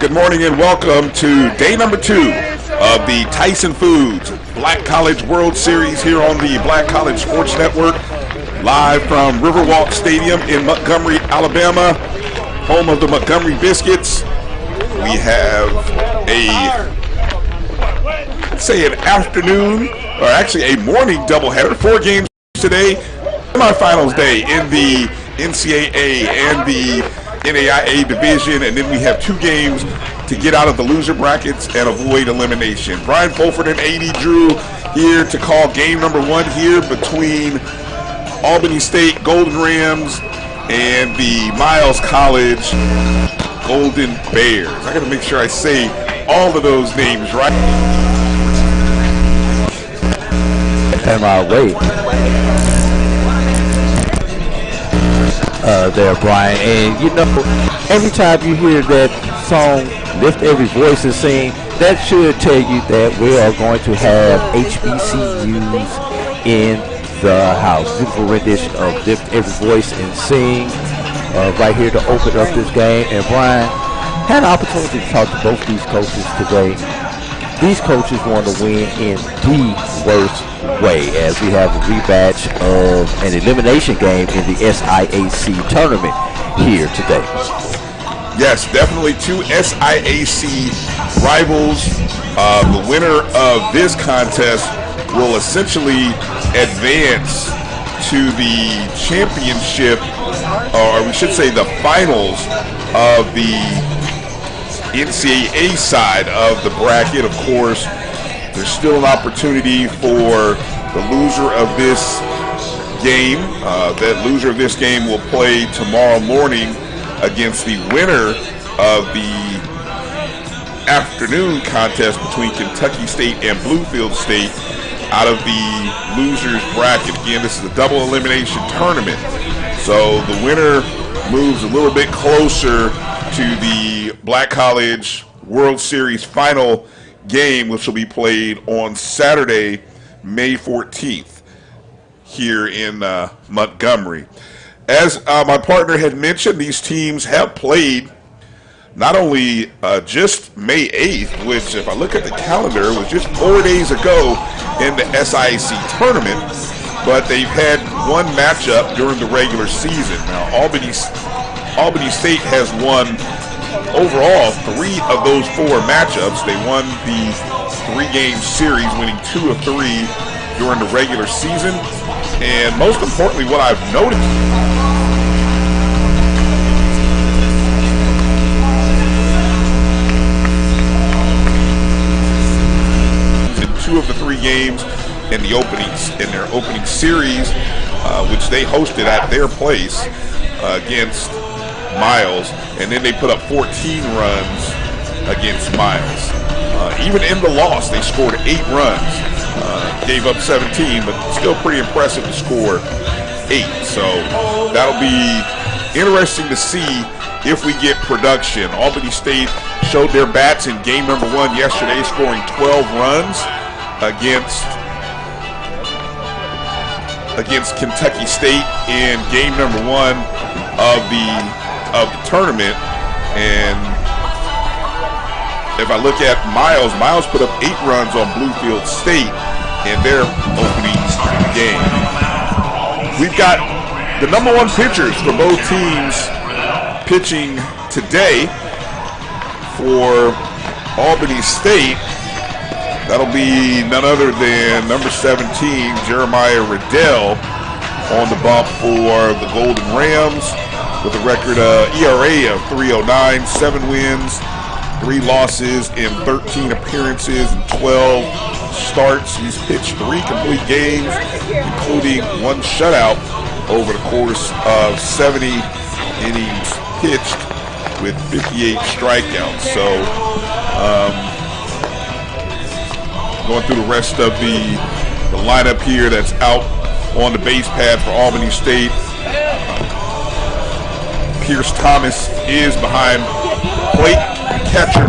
Good morning and welcome to day number 2 of the Tyson Foods Black College World Series here on the Black College Sports Network, live from Riverwalk Stadium in Montgomery, Alabama, home of the Montgomery Biscuits. We have an afternoon, or actually a morning doubleheader, 4 games today, semifinals day in the NCAA and the NAIA division, and then we have 2 games to get out of the loser brackets and avoid elimination. Brian Fulford and A.D. Drew here to call game number 1 here between Albany State Golden Rams and the Miles College Golden Bears. I got to make sure I say all of those names right. And wait. There, Brian, and you know, every time you hear that song, Lift Every Voice and Sing, that should tell you that we are going to have HBCUs in the house. Beautiful rendition of Lift Every Voice and Sing right here to open up this game. And Brian, had an opportunity to talk to both these coaches today. These coaches want to win in the worst way, as we have a rematch of an elimination game in the SIAC tournament here today. Yes, definitely 2 SIAC rivals. The winner of this contest will essentially advance to the championship, or we should say the finals of the NCAA side of the bracket. Of course, there's still an opportunity for the loser of this game. That loser of this game will play tomorrow morning against the winner of the afternoon contest between Kentucky State and Bluefield State out of the losers bracket. Again, this is a double elimination tournament, so the winner moves a little bit closer to the Black College World Series final game, which will be played on Saturday, May 14th here in Montgomery. As my partner had mentioned, these teams have played not only just May 8th, which if I look at the calendar was just 4 days ago in the SIAC tournament, but they've had one matchup during the regular season. Now, Albany State has won overall 3 of those 4 matchups. They won the 3-game series, winning 2 of 3 during the regular season. And most importantly, what I've noticed, 2 of the 3 games in their opening series, which they hosted at their place against Miles, and then they put up 14 runs against Miles. Even in the loss, they scored 8 runs, gave up 17, but still pretty impressive to score 8. So that'll be interesting to see if we get production. Albany State showed their bats in game number 1 yesterday, scoring 12 runs against Kentucky State in game number 1 of the tournament. And if I look at Miles put up 8 runs on Bluefield State in their opening game. We've got the number 1 pitchers for both teams pitching today. For Albany State, that'll be none other than number 17, Jeremiah Riddell, on the bump for the Golden Rams with a record ERA of 3.09, 7 wins, 3 losses in 13 appearances and 12 starts. He's pitched 3 complete games, including 1 shutout over the course of 70 innings pitched with 58 strikeouts. So going through the rest of the lineup here that's out on the base pad for Albany State. Pierce Thomas is behind plate, catcher.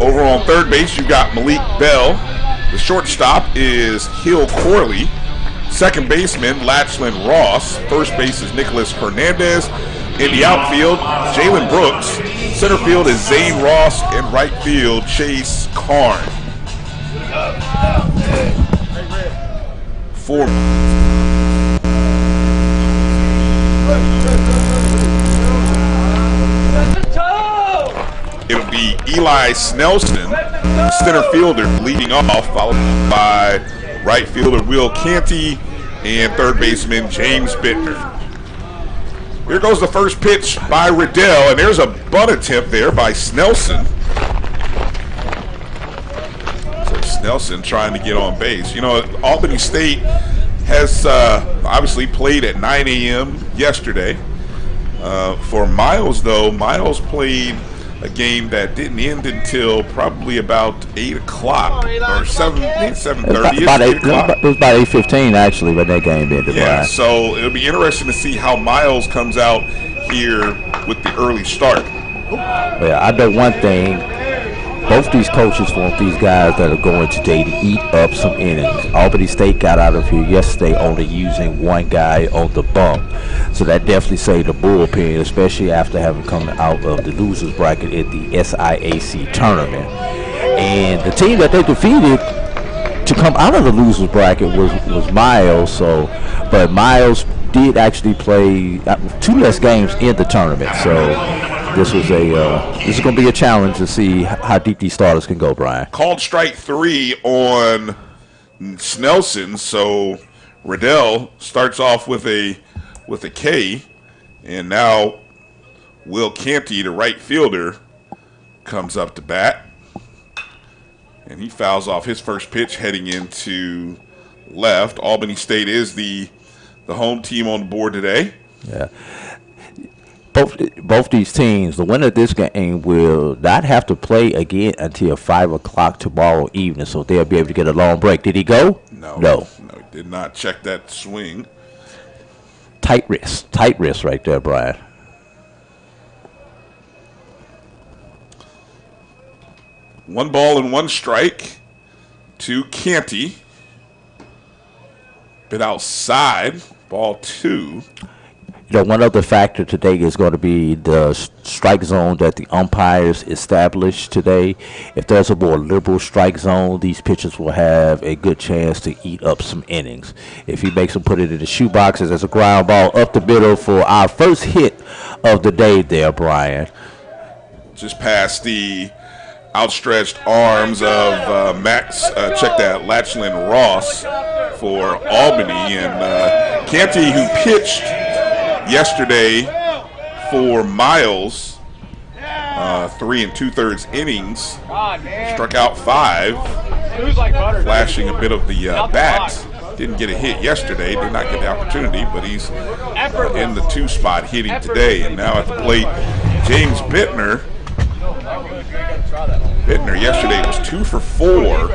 Over on third base, you've got Malik Bell. The shortstop is Hill Corley. Second baseman, Latchland Ross. First base is Nicholas Hernandez. In the outfield, Jalen Brooks. Center field is Zane Ross. And right field, Chase Karn. It'll be Eli Snelson, center fielder, leading off, followed by right fielder Will Canty and third baseman James Bittner. Here goes the first pitch by Riddell, and there's a bunt attempt there by Snelson. So Snelson trying to get on base. You know, Albany State has obviously played at 9 a.m. yesterday. For Miles, though, Miles played a game that didn't end until probably about 8 o'clock or 7:30. It was about 8:15 actually when that game ended. Yeah, right? So it'll be interesting to see how Miles comes out here with the early start. Well, I know one thing. Both these coaches want these guys that are going today to eat up some innings. Albany State got out of here yesterday only using 1 guy on the bump. So that definitely saved the bullpen, especially after having come out of the losers bracket in the SIAC tournament. And the team that they defeated to come out of the losers bracket was Miles. But Miles did actually play 2 less games in the tournament. So this is going to be a challenge to see how deep these starters can go, Brian. Called strike 3 on Snelson, so Riddell starts off with a K, and now Will Canty, the right fielder, comes up to bat, and he fouls off his first pitch heading into left. Albany State is the home team on the board today. Yeah. Both these teams, the winner of this game will not have to play again until 5 o'clock tomorrow evening, so they'll be able to get a long break. Did he go? No, he did not check that swing. Tight wrist right there, Brian. One ball and 1 strike to Canty. Bit outside Ball 2. One other factor today is going to be the strike zone that the umpires established today. If there's a more liberal strike zone, these pitchers will have a good chance to eat up some innings. If he makes them put it in the shoe boxes as a ground ball up the middle for our first hit of the day there, Brian. Just past the outstretched arms of Max, check that, Latchlin Ross for Albany. And Canty, who pitched yesterday for Miles, 3 2/3 innings, struck out 5, flashing a bit of the bat. Didn't get a hit yesterday, did not get the opportunity, but he's in the 2 spot hitting today. And now at the plate, James Bittner. Bittner yesterday was 2 for 4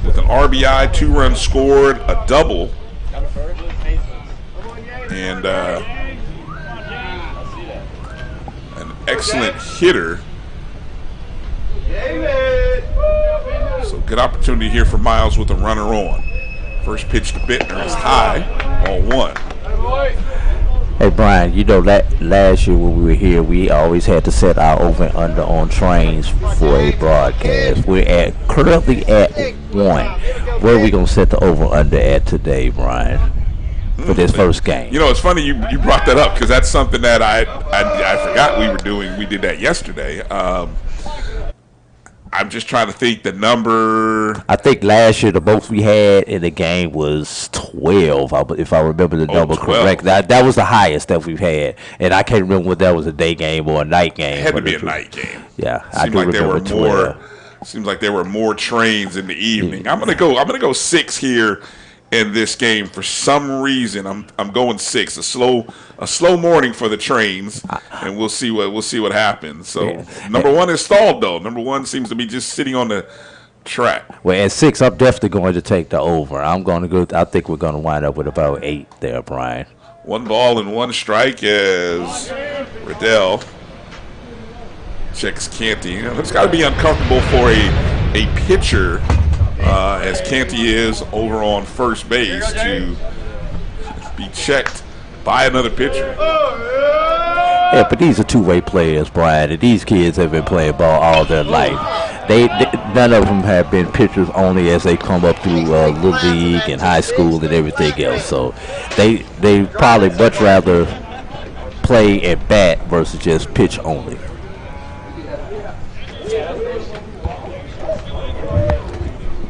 with an RBI, 2 runs scored, a double, and an excellent hitter. So good opportunity here for Miles with a runner on. First pitch to Bittner is high, ball 1. Hey Brian, last year when we were here, we always had to set our over and under on trains for a broadcast. We're currently at 1. Where are we gonna set the over under at today, Brian, for this first game? It's funny you brought that up because that's something that I forgot we were doing. We did that yesterday. I'm just trying to think the number. I think last year the most we had in the game was 12, if I remember the number correct. That was the highest that we've had, and I can't remember whether that was a day game or a night game. It had to be a night game. Yeah, I do remember 12. Seems like there were more trains in the evening. I'm gonna go 6 here in this game. For some reason, I'm going 6. A slow morning for the trains, and we'll see what happens. So number 1 is stalled though. Number 1 seems to be just sitting on the track. Well, at 6, I'm definitely going to take the over. I think we're going to wind up with about 8 there, Brian. 1 ball and 1 strike as Riddell checks Canty. It's got to be uncomfortable for a pitcher, as Canty is over on first base, to be checked by another pitcher. Yeah, but these are two-way players, Brian, and these kids have been playing ball all their life. None of them have been pitchers only as they come up through Little League and high school and everything else. So they probably much rather play and bat versus just pitch only.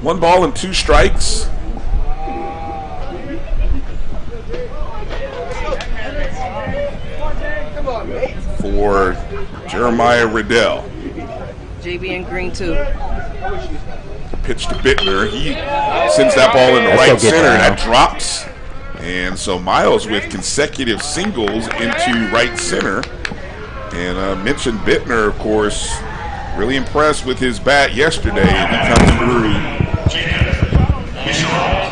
One ball and 2 strikes. For Jeremiah Riddell. JB in green too. Pitch to Bittner. He sends that ball in the right center, and that drops. And so Miles with consecutive singles into right center. And I mentioned Bittner, of course, really impressed with his bat yesterday. He comes through.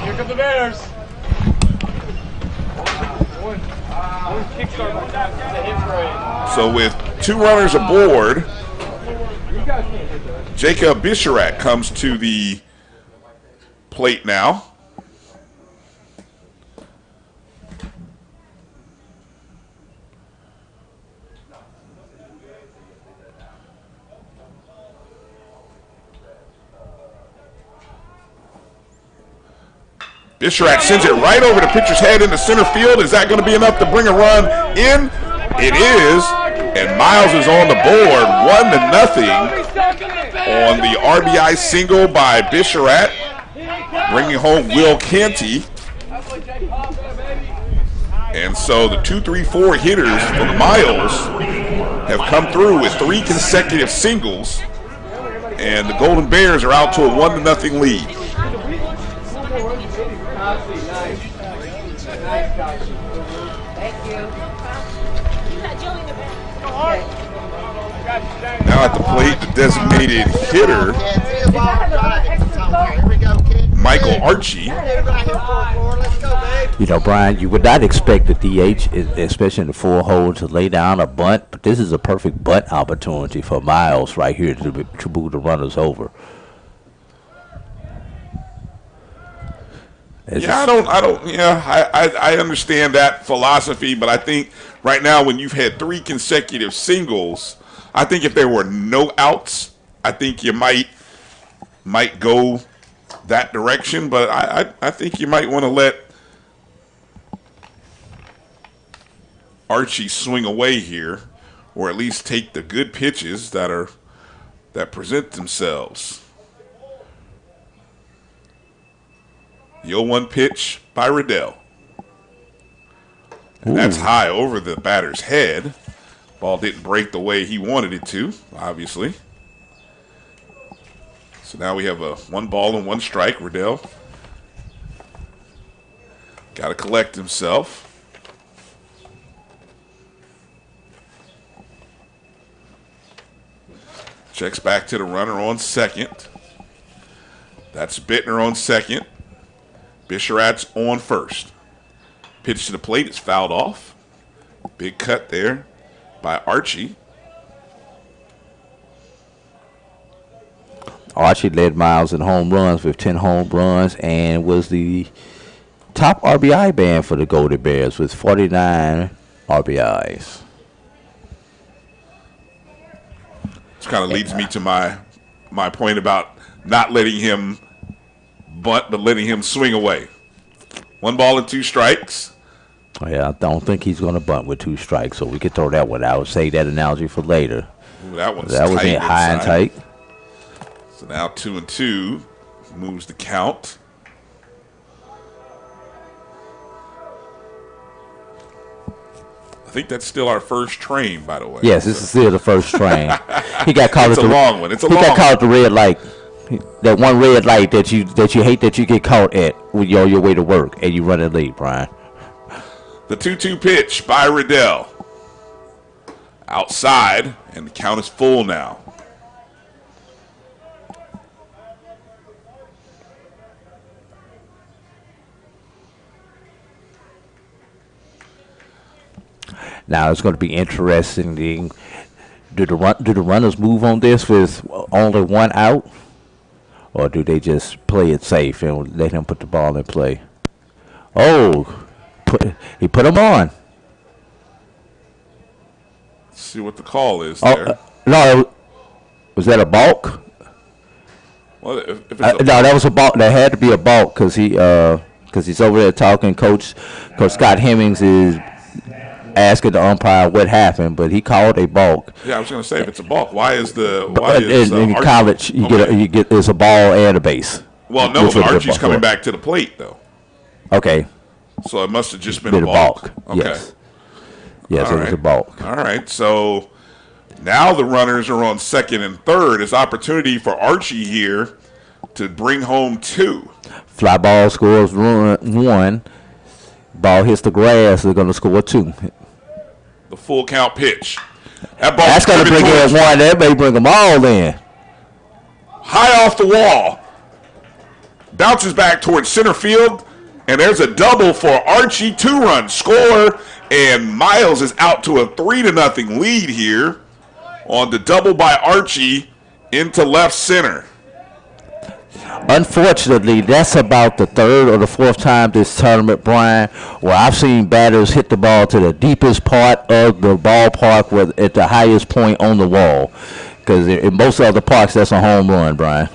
Here come the Bears. So with 2 runners aboard, Jacob Bisharat comes to the plate now. Bisharat sends it right over the pitcher's head into center field. Is that going to be enough to bring a run in? It is, and Miles is on the board, 1-0 on the RBI single by Bisharat, bringing home Will Canty. And so the 2, 3, 4 hitters for the Miles have come through with 3 consecutive singles, and the Golden Bears are out to a 1-0 lead. Now at the plate, the designated hitter, Michael Archie. Brian, you would not expect the DH, especially in the 4-hole, to lay down a bunt, but this is a perfect bunt opportunity for Miles right here to move the runners over. I understand that philosophy, but I think right now when you've had 3 consecutive singles, I think if there were no outs, I think you might go that direction, but I think you might want to let Archie swing away here, or at least take the good pitches that present themselves. The 0-1 pitch by Riddell. And that's high over the batter's head. Ball didn't break the way he wanted it to, obviously. So now we have a 1 ball and 1 strike. Riddell got to collect himself. Checks back to the runner on second. That's Bittner on second. Bisharat's on first. Pitch to the plate. It's fouled off. Big cut there by Archie. Archie led Miles in home runs with 10 home runs and was the top RBI man for the Golden Bears with 49 RBIs. This kind of leads me to my point about not letting him bunt, but letting him swing away. 1 ball and 2 strikes. Oh, yeah, I don't think he's going to bunt with 2 strikes, so we could throw that one out. Save that analogy for later. Ooh, that was high and tight. So now 2-2 moves the count. I think that's still our first train, by the way. Yes, this is still the first train. He got caught at the long one. It's a long one. He got caught at the red light. That one red light that you hate that you get caught at when you're on your way to work and you run in late, Brian. The 2-2 pitch by Riddell. Outside, and the count is full now. Now it's going to be interesting. Do the runners move on this with only 1 out, or do they just play it safe and let him put the ball in play? Oh, he put him on. Let's see what the call is there. No, was that a balk? Well, if it's no, that was a balk. That had to be a balk because he's over there talking. Coach Scott Hemmings is asking the umpire what happened, but he called a balk. Yeah, I was going to say, if it's a balk, why is in college you get there's a ball and a base. Well, no, but Archie's coming back to the plate though. Okay. So it must have just been a balk. Okay. Yes, it was a balk. All right. So now the runners are on second and third. It's opportunity for Archie here to bring home 2. Fly ball scores 1. Ball hits the grass. They're going to score 2. The full count pitch. That's going to bring in 1. That may bring them all in. High off the wall. Bounces back towards center field. And there's a double for Archie. 2-run score. And Miles is out to a 3-0 lead here on the double by Archie into left center. Unfortunately, that's about the 3rd or the 4th time this tournament, Brian, where I've seen batters hit the ball to the deepest part of the ballpark at the highest point on the wall. Because in most other parks, that's a home run, Brian.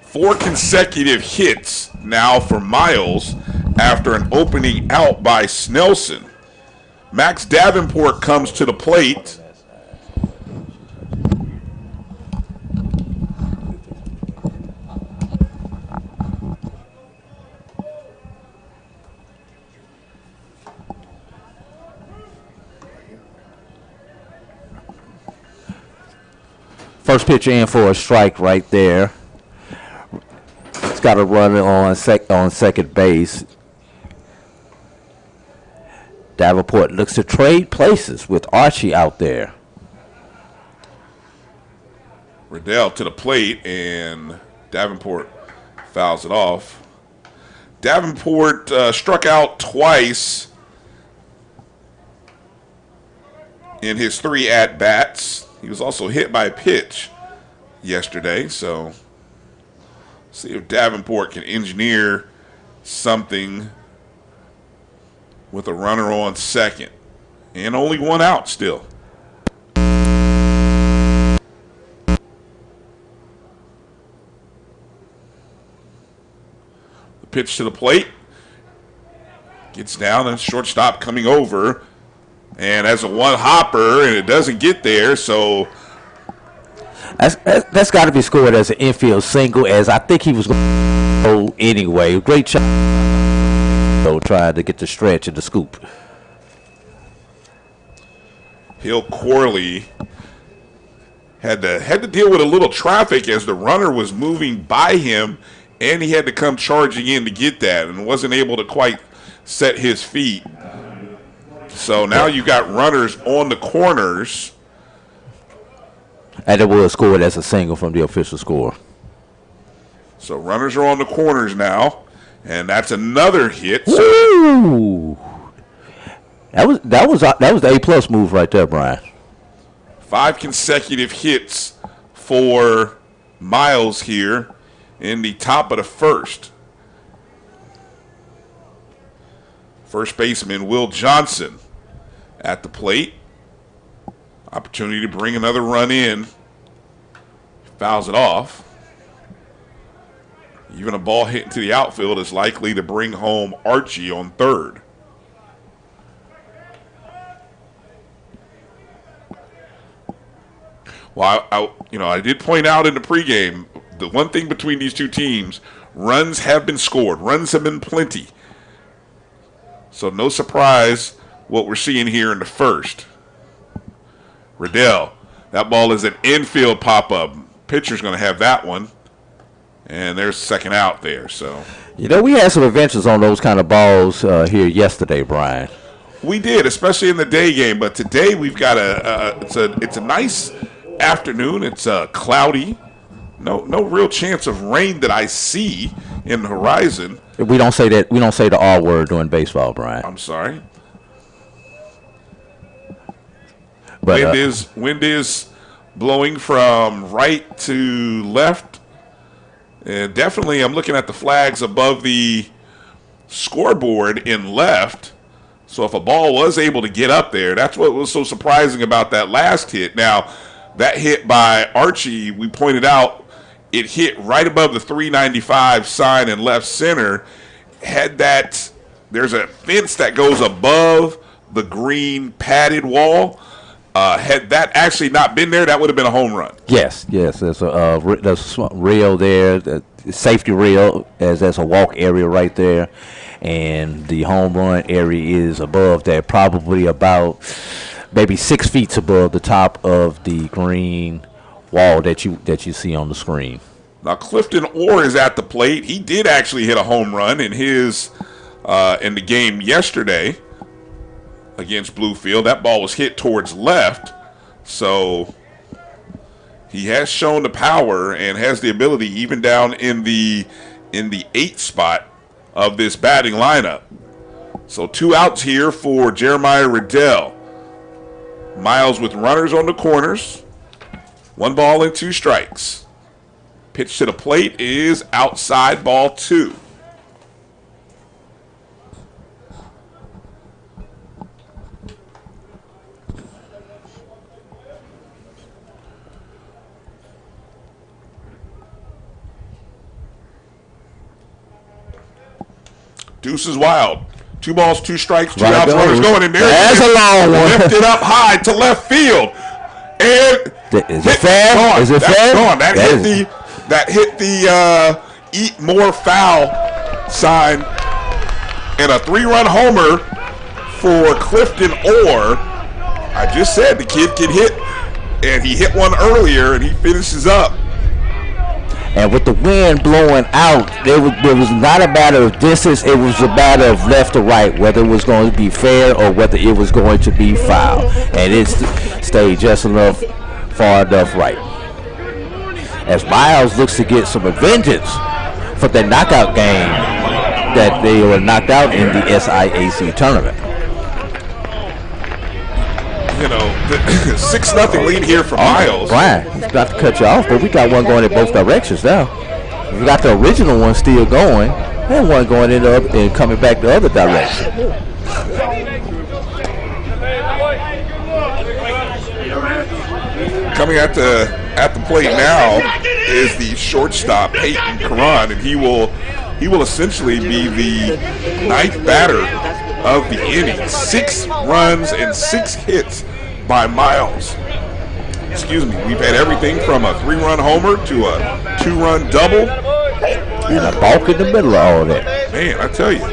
4 consecutive hits now for Miles after an opening out by Snelson. Max Davenport comes to the plate. First pitch in for a strike right there. It's got a runner on second base. Davenport looks to trade places with Archie out there. Riddell to the plate, and Davenport fouls it off. Davenport struck out twice in his 3 at-bats. He was also hit by a pitch yesterday, so See if Davenport can engineer something with a runner on second. And only one out still. The pitch to the plate. Gets down and shortstop coming over. And has a one hopper and it doesn't get there, so that's got to be scored as an infield single, as I think he was going to go anyway. Great shot. So trying to get the stretch and the scoop. Hill Corley had to deal with a little traffic as the runner was moving by him, and he had to come charging in to get that and wasn't able to quite set his feet. So now you got runners on the corners. And it was scored as a single from the official score. So runners are on the corners now, and that's another hit. Ooh. That was the A+ move right there, Brian. 5 consecutive hits for Miles here in the top of the first. First baseman Will Johnson at the plate. Opportunity to bring another run in. Fouls it off. Even a ball hit into the outfield is likely to bring home Archie on third. Well, I did point out in the pregame, the one thing between these two teams, runs have been scored. Runs have been plenty. So no surprise what we're seeing here in the first. Riddell, that ball is an infield pop-up. Pitcher's going to have that one. And there's second out there. So we had some adventures on those kind of balls here yesterday, Brian. We did, especially in the day game. But today we've got it's a nice afternoon. It's cloudy. No real chance of rain that I see in the horizon. We don't say that. We don't say the R word during baseball, Brian. I'm sorry. But, wind is blowing from right to left. And definitely, I'm looking at the flags above the scoreboard in left. So if a ball was able to get up there, that's what was so surprising about that last hit. Now, that hit by Archie, we pointed out, it hit right above the 395 sign in left center. There's a fence that goes above the green padded wall. Had that actually not been there, that would have been a home run. Yes. There's a rail there, the safety rail, as there's a walk area right there, and the home run area is above that, probably about maybe 6 feet above the top of the green wall that you see on the screen. Now Clifton Orr is at the plate. He did actually hit a home run in the game yesterday against Bluefield. That ball was hit towards left, so he has shown the power and has the ability even down in the 8th spot of this batting lineup. So 2 outs here for Jeremiah Riddell. Miles with runners on the corners. 1 ball and 2 strikes. Pitch to the plate is outside, ball 2. Deuce is wild. 2 balls, 2 strikes, 2 outs, runners going in there. That's a long one. Lifted up high to left field. And is it fair? Gone. Is it That's fair? Gone. That hit the eat more foul sign, and a 3-run homer for Clifton Orr. I just said the kid can hit, and he hit one earlier, and he finishes up. And with the wind blowing out, there was not a matter of distance. It was a matter of left or right, whether it was going to be fair or whether it was going to be foul. And it stayed just far enough right. As Miles looks to get some vengeance for the knockout game that they were knocked out in the SIAC tournament. 6-0 lead here for Miles. Brian, not to cut you off, but we got one going in both directions now. You got the original one still going, and one going in up and coming back the other direction. Coming at the plate now is the shortstop Peyton Karan, and he will essentially be the ninth batter of the inning. 6 runs and 6 hits by Miles. Excuse me. We've had everything from a 3-run homer to a 2-run double. And a balk in the middle of all that. Man, I tell you,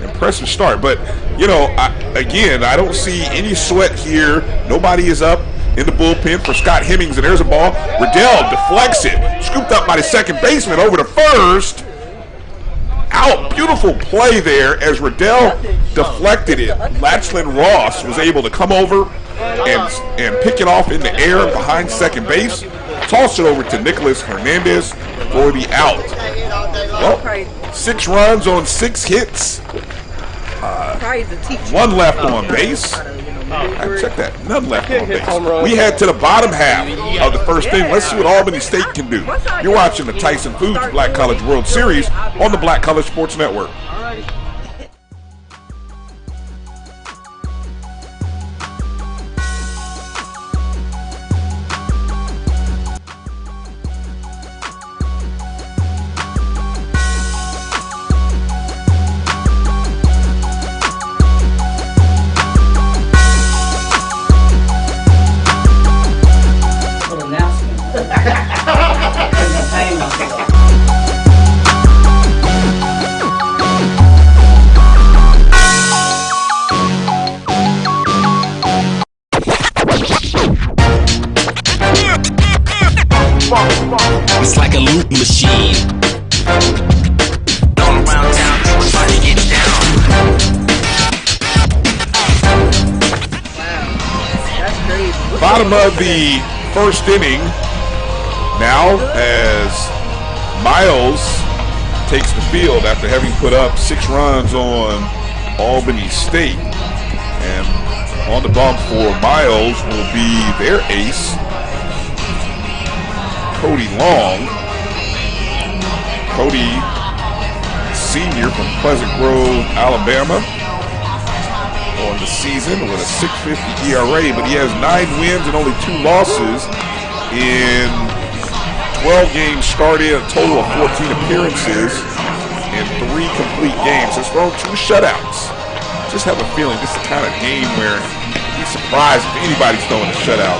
impressive start. But, you know, I don't see any sweat here. Nobody is up in the bullpen for Scott Hemmings, and there's a ball. Riddell deflects it. Scooped up by the second baseman over to first. Out. Beautiful play there as Riddell deflected it. Latchlin Ross was able to come over and pick it off in the air behind second base. Toss it over to Nicholas Hernandez for the out. Well, 6 runs on 6 hits. 1 left on base. I check that. None left on base. We head to the bottom half of the first inning. Let's see what Albany State can do. You're watching the Tyson Foods Black College World Series on the Black College Sports Network. It's like a loop machine. All around town, people trying to get down. That's crazy. Bottom of the first inning now as Miles takes the field after having put up 6 runs on Albany State. And on the bump for Miles will be their ace, Cody Long. Cody, senior from Pleasant Grove, Alabama, on the season with a 6.50 ERA, but he has 9 wins and only 2 losses in 12 games started, a total of 14 appearances and 3 complete games. He's thrown 2 shutouts. Just have a feeling this is the kind of game where you'd be surprised if anybody's throwing a shutout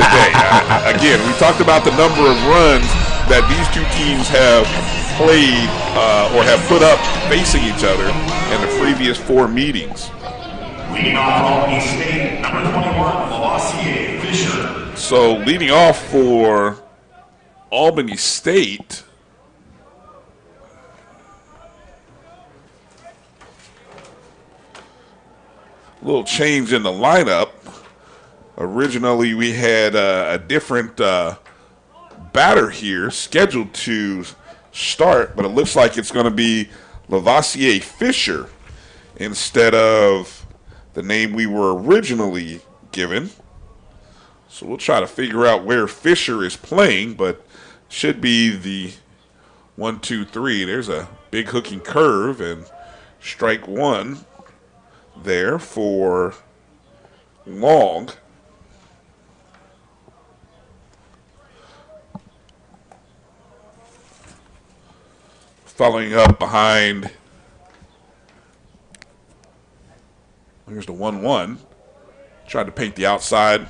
today. Again, we talked about the number of runs that these 2 teams have played or have put up facing each other in the previous 4 meetings. Leading off Albany State, number 21, Lavoisier Fisher. So leading off for Albany State, a little change in the lineup. Originally, we had a different batter here scheduled to start, but it looks like it's going to be Lavoisier Fisher instead of the name we were originally given. So we'll try to figure out where Fisher is playing, but should be the 1-2-3. There's a big hooking curve and strike 1 there for Long. Following up behind, here's the 1-1. Tried to paint the outside.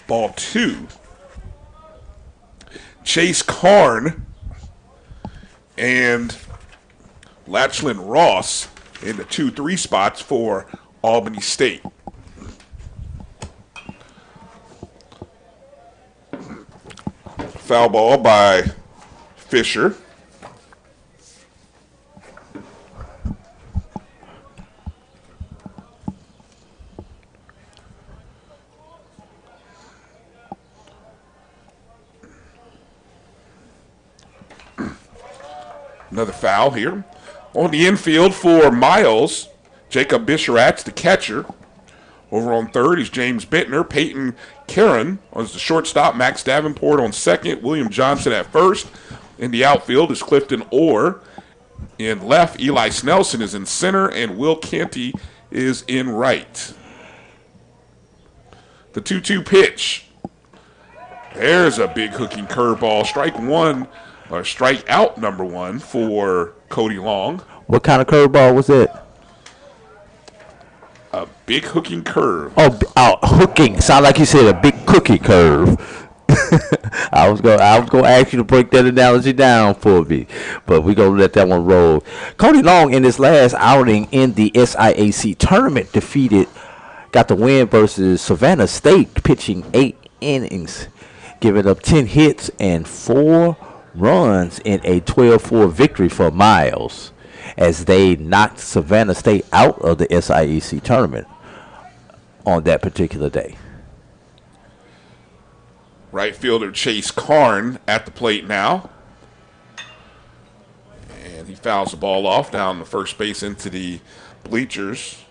Ball 2. Chase Karn and Latchlin Ross in the 2-3 spots for Albany State. Foul ball by Fisher. Another foul here. On the infield for Miles, Jacob Bisharatz, the catcher. Over on third is James Bittner. Peyton Karen was the shortstop. Max Davenport on second. William Johnson at first. In the outfield is Clifton Orr. In left, Eli Snelson is in center, and Will Canty is in right. The 2-2 pitch. There's a big hooking curveball. Strike one, or strike out number one for Cody Long. What kind of curveball was it? A big hooking curve. Oh, hooking. Sound like you said a big cookie curve. I was gonna ask you to break that analogy down for me, but we're gonna let that one roll. Cody Long in his last outing in the SIAC tournament got the win versus Savannah State, pitching 8 innings, giving up 10 hits and 4 runs in a 12-4 victory for Miles, as they knocked Savannah State out of the SIAC tournament on that particular day. Right fielder Chase Karn at the plate now. And he fouls the ball off down the first base into the bleachers.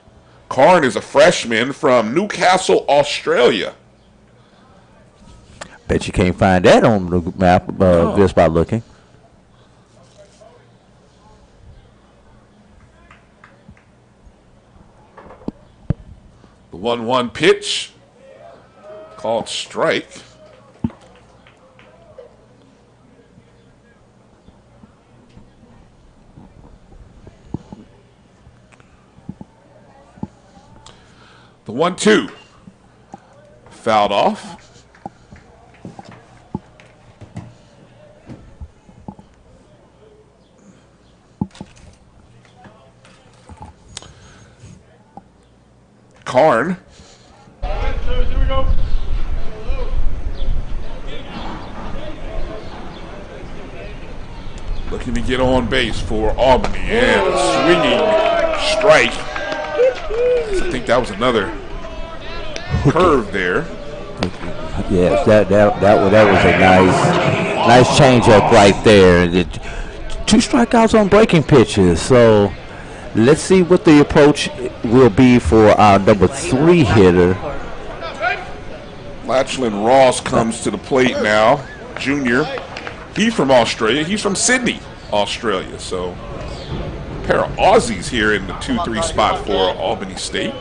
Karn is a freshman from Newcastle, Australia. Bet you can't find that on the map just by looking. The 1-1 pitch called strike. The 1-2 fouled off. Karn. Looking to get on base for Albany, and a swinging strike. I think that was another curve there. Yes, that was a nice change up right there. 2 strikeouts on breaking pitches. So let's see what the approach will be for our number 3 hitter. Lachlan Ross comes to the plate now, junior. He's from Australia. He's from Sydney, Australia. So a pair of Aussies here in the 2-3 spot for Albany State.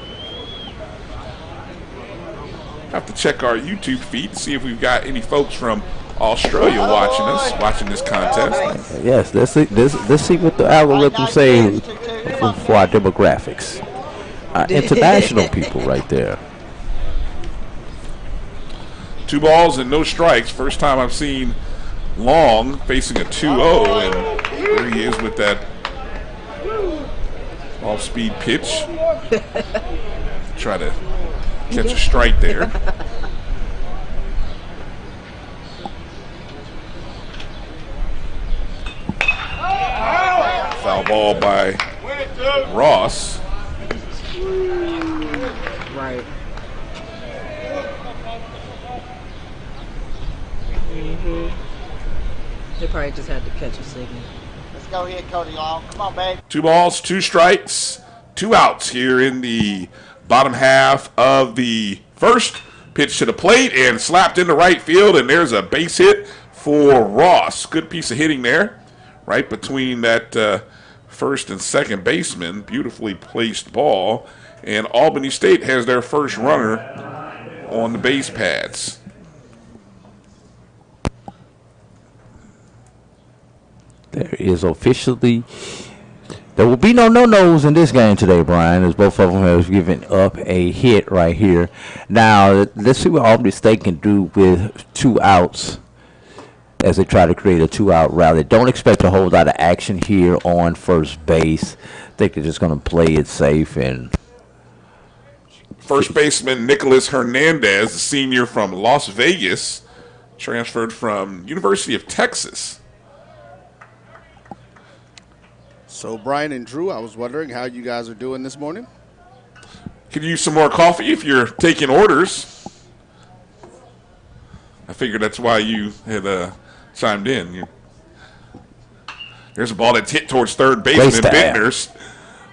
Have to check our YouTube feed to see if we've got any folks from Australia watching this contest. Yes, let's see what the algorithm say for our demographics. International people right there. 2 balls and no strikes. First time I've seen Long facing a 2-0, and here he is with that off-speed pitch. Try to catch a strike there. Foul ball by Ross. Right. They probably just had to catch a signal. Let's go here, Cody Long. Come on, babe. 2 balls, 2 strikes, 2 outs here in the bottom half of the first. Pitch to the plate and slapped into right field, and there's a base hit for Ross. Good piece of hitting there, right between that first and second baseman. Beautifully placed ball, and Albany State has their first runner on the base pads. There is officially, there will be no no-nos in this game today, Brian, as both of them have given up a hit right here. Now, let's see what Albany State can do with 2 outs as they try to create a 2-out rally. Don't expect a whole lot of action here on first base. I think they're just going to play it safe. And first baseman Nicholas Hernandez, a senior from Las Vegas, transferred from University of Texas. So, Brian and Drew, I was wondering how you guys are doing this morning. Could use some more coffee if you're taking orders. I figured that's why you had chimed in. There's a ball that's hit towards third base, and then Bittner's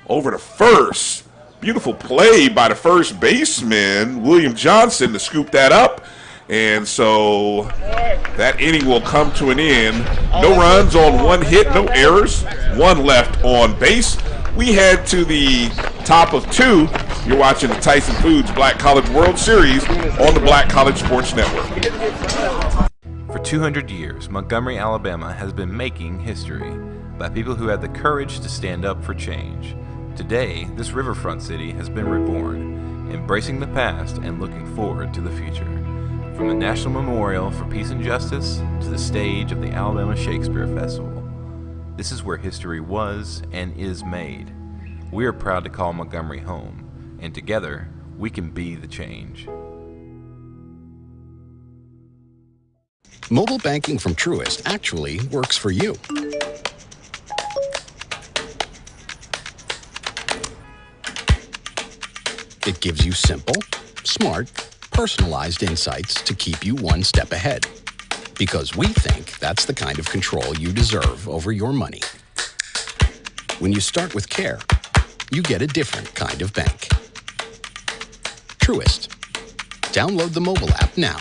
over to first. Beautiful play by the first baseman, William Johnson, to scoop that up. And so that inning will come to an end. No runs on one hit, no errors, one left on base. We head to the top of two. You're watching the Tyson Foods Black College World Series on the Black College Sports Network. For 200 years, Montgomery, Alabama has been making history by people who had the courage to stand up for change. Today, this riverfront city has been reborn, embracing the past and looking forward to the future. From the National Memorial for Peace and Justice to the stage of the Alabama Shakespeare Festival, this is where history was and is made. We are proud to call Montgomery home, and together, we can be the change. Mobile banking from Truist actually works for you. It gives you simple, smart, personalized insights to keep you one step ahead. Because we think that's the kind of control you deserve over your money. When you start with care, you get a different kind of bank. Truist. Download the mobile app now.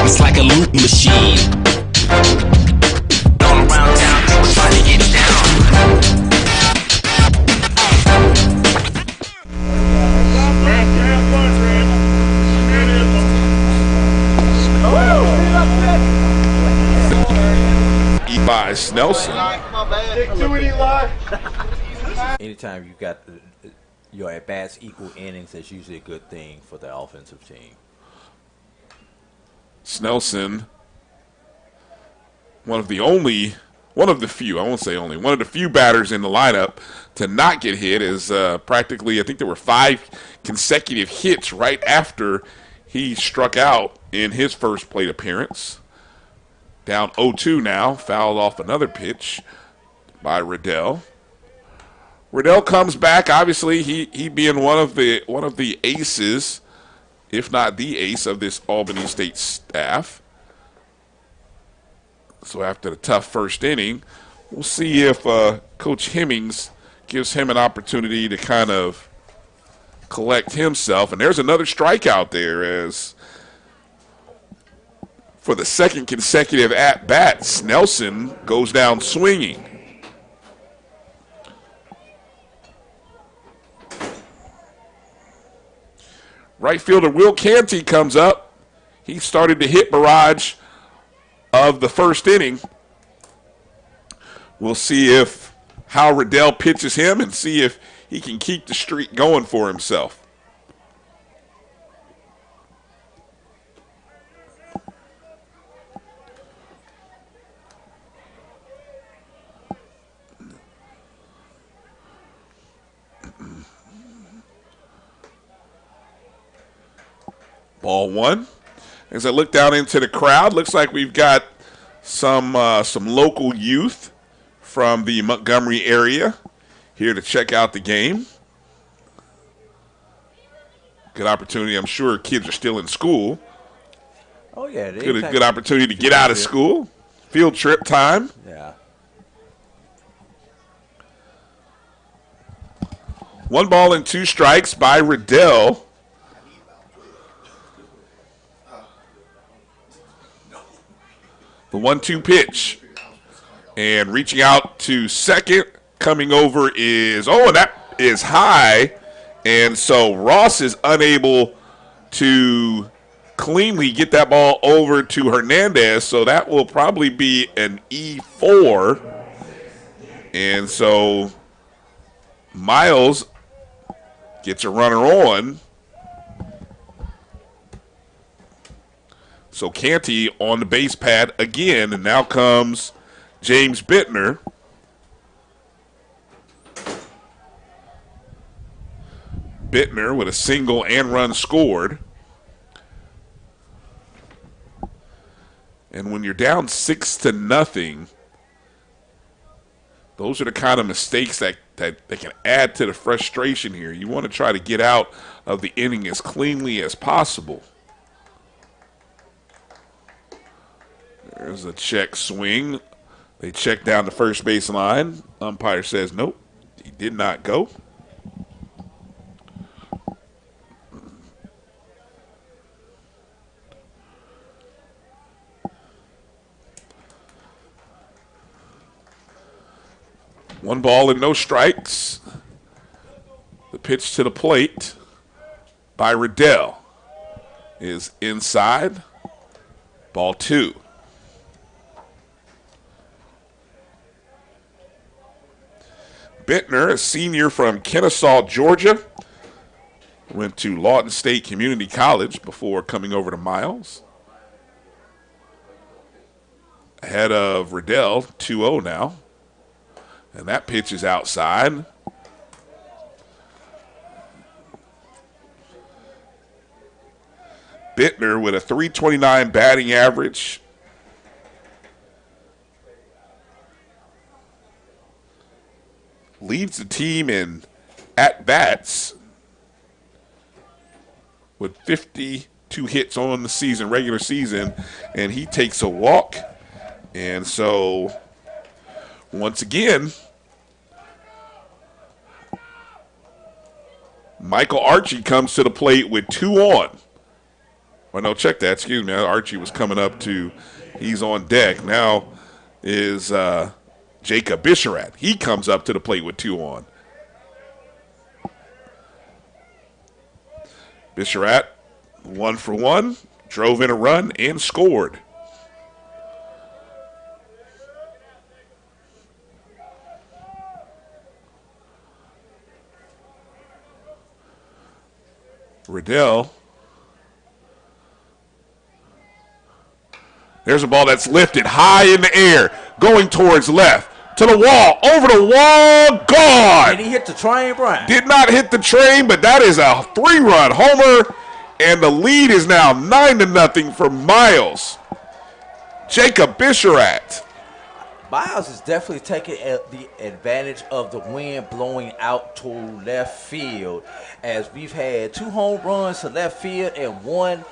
It's like a loop machine. All around town, we're trying to get down. By Snelson. Anytime you got your at-bats equal innings, that's usually a good thing for the offensive team. Snelson, one of the few batters in the lineup to not get hit is practically, I think there were 5 consecutive hits right after he struck out in his first plate appearance. Down 0-2 now, fouled off another pitch by Riddell. Riddell comes back, obviously he being one of the aces, if not the ace of this Albany State staff. So after the tough first inning, we'll see if Coach Hemmings gives him an opportunity to kind of collect himself. And there's another strikeout there, as for the second consecutive at-bat, Snelson goes down swinging. Right fielder Will Canty comes up. He started the hit barrage of the first inning. We'll see how Riddell pitches him and see if he can keep the streak going for himself. Ball one. As I look down into the crowd, looks like we've got some local youth from the Montgomery area here to check out the game. Good opportunity. I'm sure kids are still in school. Oh, yeah. Good opportunity to get out of school. Field trip time. Yeah. 1 ball and 2 strikes by Riddell. The 1-2 pitch. And reaching out to second, coming over is, and that is high. And so Ross is unable to cleanly get that ball over to Hernandez. So that will probably be an E4. And so Miles gets a runner on. So Canty on the base pad again, and now comes James Bittner. Bittner with a single and run scored. And when you're down 6-0, those are the kind of mistakes that can add to the frustration here. You want to try to get out of the inning as cleanly as possible. There's a check swing. They check down the first base line. Umpire says nope, he did not go. One ball and no strikes. The pitch to the plate by Riddell is inside. Ball 2. Bittner, a senior from Kennesaw, Georgia, went to Lawton State Community College before coming over to Miles. Ahead of Riddell, 2-0 now. And that pitch is outside. Bittner with a .329 batting average. Leads the team in at-bats with 52 hits on the season, regular season, and he takes a walk. And so, once again, Michael Archie comes to the plate with 2 on. Well, no, check that. Excuse me. Archie was coming up to, he's on deck. Now is Jacob Bisharat. He comes up to the plate with 2 on. Bisharat, 1 for 1, drove in a run and scored. Riddell. There's a ball that's lifted high in the air, going towards left, to the wall, over the wall, gone. Did he hit the train, Brian? Did not hit the train, but that is a 3-run homer, and the lead is now 9-0 for Miles. Jacob Bisharat. Miles is definitely taking the advantage of the wind blowing out to left field, as we've had 2 home runs to left field and 1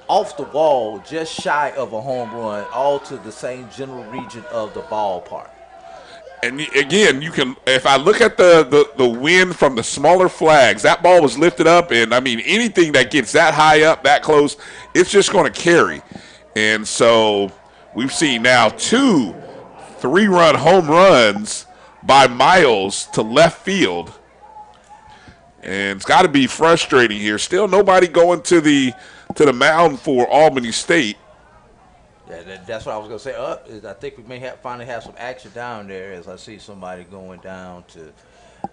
off the wall, just shy of a home run, all to the same general region of the ballpark. And again, you can, if I look at the wind from the smaller flags, that ball was lifted up, and I mean, anything that gets that high up, that close, it's just going to carry. And so we've seen now 2 3-run home runs by Miles to left field. And it's got to be frustrating here. Still nobody going to the mound for Albany State. Yeah, that's what I was going to say. I think we may finally have some action down there, as I see somebody going down to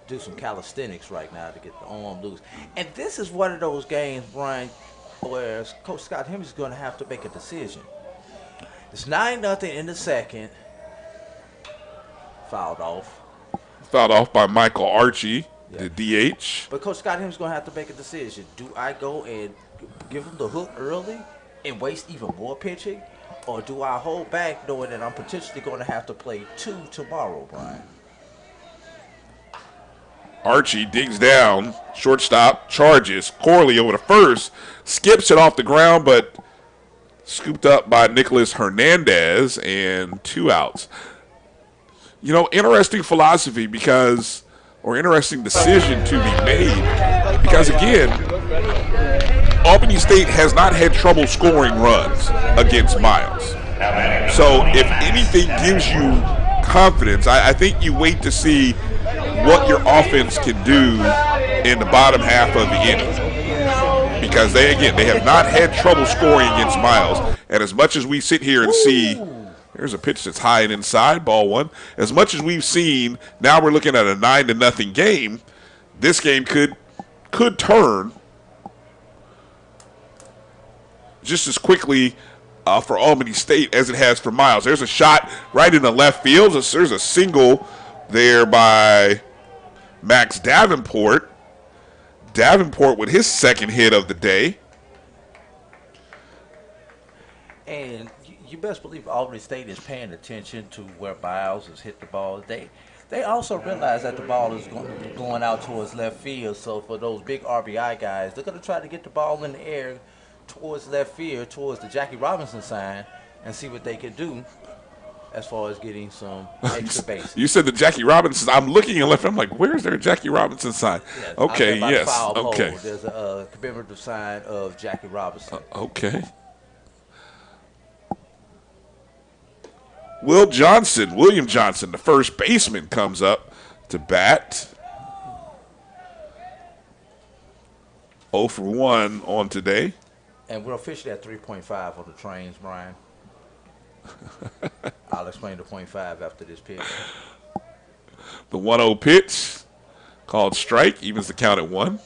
do some calisthenics right now to get the arm loose. And this is one of those games, Brian, where Coach Scott Henry is going to have to make a decision. It's 9-0 in the second. Fouled off by Michael Archie, the DH. But Coach Scott Henry's going to have to make a decision. Do I go and give him the hook early and waste even more pitching? Or do I hold back knowing that I'm potentially going to have to play 2 tomorrow, Brian? Archie digs down, shortstop, charges. Corley over to first, skips it off the ground, but scooped up by Nicholas Hernandez, and 2 outs. You know, interesting philosophy or interesting decision to be made, because again, Albany State has not had trouble scoring runs against Miles. So if anything gives you confidence, I think you wait to see what your offense can do in the bottom half of the inning. Because they have not had trouble scoring against Miles. And as much as we sit here and see, there's a pitch that's high and inside, ball 1. As much as we've seen, now we're looking at a 9-0 game. This game could turn just as quickly for Albany State as it has for Miles. There's a shot right in the left field. There's a single there by Max Davenport. Davenport with his second hit of the day. And you best believe Albany State is paying attention to where Miles has hit the ball. They also realize that the ball is going out towards left field. So for those big RBI guys, they're going to try to get the ball in the air towards left field, towards the Jackie Robinson sign, and see what they can do as far as getting some extra bases. You said the Jackie Robinson. I'm looking in left. I'm like, where's their Jackie Robinson sign? Yes, Okay, yes, okay. There's a commemorative sign of Jackie Robinson. Okay. William Johnson, the first baseman, comes up to bat. 0 for 1 on today. And we're officially at 3.5 on the trains, Brian. I'll explain the 0.5 after this pitch. The 1-0 pitch, called strike, evens the count at 1.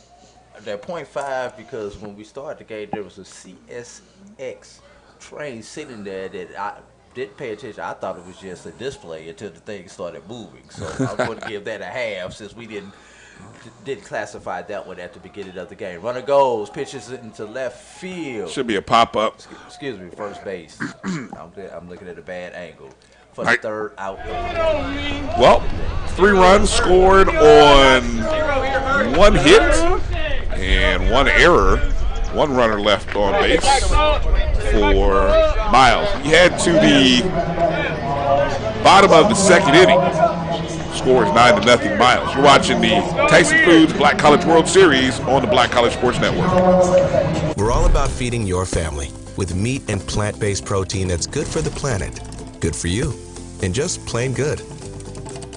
They're 0.5 because when we started the game, there was a CSX train sitting there that I didn't pay attention. I thought it was just a display until the thing started moving. So I'm going to give that a half since we didn't classify that one at the beginning of the game. Runner goes, pitches into left field. Should be a pop-up. Excuse me, first base. I'm looking at a bad angle. For the third out. Well, 3 runs scored on 1 hit and 1 error. 1 runner left on base for Miles. He head to the bottom of the 2nd inning. Score is 9-0 Miles. You're watching the Tyson Foods Black College World Series on the Black College Sports Network. We're all about feeding your family with meat and plant-based protein that's good for the planet, good for you, and just plain good.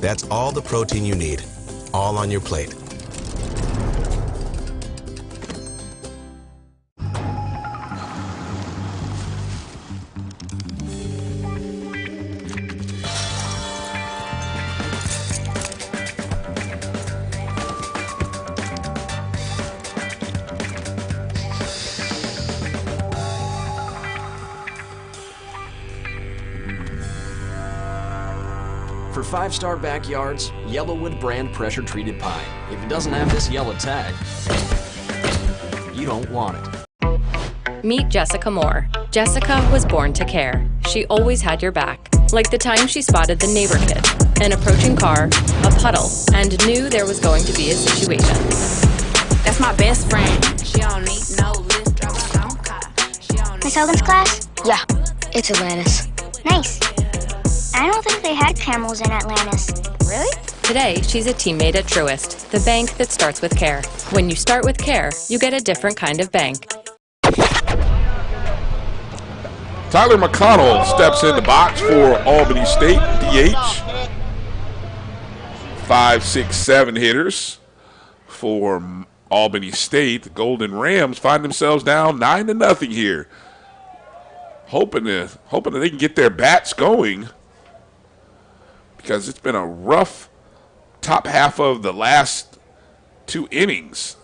That's all the protein you need, all on your plate. For 5-star backyards, Yellowwood brand pressure-treated pine. If it doesn't have this yellow tag, you don't want it. Meet Jessica Moore. Jessica was born to care. She always had your back. Like the time she spotted the neighbor kid, an approaching car, a puddle, and knew there was going to be a situation. That's my best friend. She don't need no lift, drive her own car. Miss Hogan's class? Yeah, it's Atlantis. Nice. I don't think they had camels in Atlantis. Really? Today, she's a teammate at Truist, the bank that starts with care. When you start with care, you get a different kind of bank. Tyler McConnell steps in the box for Albany State, DH. 5, 6, 7 hitters for Albany State. The Golden Rams find themselves down 9-0 here. Hoping that they can get their bats going, because it's been a rough top half of the last 2 innings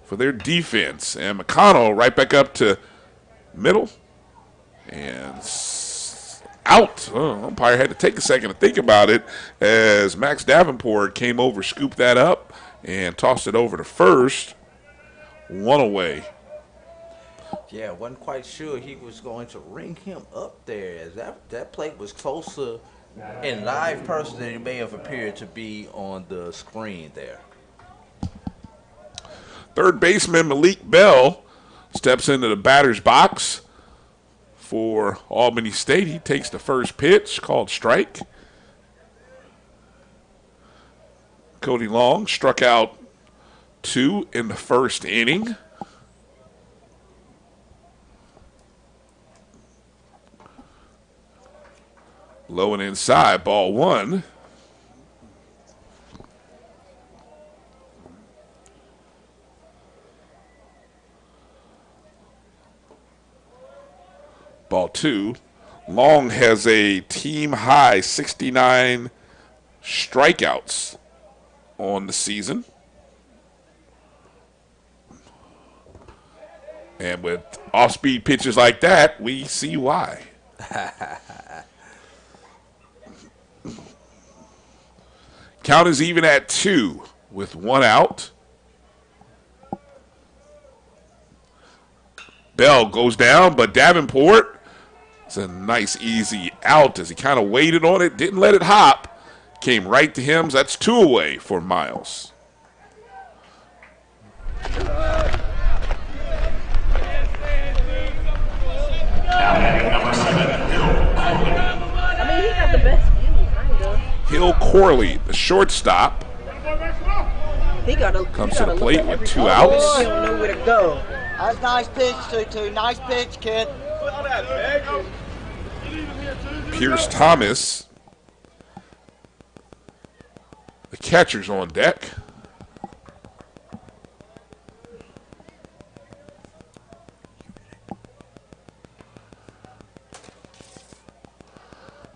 for their defense. And McConnell right back up to middle and out. Umpire had to take a second to think about it as Max Davenport came over, scooped that up, and tossed it over to first. 1 away. Yeah, wasn't quite sure he was going to ring him up there, as that plate was closer in live person than it may have appeared to be on the screen there. Third baseman Malik Bell steps into the batter's box for Albany State. He takes the first pitch, called strike. Cody Long struck out 2 in the first inning. Low and inside, ball 1. Ball 2. Long has a team high 69 strikeouts on the season. And with off-speed pitches like that, we see why. Count is even at 2 with 1 out. Bell goes down, but Davenport It's a nice, easy out as he kind of waited on it, didn't let it hop. Came right to him. That's 2 away for Miles. Number 7, I mean, he got the best view, kind of. Hill Corley, the shortstop, He got to comes to the plate with 2 outs. He don't know where to go. That's a nice pitch, Tutu. Nice pitch, kid. Pierce Thomas, the catcher's on deck.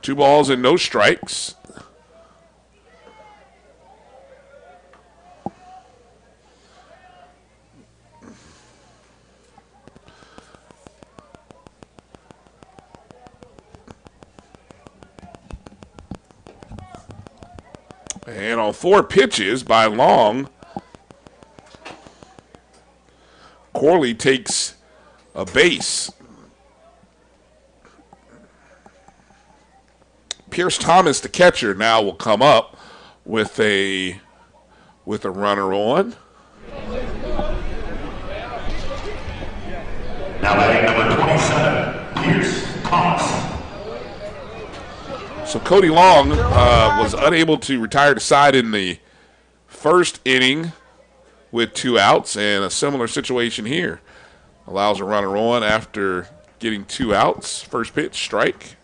Two balls and no strikes. And on 4 pitches by Long, Corley takes a base. Pierce Thomas, the catcher, now will come up with a runner on. Now batting number 27, Pierce Thomas. So Cody Long was unable to retire to side in the first inning with 2 outs, and a similar situation here. Allows a runner on after getting 2 outs. First pitch, strike.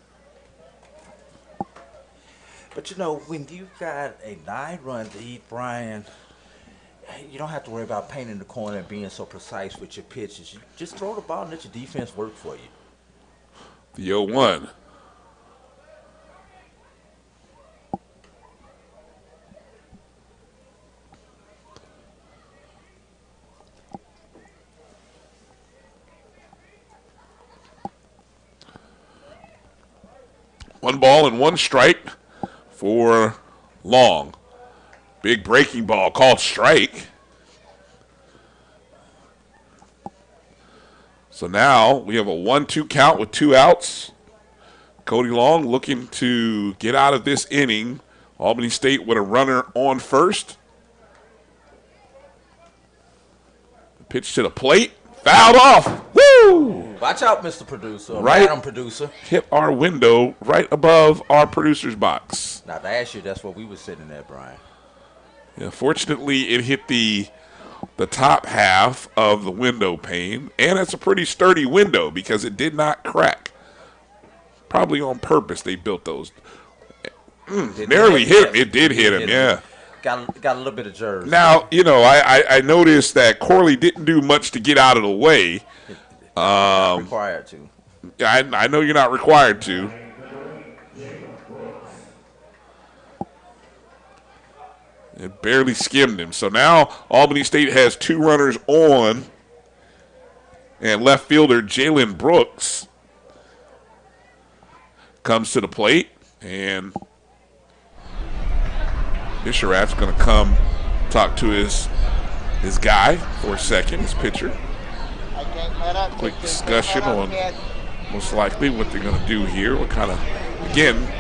But you know, when you got a 9-run lead, Brian, you don't have to worry about painting the corner and being so precise with your pitches. You just throw the ball and let your defense work for you. The 0-1. One ball and 1 strike for Long. Big breaking ball called strike. So now we have a 1-2 count with 2 outs. Cody Long looking to get out of this inning. Albany State with a runner on first. Pitch to the plate. Fouled off. Woo! Watch out, Mr. Producer. Right, Madam Producer. Hit our window right above our producer's box. Now, last year, that's what we were sitting at, Brian. Yeah, fortunately, it hit the top half of the window pane, and it's a pretty sturdy window because it did not crack. Probably on purpose they built those. Narrowly hit him. It did hit him, yeah. Got a little bit of jerks. Now, you know, I noticed that Corley didn't do much to get out of the way. Required to. I know you're not required to. It barely skimmed him. So now Albany State has 2 runners on, and left fielder Jalen Brooks comes to the plate, and Bisharat's going to come talk to his guy for a second, his pitcher. Quick discussion on most likely what they're going to do here. What kind of, again,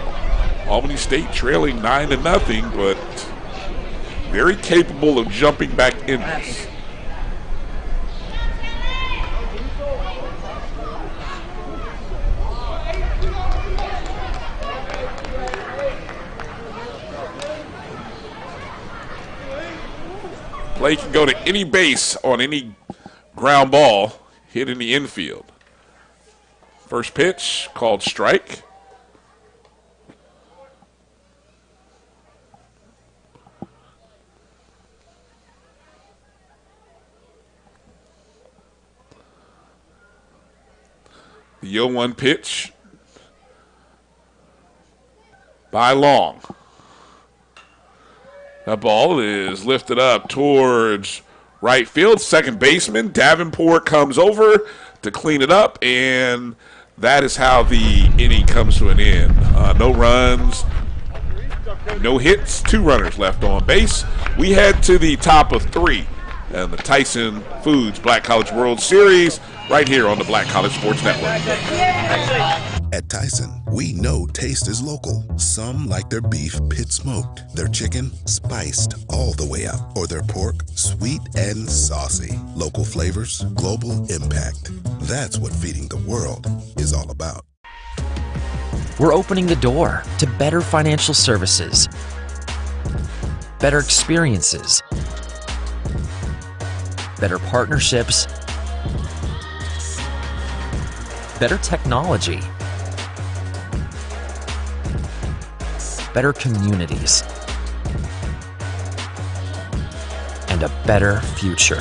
Albany State trailing 9-0, but very capable of jumping back in this. Play can go to any base on any ground ball hit in the infield. First pitch called strike. The 0-1 pitch by Long. That ball is lifted up towards right field. Second baseman Davenport comes over to clean it up, and that is how the inning comes to an end. No runs, no hits, 2 runners left on base. We head to the top of 3 and the Tyson Foods Black College World Series right here on the Black College Sports Network. At Tyson, we know taste is local. Some like their beef pit smoked, their chicken spiced all the way up, or their pork sweet and saucy. Local flavors, global impact. That's what feeding the world is all about. We're opening the door to better financial services, better experiences, better partnerships, better technology, better communities, and a better future.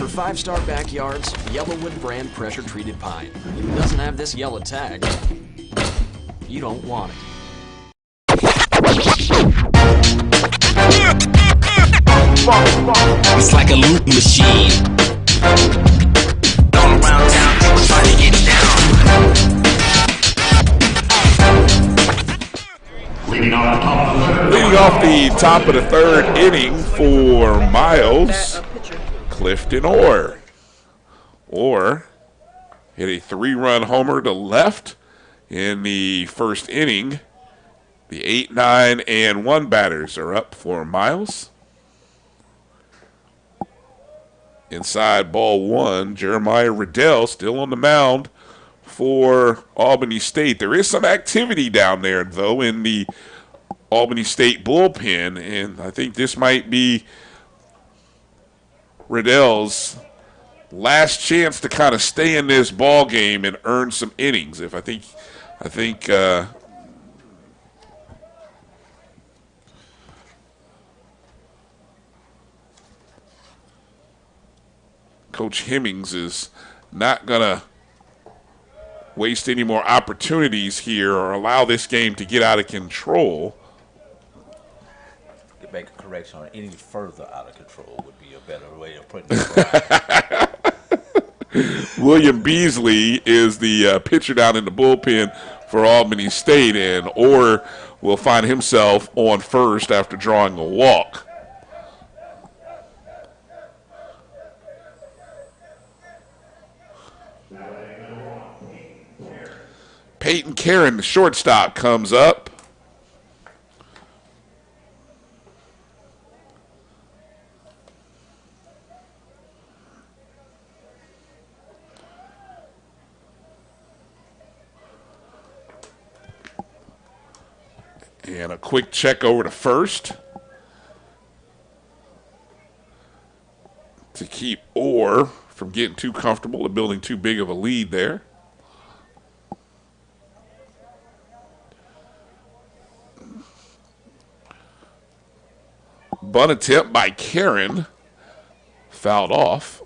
Five-star backyards, Yellowwood brand pressure-treated pine. If it doesn't have this yellow tag, you don't want it. It's like a loot machine. All around town, people trying to get down. Leading off the top of the third inning for Miles, Clifton Orr. Orr hit a 3-run homer to left in the first inning. The 8, 9, and 1 batters are up for Miles. Inside ball 1, Jeremiah Riddell still on the mound for Albany State. There is some activity down there, though, in the Albany State bullpen, and I think this might be Riddell's last chance to kind of stay in this ball game and earn some innings. I think Coach Hemmings is not gonna waste any more opportunities here or allow this game to get out of control. To make a correction on any further out of control would be a better way of putting it. William Beasley is the pitcher down in the bullpen for Albany State, and Orr will find himself on first after drawing a walk. Peyton Karen, the shortstop, comes up. And a quick check over to first to keep Orr from getting too comfortable and building too big of a lead there. Bunt attempt by Karen, fouled off.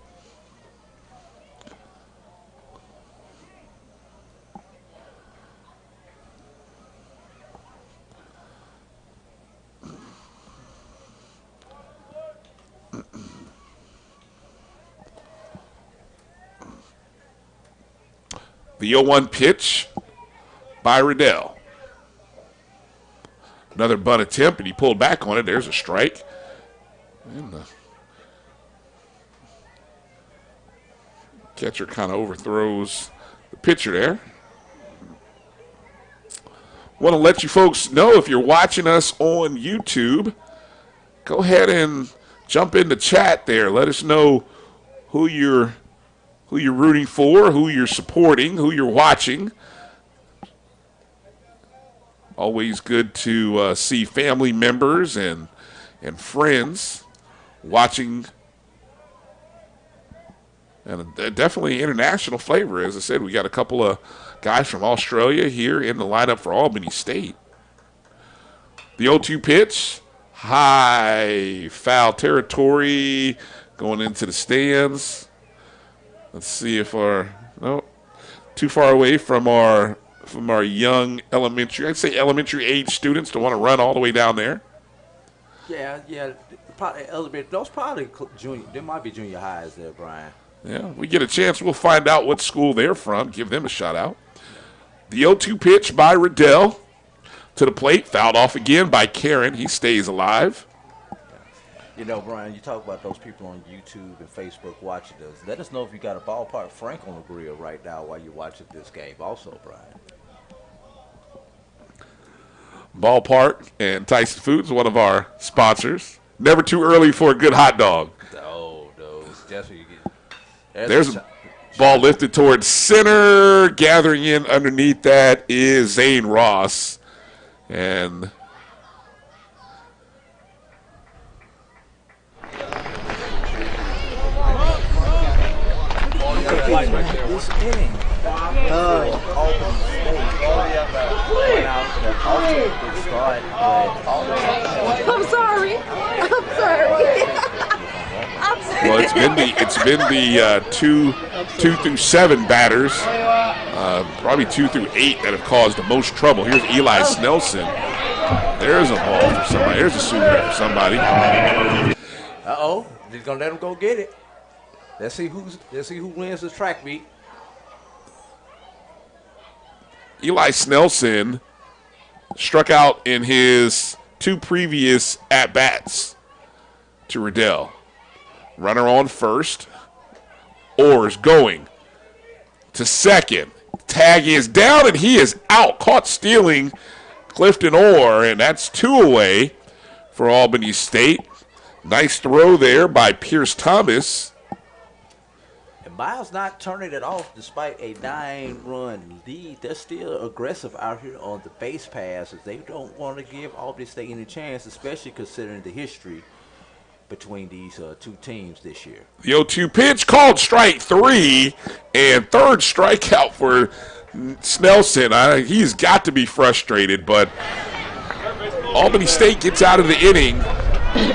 The 0-1 pitch by Riddell. Another bunt attempt, and he pulled back on it. There's a strike. And the catcher kind of overthrows the pitcher there. Want to let you folks know, if you're watching us on YouTube, go ahead and jump in the chat there. Let us know who you're rooting for, who you're supporting, who you're watching. Always good to see family members and friends watching, and definitely international flavor. As I said, we got a couple of guys from Australia here in the lineup for Albany State. The 0-2 pitch, high, foul territory, going into the stands. Let's see if too far away from our of them are young I'd say elementary age students to want to run all the way down there. Yeah. Probably elementary. Those probably junior. There might be junior highs there, Brian. Yeah, we get a chance. We'll find out what school they're from. Give them a shout out. The 0-2 pitch by Riddell to the plate. Fouled off again by Karen. He stays alive. You know, Brian, you talk about those people on YouTube and Facebook watching this. Let us know if you got a ballpark Frank on the grill right now while you're watching this game also, Brian. Ballpark and Tyson Foods, one of our sponsors. Never too early for a good hot dog. Oh, those. That's what you get. There's a ball lifted towards center. Gathering in underneath that is Zane Ross. And this inning, I'm sorry. well, it's been the 2 through 7 batters, probably 2 through 8 that have caused the most trouble. Here's Eli Snelson. There's a ball for somebody. There's a souvenir for somebody. Uh-oh. He's gonna let him go get it. Let's see who wins the track meet. Eli Snelson struck out in his 2 previous at-bats to Riddell. Runner on first. Orr's going to second. Tag is down, and he is out. Caught stealing Clifton Orr, and that's 2 away for Albany State. Nice throw there by Pierce Thomas. And Miles not turning it off despite a 9-run lead. They're still aggressive out here on the base passes. They don't want to give Albany State any chance, especially considering the history between these 2 teams this year. The 0-2 pitch called strike 3, and third strikeout for Snelson. He's got to be frustrated, but Albany State gets out of the inning.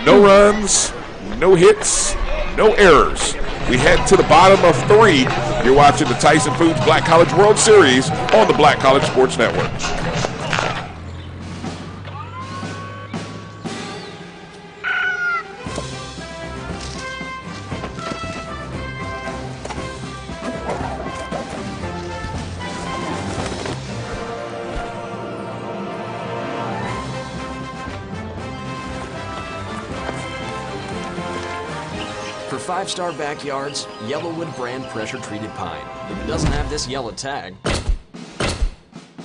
No runs, no hits, no errors. We head to the bottom of 3. You're watching the Tyson Foods Black College World Series on the Black College Sports Network. For 5-star backyards, Yellowwood brand pressure treated pine. If it doesn't have this yellow tag,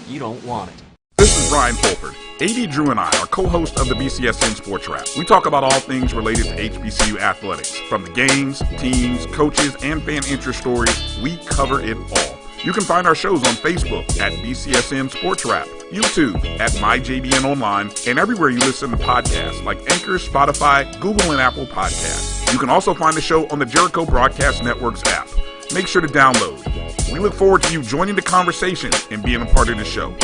you don't want it. This is Brian Fulford. AD Drew and I are co-hosts of the BCSN Sports Wrap. We talk about all things related to HBCU athletics. From the games, teams, coaches, and fan interest stories, we cover it all. You can find our shows on Facebook at BCSN Sports Wrap, YouTube at MyJBN Online, and everywhere you listen to podcasts like Anchor, Spotify, Google, and Apple Podcasts. You can also find the show on the Jericho Broadcast Network's app. Make sure to download. We look forward to you joining the conversation and being a part of the show.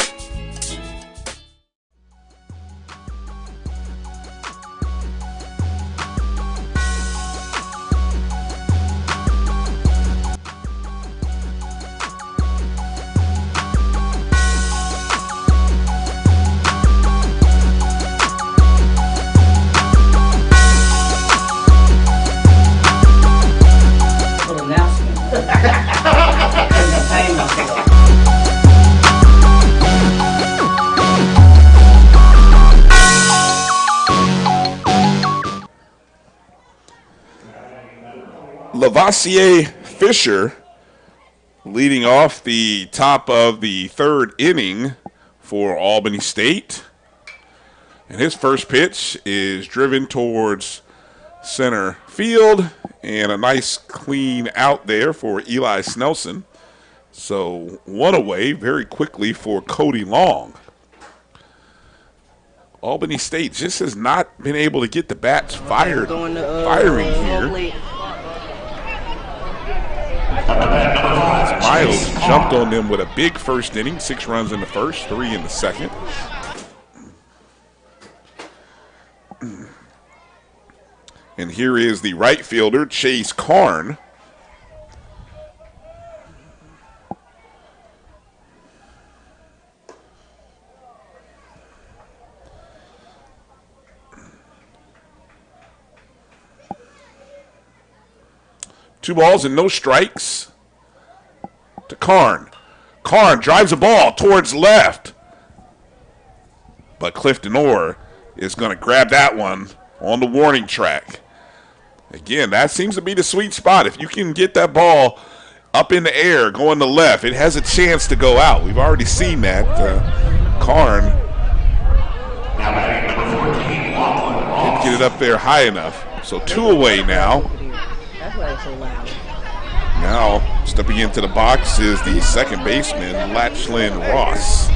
Lavoisier Fisher leading off the top of the 3rd inning for Albany State. And his first pitch is driven towards center field, and a nice clean out there for Eli Snelson. So 1 away very quickly for Cody Long. Albany State just has not been able to get the bats firing here. Miles jumped on them with a big first inning, 6 runs in the first, 3 in the second. And here is the right fielder, Chase Karn. 2 balls and no strikes to Karn. Karn drives the ball towards left. But Clifton Orr is going to grab that one on the warning track. Again, that seems to be the sweet spot. If you can get that ball up in the air going to left, it has a chance to go out. We've already seen that. Karn didn't get it up there high enough. So 2 away now. That's why it's so loud. Now stepping into the box is the second baseman, Lachlin Ross.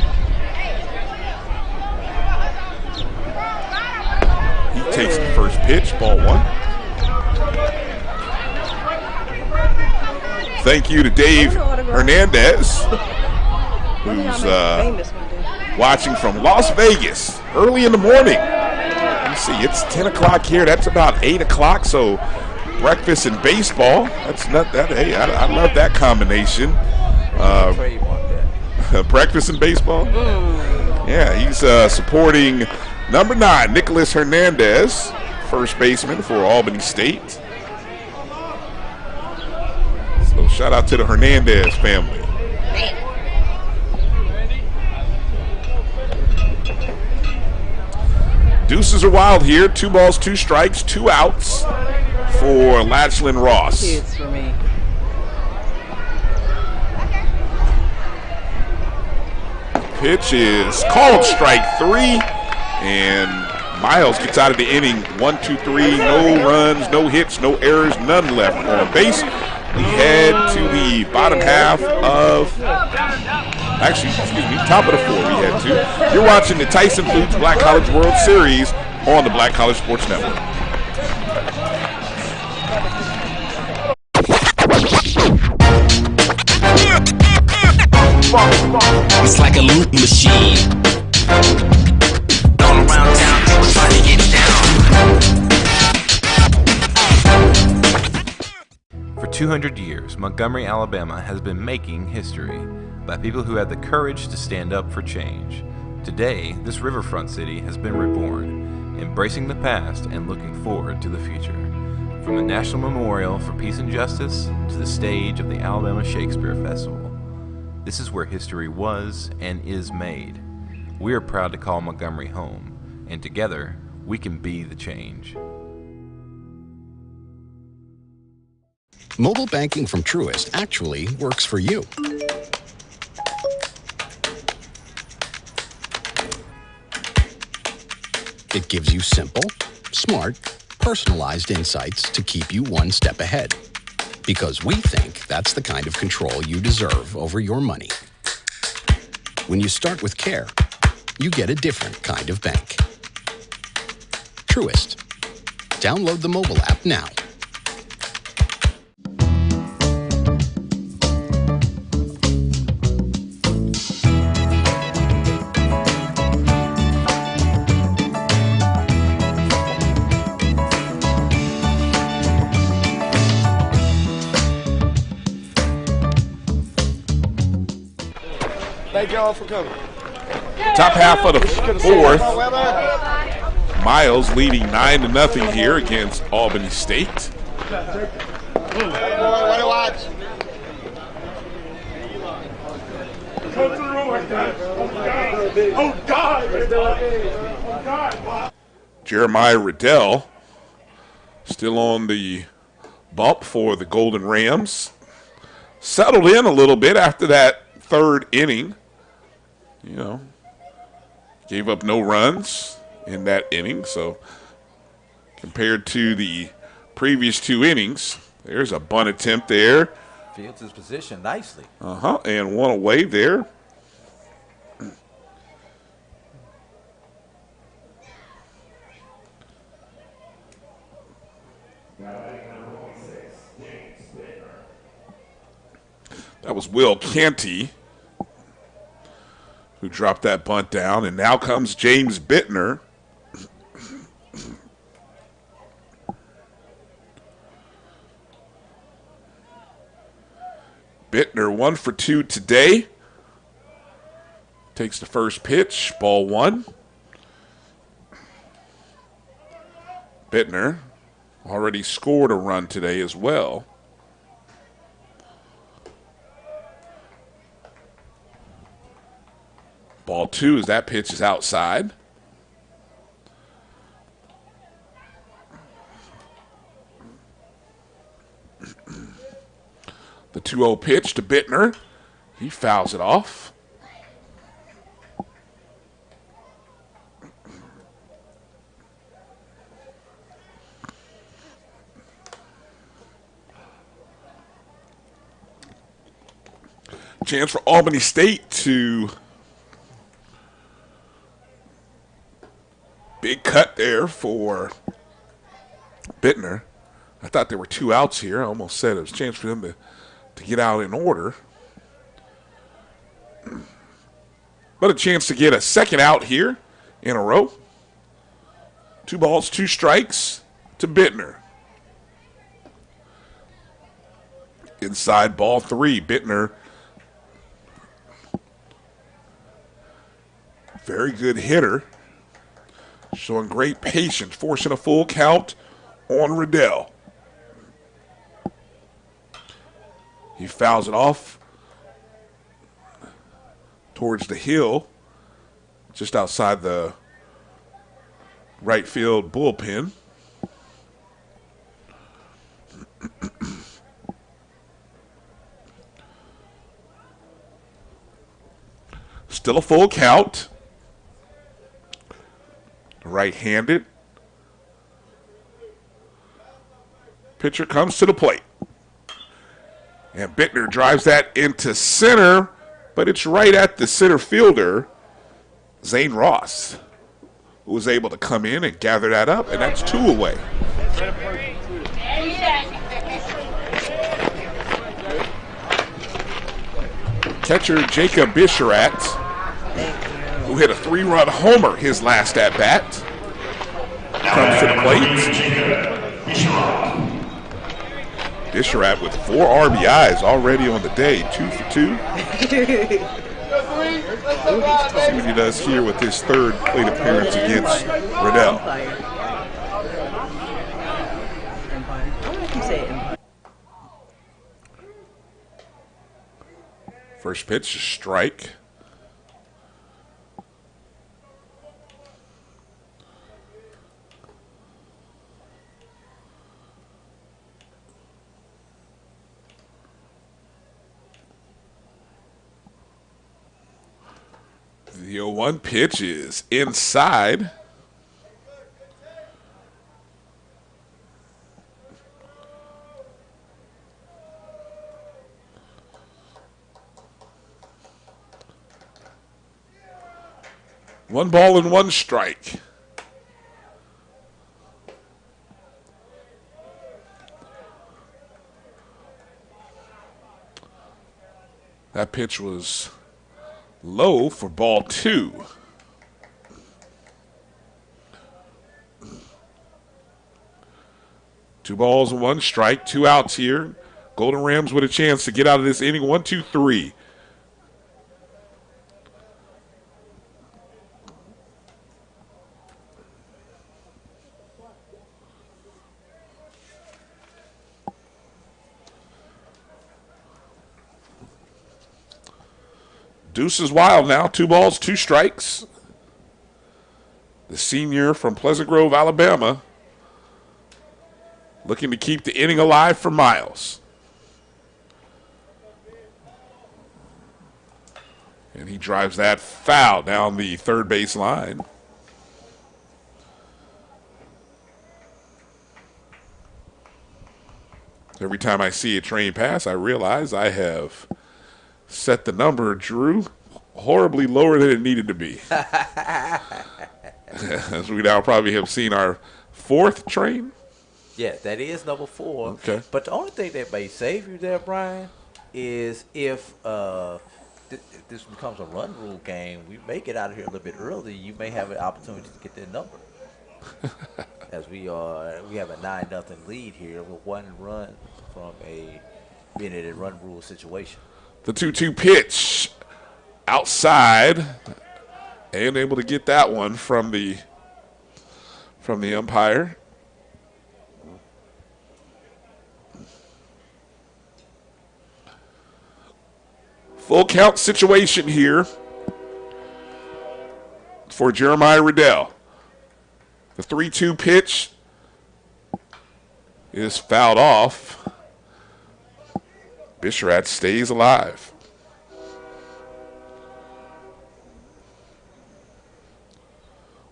He takes the first pitch, ball 1. Thank you to Dave Hernandez, who's watching from Las Vegas early in the morning. You see, it's 10 o'clock here. That's about 8 o'clock, so breakfast and baseball. That's not that. Hey, I love that combination. Breakfast and baseball. Yeah, he's supporting number 9, Nicholas Hernandez, first baseman for Albany State. So shout out to the Hernandez family. Deuces are wild here. 2 balls, 2 strikes, 2 outs for Lachlin Ross. Kids for me. Pitch is called strike 3, and Miles gets out of the inning. 1, 2, 3. No runs, no hits, no errors, none left on base. We head to the bottom half of, top of the 4 we head to. You're watching the Tyson Foods Black College World Series on the Black College Sports Network. It's like a loot machine. All around town, people trying to get down. For 200 years, Montgomery, Alabama has been making history by people who had the courage to stand up for change. Today, this riverfront city has been reborn, embracing the past and looking forward to the future. From the National Memorial for Peace and Justice to the stage of the Alabama Shakespeare Festival, this is where history was and is made. We are proud to call Montgomery home, and together, we can be the change. Mobile banking from Truist actually works for you. It gives you simple, smart, personalized insights to keep you one step ahead. Because we think that's the kind of control you deserve over your money. When you start with care, you get a different kind of bank. Truist. Download the mobile app now. Thank y'all for coming. Top half of the 4th. Miles leading 9-0 here against Albany State. Jeremiah Riddell still on the bump for the Golden Rams. Settled in a little bit after that 3rd inning. You know, gave up no runs in that inning. So compared to the previous 2 innings, there's a bunt attempt there. Fields his position nicely. And 1 away there. That was Will Canty who dropped that bunt down, and now comes James Bittner. Bittner 1 for 2 today. Takes the first pitch, ball 1. Bittner already scored a run today as well. Ball 2 as that pitch is outside. The 2-0 pitch to Bittner. He fouls it off. Chance for Albany State to big cut there for Bittner. I thought there were 2 outs here. I almost said it was a chance for them to get out in order. But a chance to get a second out here in a row. 2 balls, 2 strikes to Bittner. Inside ball 3, Bittner. Very good hitter. Showing great patience, forcing a full count on Riddell. He fouls it off towards the hill, just outside the right field bullpen. Still a full count. Right-handed. Pitcher comes to the plate. And Bittner drives that into center, but it's right at the center fielder, Zane Ross, who was able to come in and gather that up, and that's 2 away. Catcher Jacob Bisharat, who hit a 3-run homer his last at-bat, comes to the plate. Bisharat with 4 RBIs already on the day, 2 for 2. See what he does here with his 3rd plate appearance against Riddell. First pitch, strike. The 0-1 pitch is inside. One ball and 1 strike. That pitch was low for ball 2. Two balls and 1 strike, 2 outs here. Golden Rams with a chance to get out of this inning. 1, 2, 3. Deuce is wild now. 2 balls, 2 strikes. The senior from Pleasant Grove, Alabama, looking to keep the inning alive for Miles. And he drives that foul down the third base line. Every time I see a train pass, I realize I have set the number, Drew, horribly lower than it needed to be. As we now probably have seen our 4th train. Yeah, that is number 4. Okay. But the only thing that may save you there, Brian, is if this becomes a run rule game, we may get out of here a little bit early. You may have an opportunity to get that number. As we have a 9-0 lead here with 1 run from being in a run rule situation. The 2-2 pitch outside, and able to get that one from the umpire. Full count situation here. for Jeremiah Riddell. The 3-2 pitch is fouled off. Bisharat stays alive.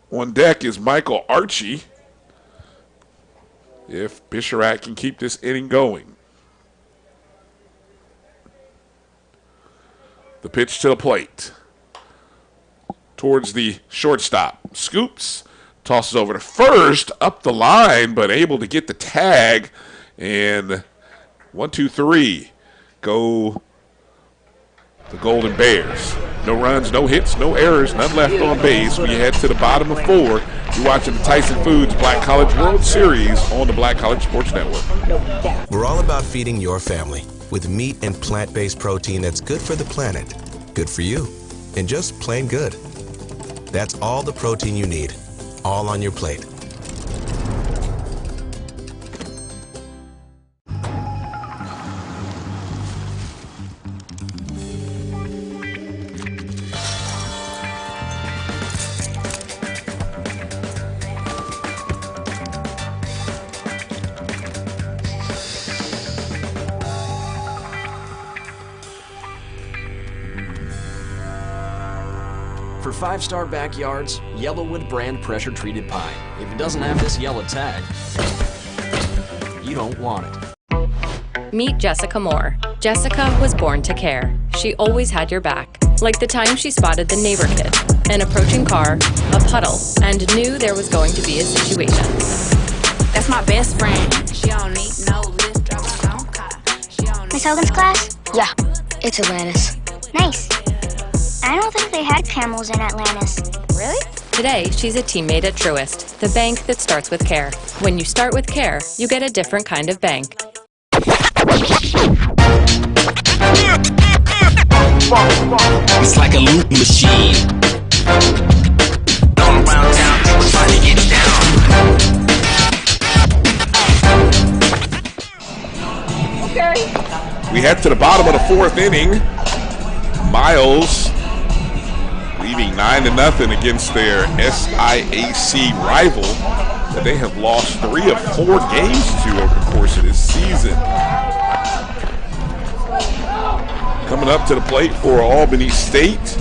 On deck is Michael Archie. If Bisharat can keep this inning going. The pitch to the plate. Towards the shortstop. Scoops. Tosses over to first. Up the line, but able to get the tag. And 1, 2, 3. Go the Golden Bears. No runs, no hits, no errors, none left on base. We head to the bottom of 4. You're watching the Tyson Foods Black College World Series on the Black College Sports Network. We're all about feeding your family with meat and plant-based protein that's good for the planet, good for you, and just plain good. That's all the protein you need, all on your plate. For 5-star backyards, Yellowwood brand pressure-treated pine. If it doesn't have this yellow tag, you don't want it. Meet Jessica Moore. Jessica was born to care. She always had your back. Like the time she spotted the neighbor kid, an approaching car, a puddle, and knew there was going to be a situation. That's my best friend. She don't need no lift, drive her own car. Miss Hogan's class? Yeah, it's Atlantis. Nice. I don't think they had camels in Atlantis. Really? Today, she's a teammate at Truist, the bank that starts with care. When you start with care, you get a different kind of bank. It's like a loot machine. All around town, people trying to get down. Okay. We head to the bottom of the 4th inning. Miles leading 9-0 against their SIAC rival that they have lost 3 of 4 games to over the course of this season. Coming up to the plate for Albany State.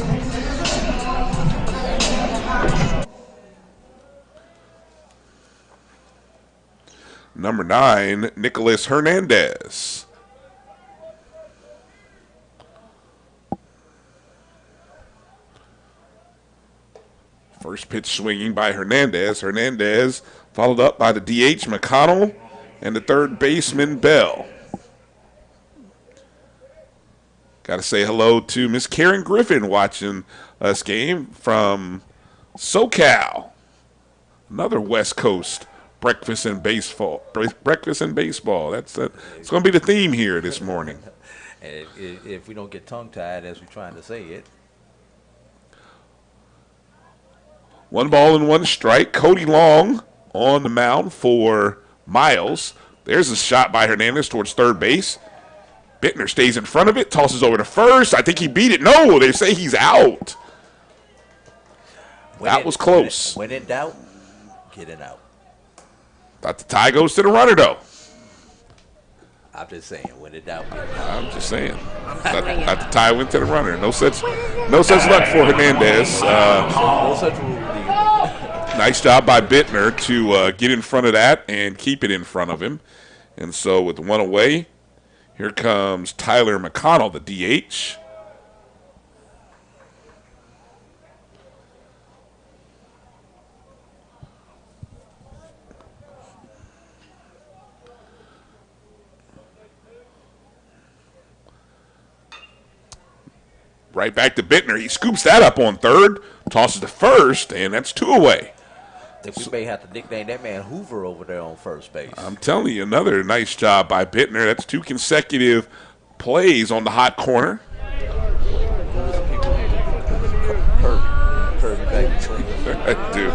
Number 9, Nicholas Hernandez. First pitch swinging by Hernandez. Hernandez followed up by the DH McConnell and the third baseman Bell. Got to say hello to Miss Karen Griffin watching us game from SoCal. Another West Coast breakfast and baseball. Breakfast and baseball. It's going to be the theme here this morning. If we don't get tongue-tied as we're trying to say it. 1 ball and 1 strike. Cody Long on the mound for Miles. There's a shot by Hernandez towards third base. Bittner stays in front of it, tosses over to first. I think he beat it. No, they say he's out. That was close. When in doubt, get it out. Thought the tie goes to the runner, though. I'm just saying, when in doubt, get it out. I'm just saying. Thought the tie went to the runner. No such luck for Hernandez. No such rule. Nice job by Bittner to get in front of that and keep it in front of him. And so with 1 away, here comes Tyler McConnell, the DH. Right back to Bittner. He scoops that up on third, tosses to first, and that's 2 away. I think we may have to nickname that man Hoover over there on first base. I'm telling you, another nice job by Bittner. That's 2 consecutive plays on the hot corner. Kirby back I do.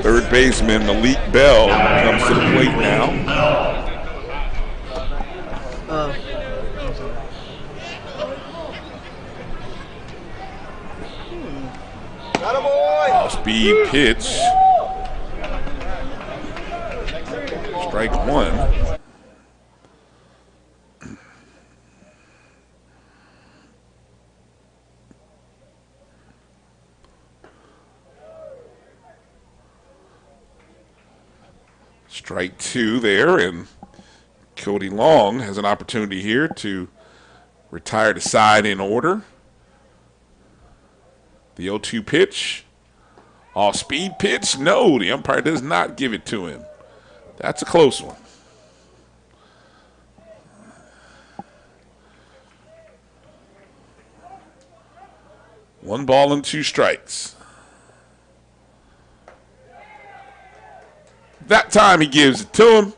Third baseman Malik Bell comes to the plate now. Off-speed pitch. Strike one. Strike two there, and Cody Long has an opportunity here to retire the side in order. The 0-2 pitch. Off-speed pitch. No, the umpire does not give it to him. That's a close one. One ball and two strikes. That time he gives it to him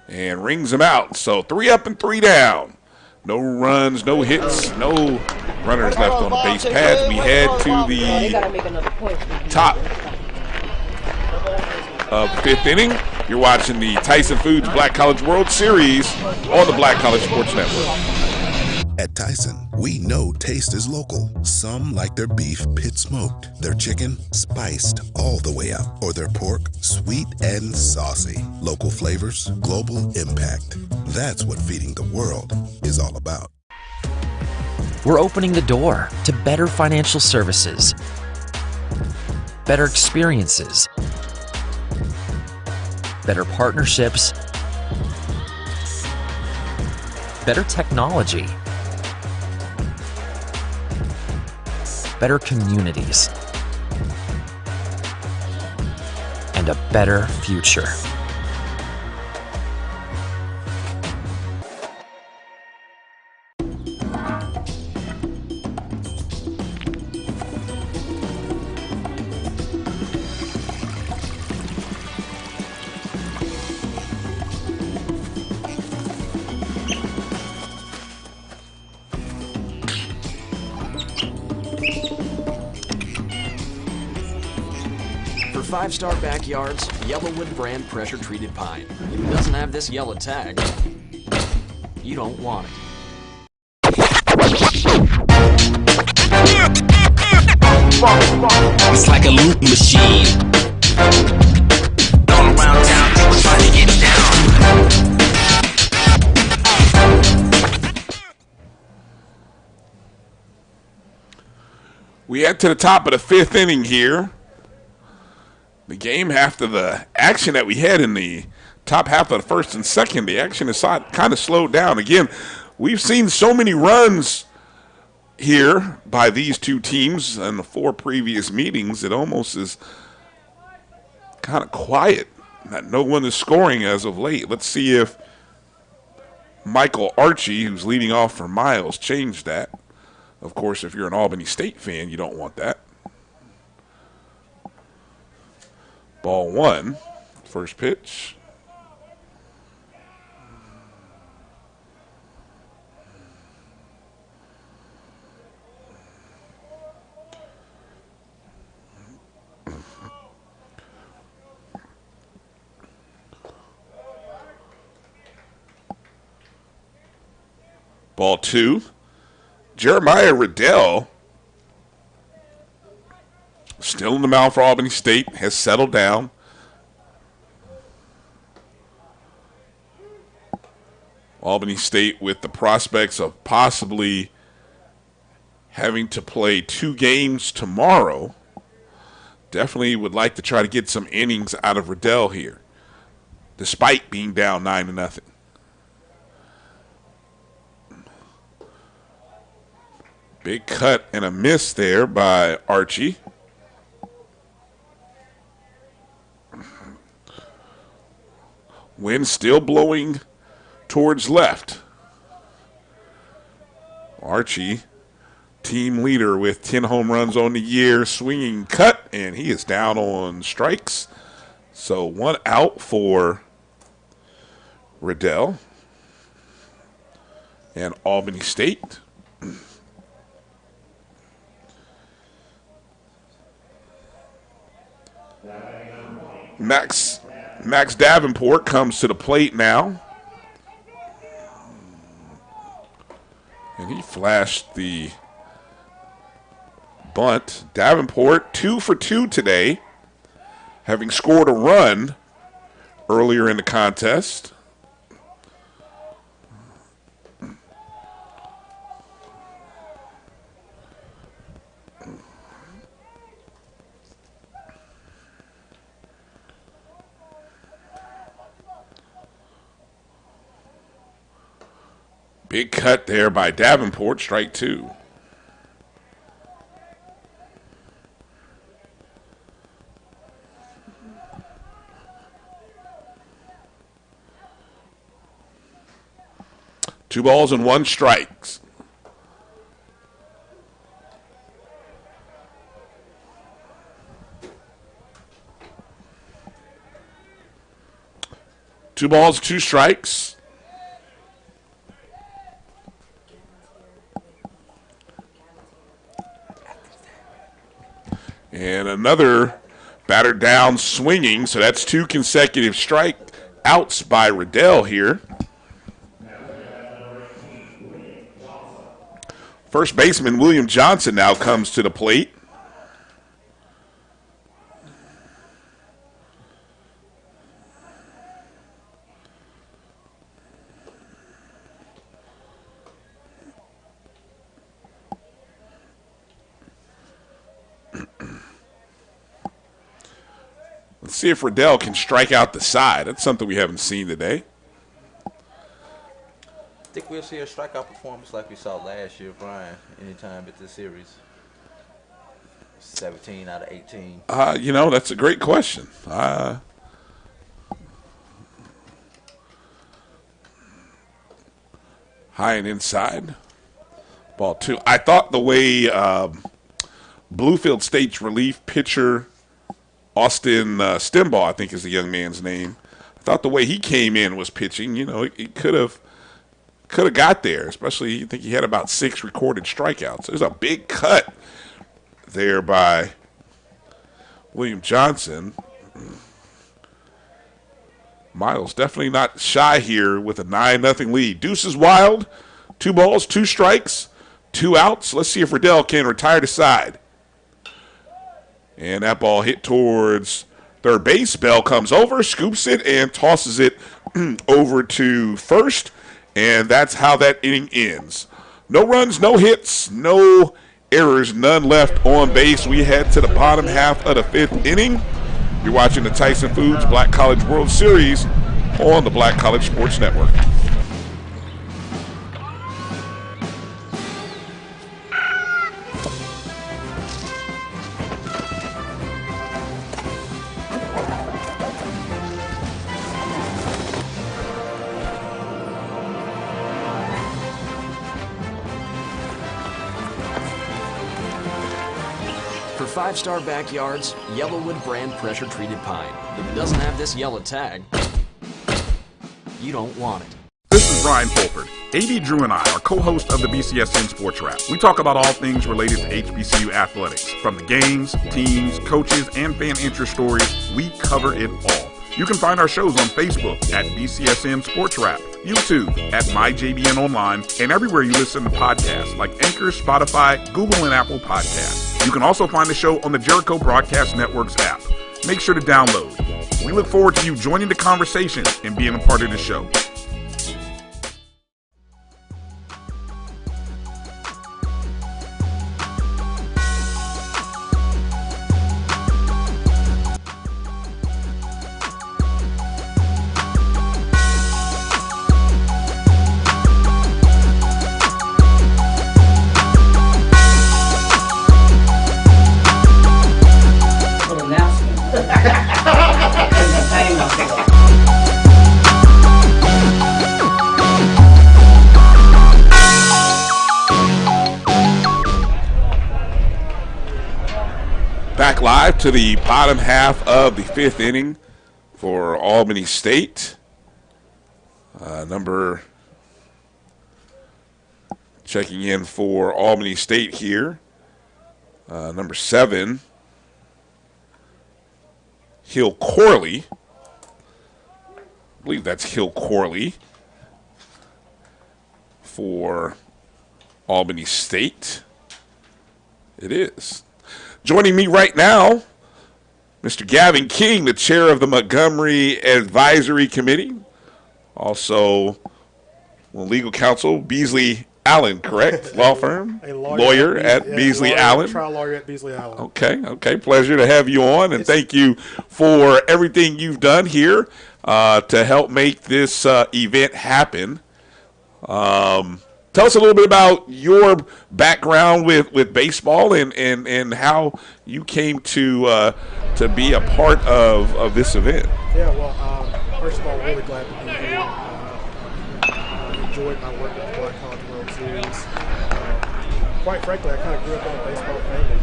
and rings him out. So 3 up and 3 down. No runs, no hits, no runners left on the base pads. We head to the top of the 5th inning. You're watching the Tyson Foods Black College World Series on the Black College Sports Network. At Tyson, we know taste is local. Some like their beef pit smoked, their chicken spiced all the way up, or their pork sweet and saucy. Local flavors, global impact. That's what feeding the world is all about. We're opening the door to better financial services, better experiences, better partnerships, better technology, better communities, and a better future. Five-star backyards, Yellowwood brand pressure-treated pine. If it doesn't have this yellow tag, you don't want it. It's like a loot machine. All around town, people trying to get down. We head to the top of the 5th inning here. The game, after the action that we had in the top half of the first and second, the action is kind of slowed down. Again, we've seen so many runs here by these two teams in the 4 previous meetings. It almost is kind of quiet. No one is scoring as of late. Let's see if Michael Archie, who's leading off for Miles, changed that. Of course, if you're an Albany State fan, you don't want that. Ball 1, first pitch. Ball 2. Jeremiah Riddell, still in the mound for Albany State, has settled down. Albany State with the prospects of possibly having to play 2 games tomorrow. Definitely would like to try to get some innings out of Riddell here, despite being down 9-0. Big cut and a miss there by Archie. Wind still blowing towards left. Archie, team leader with 10 home runs on the year, swinging cut, and he is down on strikes. So 1 out for Riddell and Albany State. Max Davenport comes to the plate now. And he flashed the bunt. Davenport 2 for 2 today, having scored a run earlier in the contest. Big cut there by Davenport, strike 2. Two balls and 1 strikes. Two balls, 2 strikes. And another batter down swinging, so that's 2 consecutive strikeouts by Riddell here. First baseman William Johnson now comes to the plate. Let's see if Riddell can strike out the side. That's something we haven't seen today. I think we'll see a strikeout performance like we saw last year, Brian, anytime at this series. 17 out of 18. That's a great question. High and inside. Ball 2. I thought the way Bluefield State's relief pitcher, Austin Stimbaugh, I think is the young man's name, I thought the way he came in was pitching. He could have got there, especially I think he had about 6 recorded strikeouts. There's a big cut there by William Johnson. Miles definitely not shy here with a 9-0 lead. Deuce is wild. 2 balls, 2 strikes, 2 outs. Let's see if Riddell can retire the side. And that ball hit towards third base. Bell comes over, scoops it, and tosses it over to first. And that's how that inning ends. No runs, no hits, no errors, none left on base. We head to the bottom half of the 5th inning. You're watching the Tyson Foods Black College World Series on the Black College Sports Network. For 5-star backyards, Yellowwood brand pressure treated pine. If it doesn't have this yellow tag, you don't want it. This is Brian Fulford. AD Drew and I are co-hosts of the BCSN Sports Wrap. We talk about all things related to HBCU athletics. From the games, teams, coaches, and fan interest stories, we cover it all. You can find our shows on Facebook at BCSN Sports Wrap, YouTube at MyJBN Online, and everywhere you listen to podcasts like Anchor, Spotify, Google, and Apple Podcasts. You can also find the show on the Jericho Broadcast Network's app. Make sure to download. We look forward to you joining the conversation and being a part of the show. Back live to the bottom half of the 5th inning for Albany State. Checking in for Albany State here. Number 7, Hill Corley. I believe that's Hill Corley for Albany State It is. Joining me right now, Mr. Gavin King, the chair of the Montgomery Advisory Committee. Also, legal counsel, Beasley Allen, correct? Law firm? A lawyer at Beasley Allen. Trial lawyer at Beasley Allen. Okay. Pleasure to have you on, and thank you for everything you've done here to help make this event happen. Tell us a little bit about your background with baseball and how you came to be a part of this event. Yeah, well, first of all, really glad to be here. Enjoyed my work at the Black College World Series. Quite frankly, I kind of grew up in a baseball family.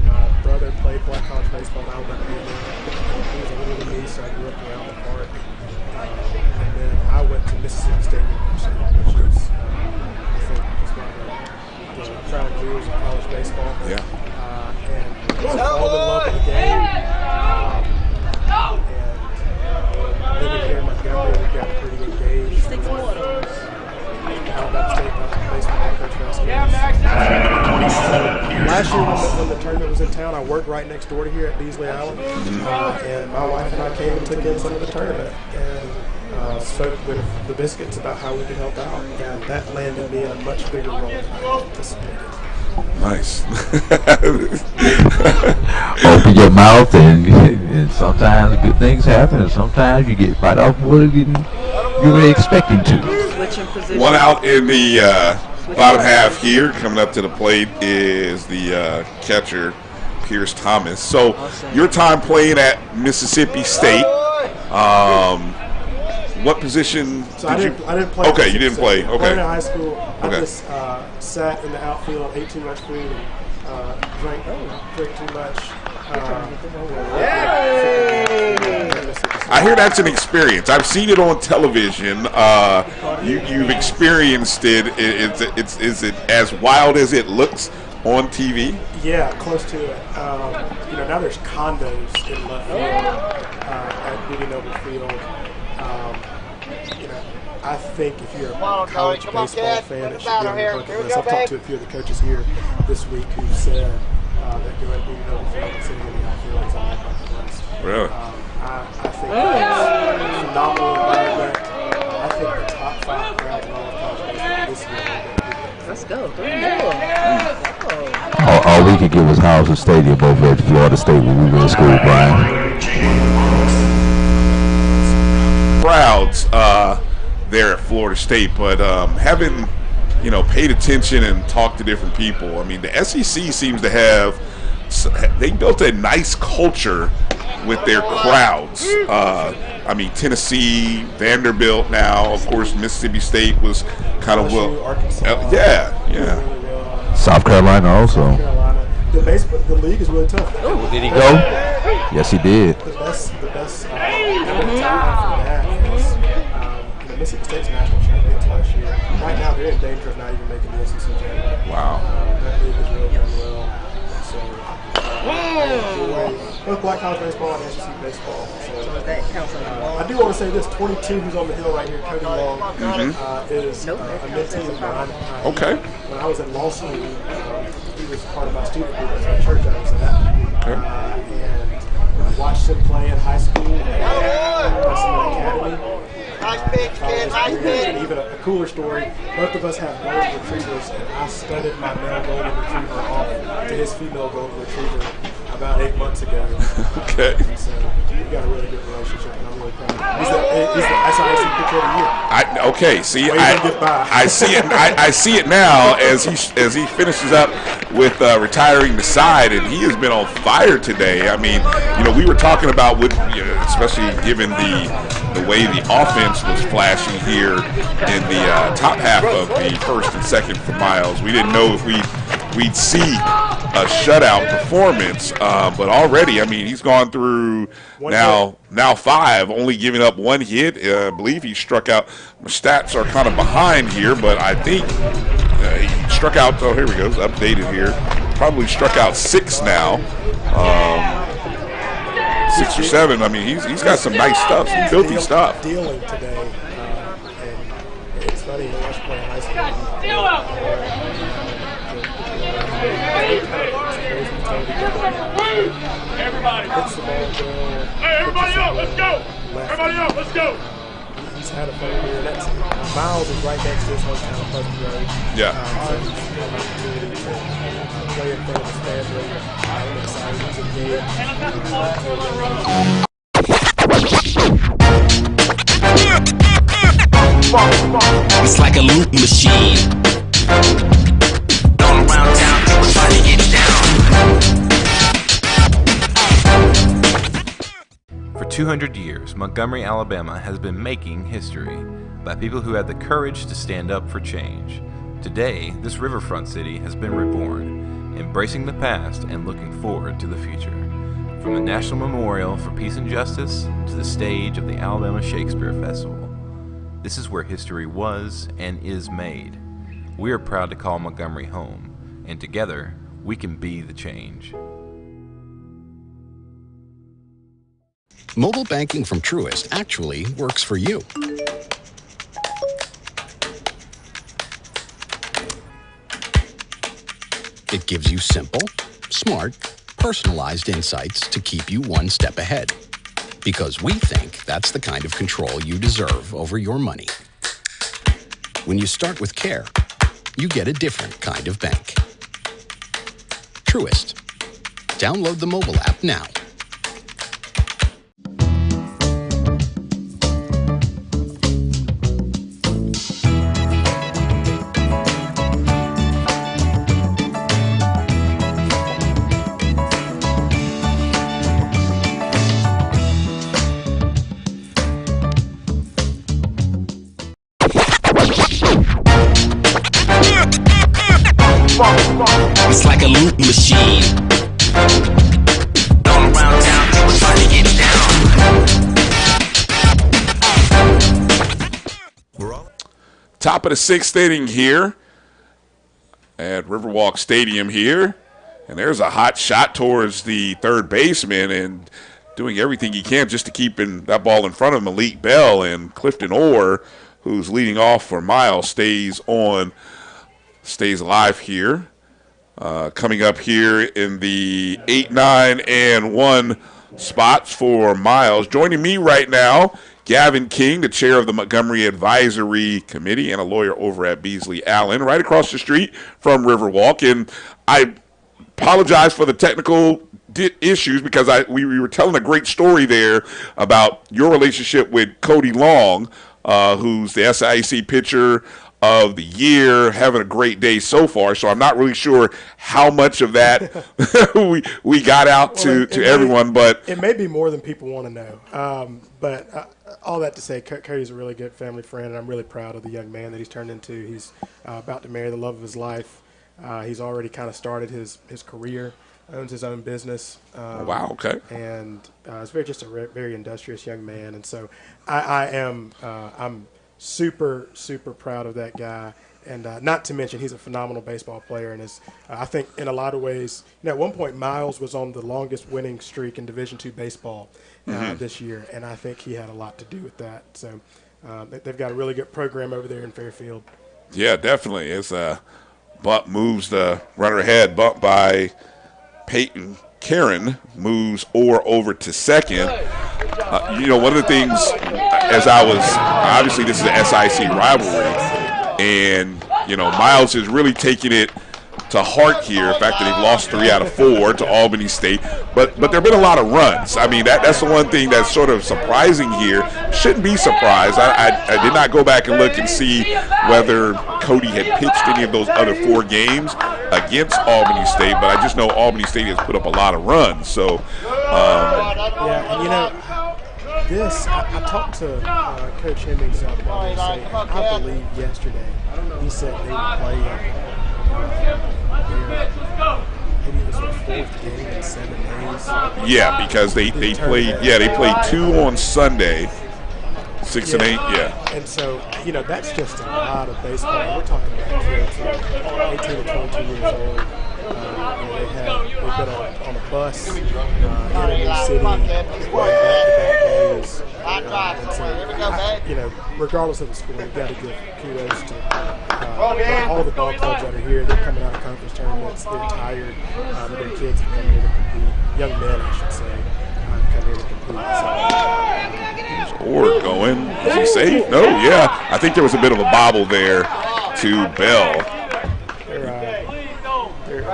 My brother played Black College baseball in Alabama. He was older than me, so I grew up around the park. And then I went to Mississippi State University, which is, I think, just one of the crowd jewels of college baseball. Yeah. And I fell in love with the game. And living here in Montgomery, we got pretty engaged. Alabama State baseball coach for us. Last year when the tournament was in town, I worked right next door to here at Beasley Allen. And my wife and I came and took in some of the tournament and spoke with the Biscuits about how we could help out. And that landed me in a much bigger role than I anticipated. Nice. Open your mouth, and sometimes good things happen, and sometimes you get right off what you were expecting to. One out in the bottom half here. Coming up to the plate is the catcher, Pierce Thomas. So your time playing at Mississippi State. What position I didn't play. Okay, you didn't play. Okay. I played in high school. I Okay. just sat in the outfield, ate too much food, and drank too much. I hear that's an experience. I've seen it on television. You've experienced it. Is it as wild as it looks on TV? Yeah, close to it. Now there's condos in left field at Beatty Noble Field. I think if you're a college baseball fan, it should be on your bucket list. I've talked to a few of the coaches here this week who said that going to Beatty Noble Field and sitting in the outfield is on their bucket list. Really? I think it's a phenomenal environment. I think the top 5 crowd in all of college baseball this year. Let's go. 3 more. All we could get was Howser Stadium over at Florida State when we were in school, Brian. Crowds there at Florida State, but having paid attention and talked to different people, I mean, the SEC seems to have they built a nice culture with their crowds. I mean, Tennessee, Vanderbilt now, of course, Mississippi State was kind of yeah. South Carolina also. The league is really tough. Oh, did he go? Yes, he did. The best Mississippi State's national champions last year. Right now, they're in danger of not even making the SEC championship. Wow. That league is really done well. So, both Black College baseball and SEC baseball. So that counts on the ball. I do want to say this: 22, who's on the hill right here, Cody Long, is a mentee of mine. Okay. When I was at law school, he was part of my student group at my church I was at. And I watched him play in high school at Western Academy. Nice pitch, kid. Nice pitch. And even a cooler story, both of us have golden retrievers, and I studied my male golden retriever off to his female golden retriever about 8 months ago. Okay. So we've got a really good relationship, and I'm really proud of him. He's the SIAC Pitcher of the Year. I see it. I see it now as he finishes up with retiring the side, and he has been on fire today. I mean, we were talking about especially given the way the offense was flashing here in the top half of the first and second for Miles. We didn't know if we'd see a shutout performance, but already, I mean, he's gone through now 5, only giving up 1 hit. I believe he struck out. My stats are kind of behind here, but I think he struck out. Oh, here we go. It's updated here. Probably struck out 6 now. 6 or 7. I mean, he's got some nice stuff, some filthy stuff. Dealing today, and it's funny. I was playing high school. hits the ball well. Hey, everybody up, let's go! Everybody up, let's go! He's had a fun year. That's Miles is right next to his hometown, Pleasant Road. Yeah. So he's had an opportunity to play in front of his family. I'm excited. He's engaged. It's like a loop machine. All around town, people trying to get down. For 200 years, Montgomery, Alabama has been making history by people who had the courage to stand up for change. Today, this riverfront city has been reborn, embracing the past and looking forward to the future. From the National Memorial for Peace and Justice to the stage of the Alabama Shakespeare Festival, this is where history was and is made. We are proud to call Montgomery home, and together, we can be the change. Mobile banking from Truist actually works for you. It gives you simple, smart, personalized insights to keep you one step ahead. Because we think that's the kind of control you deserve over your money. When you start with care, you get a different kind of bank. Truist. Download the mobile app now. It's like a loop machine. All around town, people trying to get down. Top of the sixth inning here at Riverwalk Stadium here. And there's a hot shot towards the third baseman and doing everything he can just to keep that ball in front of Malik Bell. And Clifton Orr, who's leading off for Miles, stays alive here. Coming up here in the 8, 9, and 1 spots for Miles. Joining me right now, Gavin King, the chair of the Montgomery Advisory Committee and a lawyer over at Beasley Allen, right across the street from Riverwalk. And I apologize for the technical issues because we were telling a great story there about your relationship with Cody Long, who's the SIAC pitcher of the year, having a great day so far. So I'm not really sure how much of that we got out to everyone, but it may be more than people want to know. But all that to say, Cody's a really good family friend, and I'm really proud of the young man that he's turned into. He's about to marry the love of his life. He's already kind of started his career, owns his own business. Wow, okay. And he's just a very industrious young man. And so I'm super, super proud of that guy. And not to mention, he's a phenomenal baseball player. And I think in a lot of ways, at one point, Miles was on the longest winning streak in Division II baseball this year. And I think he had a lot to do with that. So they've got a really good program over there in Fairfield. Yeah, definitely. It's Bump moves the runner ahead. Bump by Peyton Karen moves Orr over to second. One of the things, obviously this is an SIC rivalry, and, Miles is really taking it to heart here, the fact that they've lost 3 out of 4 to Albany State. But there have been a lot of runs. I mean, that's the one thing that's sort of surprising here. Shouldn't be surprised. I did not go back and look and see whether Cody had pitched any of those other 4 games against Albany State, but I just know Albany State has put up a lot of runs. So, I talked to Coach Hemmings out of Albany State, I believe yesterday. He said they were playing maybe it was their 4th game in 7 days. Yeah, because they played 2 on Sunday, 6 and 8, yeah. And so, that's just a lot of baseball. We're talking about kids who are 18 to 22 years old. They've been on a bus in a new city, back-to-back days. And so, regardless of the score, you've got to give kudos to all the ball clubs that are here. They're coming out of conference tournaments. They're tired. Their kids are coming in to compete. young men, I should say, come here to compete. Or going, is he safe? No, yeah. I think there was a bit of a bobble there to Bell.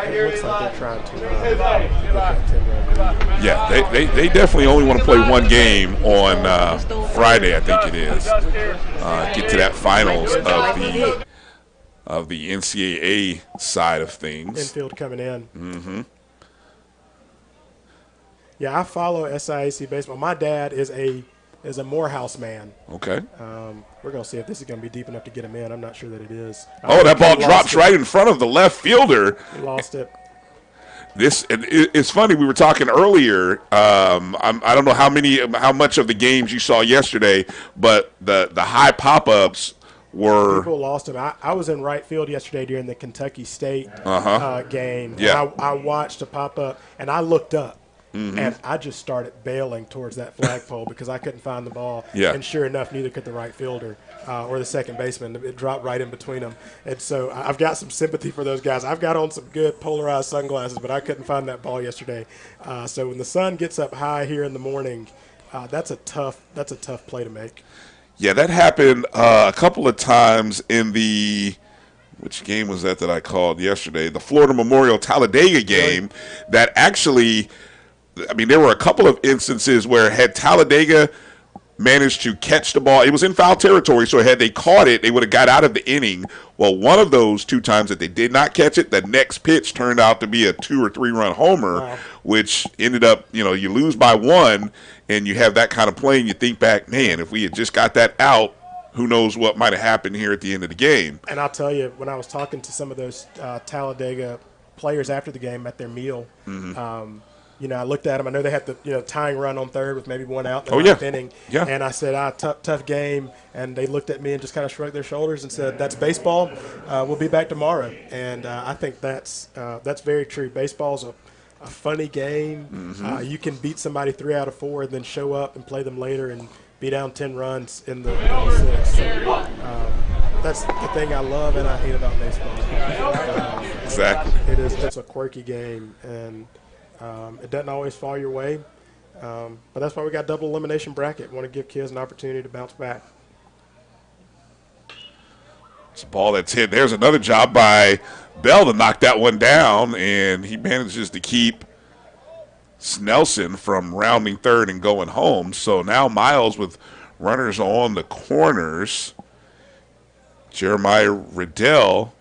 It looks like they're trying to get that 10-run lead. Yeah, they definitely only want to play one game on Friday, I think it is. Get to that finals of the NCAA side of things. Infield coming in. Mm-hmm. Yeah, I follow SIAC baseball. My dad is a Morehouse man. Okay. We're going to see if this is going to be deep enough to get him in. I'm not sure that it is. Oh, that ball drops right in front of the left fielder. He lost it. It's funny. We were talking earlier. I don't know how much of the games you saw yesterday, but the high pop-ups were. People lost him. I was in right field yesterday during the Kentucky State game. Yeah. And I watched a pop-up, and I looked up. Mm-hmm. And I just started bailing towards that flagpole because I couldn't find the ball. Yeah. And sure enough, neither could the right fielder or the second baseman. It dropped right in between them. And so I've got some sympathy for those guys. I've got on some good polarized sunglasses, but I couldn't find that ball yesterday. So when the sun gets up high here in the morning, that's a tough play to make. Yeah, that happened a couple of times in the – which game was that I called yesterday? The Florida Memorial Talladega game that actually – I mean, there were a couple of instances where had Talladega managed to catch the ball, it was in foul territory, so had they caught it, they would have got out of the inning. Well, one of those two times that they did not catch it, the next pitch turned out to be a 2 or 3 run homer, which ended up, you lose by 1, and you have that kind of play, and you think back, man, if we had just got that out, who knows what might have happened here at the end of the game. And I'll tell you, when I was talking to some of those Talladega players after the game at their meal, I looked at them. I know they had the tying run on third with maybe one out in the ninth inning. Yeah. And I said, tough game. And they looked at me and just kind of shrugged their shoulders and said, that's baseball. We'll be back tomorrow. And I think that's very true. Baseball's a funny game. Mm-hmm. You can beat somebody 3 out of 4 and then show up and play them later and be down 10 runs in the 6th. So, that's the thing I love and I hate about baseball. Exactly. It's a quirky game, and it doesn't always fall your way, but that's why we got double elimination bracket. We want to give kids an opportunity to bounce back. It's a ball that's hit. There's another job by Bell to knock that one down, and he manages to keep Snelson from rounding third and going home. So now Miles with runners on the corners. Jeremiah Riddell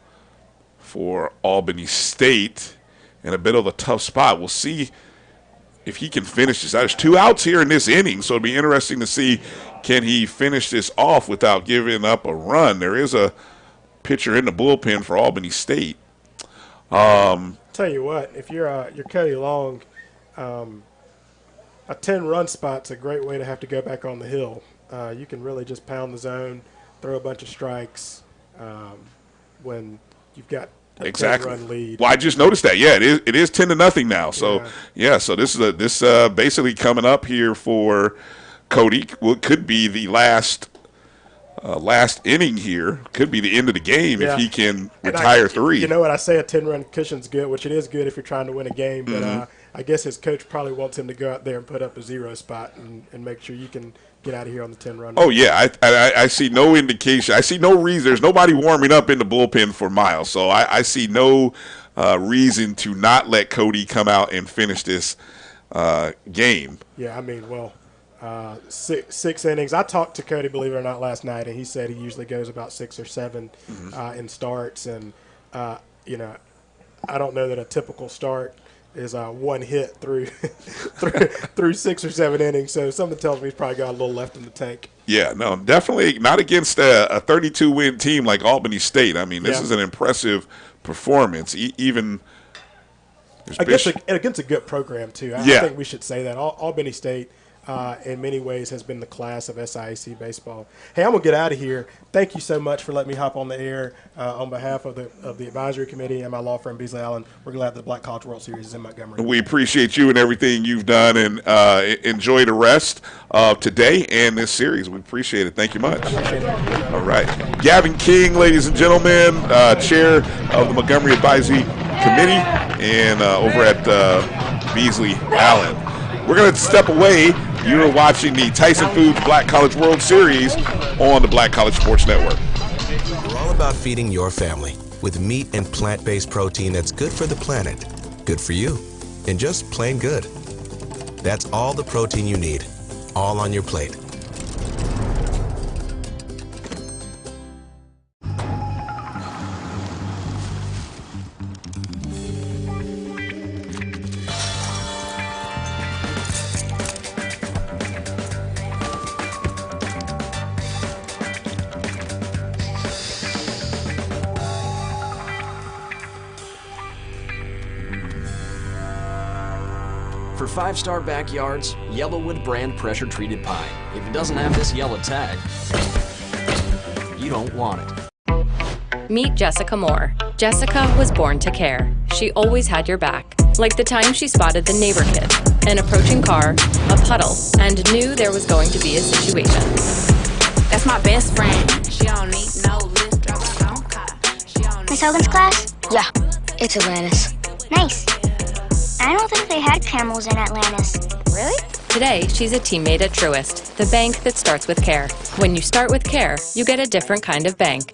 for Albany State. In a bit of a tough spot. We'll see if he can finish this. There's 2 outs here in this inning, so it'll be interesting to see can he finish this off without giving up a run. There is a pitcher in the bullpen for Albany State. Tell you what, if you're Cody Long, a 10-run spot's a great way to have to go back on the hill. You can really just pound the zone, throw a bunch of strikes when you've got Exactly. 10-run lead. Well, I just noticed that. Yeah, it is 10-0 now. So so this is basically coming up here for Cody. What could be the last inning here? Could be the end of the game if he can retire 3. You know what I say? A 10-run cushion's good, which it is good if you're trying to win a game. But I guess his coach probably wants him to go out there and put up a 0 spot and make sure you can get out of here on the 10-run. Oh, yeah. I see no indication. I see no reason. There's nobody warming up in the bullpen for Miles. So I see no reason to not let Cody come out and finish this game. Yeah, I mean, 6 innings. I talked to Cody, believe it or not, last night, and he said he usually goes about 6 or 7 in starts. And, I don't know that a typical start is 1 hit through 6 or 7 innings. So something tells me he's probably got a little left in the tank. Yeah, no, definitely not against a 32-win team like Albany State. I mean, this is an impressive performance. Even against a good program, too. I think we should say that. Albany State, in many ways, has been the class of SIAC baseball. Hey, I'm going to get out of here. Thank you so much for letting me hop on the air on behalf of the advisory committee and my law firm, Beasley Allen. We're glad the Black College World Series is in Montgomery. We appreciate you and everything you've done, and enjoy the rest of today and this series. We appreciate it. Thank you much. All right. Gavin King, ladies and gentlemen, chair of the Montgomery Advisory Committee, and over at Beasley Allen. We're going to step away. You're watching the Tyson Foods Black College World Series on the Black College Sports Network. We're all about feeding your family with meat and plant-based protein that's good for the planet, good for you, and just plain good. That's all the protein you need, all on your plate. For 5-star backyards, Yellowwood brand pressure treated pine. If it doesn't have this yellow tag, you don't want it. Meet Jessica Moore. Jessica was born to care. She always had your back. Like the time she spotted the neighbor kid, an approaching car, a puddle, and knew there was going to be a situation. That's my best friend. She don't need no lift, drive her own car. Miss Hogan's class? Yeah, it's Atlantis. Nice. I don't think they had camels in Atlantis. Really? Today, she's a teammate at Truist, the bank that starts with care. When you start with care, you get a different kind of bank.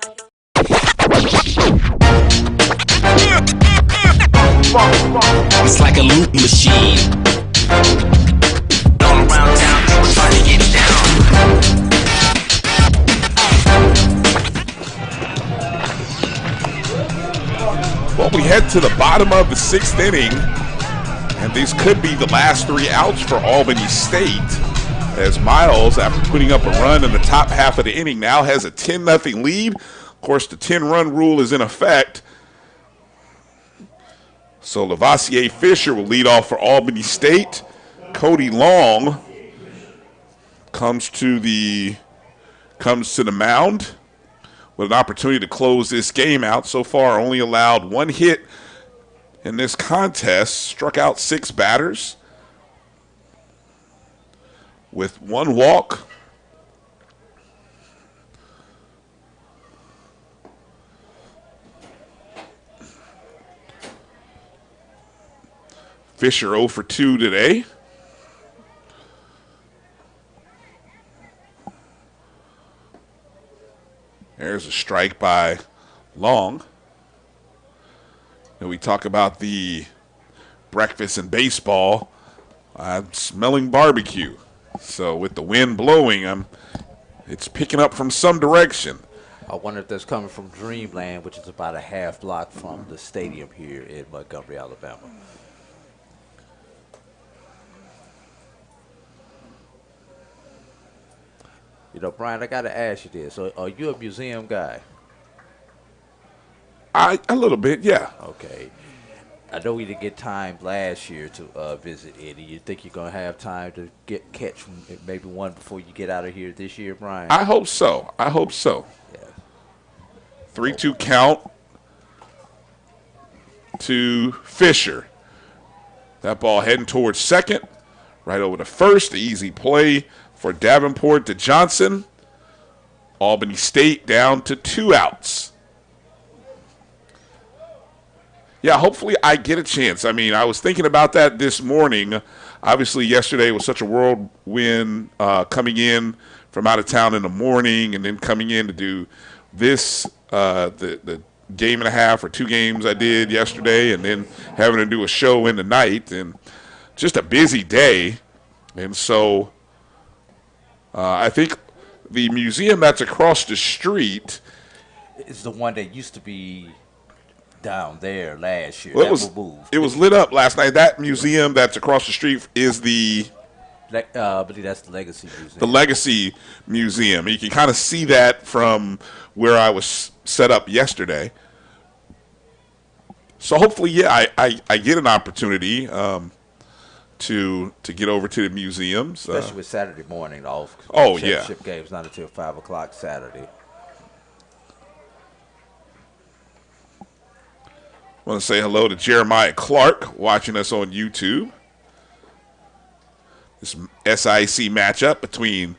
It's like a loop machine. All around town, people trying to get down. Well, we head to the bottom of the 6th inning. And these could be the last 3 outs for Albany State, as Miles, after putting up a run in the top half of the inning, now has a 10-0 lead. Of course, the 10-run rule is in effect. So Lavoisier Fisher will lead off for Albany State. Cody Long comes to the mound with an opportunity to close this game out. So far, only allowed 1 hit in this contest, struck out 6 batters with 1 walk. Fisher 0 for 2 today. There's a strike by Long. And we talk about the breakfast in baseball. I'm smelling barbecue. So with the wind blowing, it's picking up from some direction. I wonder if that's coming from Dreamland, which is about a half block from the stadium here in Montgomery, Alabama. You know, Brian, I got to ask you this. Are you a museum guy? A little bit, yeah. Okay. I know we didn't get time last year to visit any. You think you're going to have time to catch maybe one before you get out of here this year, Brian? I hope so. Yeah. 3-2 count to Fisher. That ball heading towards second. Right over to first. The easy play for Davenport to Johnson. Albany State down to 2 outs. Yeah, hopefully I get a chance. I mean, I was thinking about that this morning. Obviously, yesterday was such a whirlwind coming in from out of town in the morning and then coming in to do this, the game and a half or 2 games I did yesterday, and then having to do a show in the night, and just a busy day. And so I think the museum that's across the street is the one that used to be down there last year. Well, it was lit up last night. That museum that's across the street is I believe that's the Legacy Museum. The Legacy Museum. You can kind of see that from where I was set up yesterday. So hopefully, yeah, I get an opportunity to get over to the museums. Especially with Saturday morning off. Oh, yeah. Championship game's not until 5 o'clock Saturday. I want to say hello to Jeremiah Clark watching us on YouTube. This SIC matchup between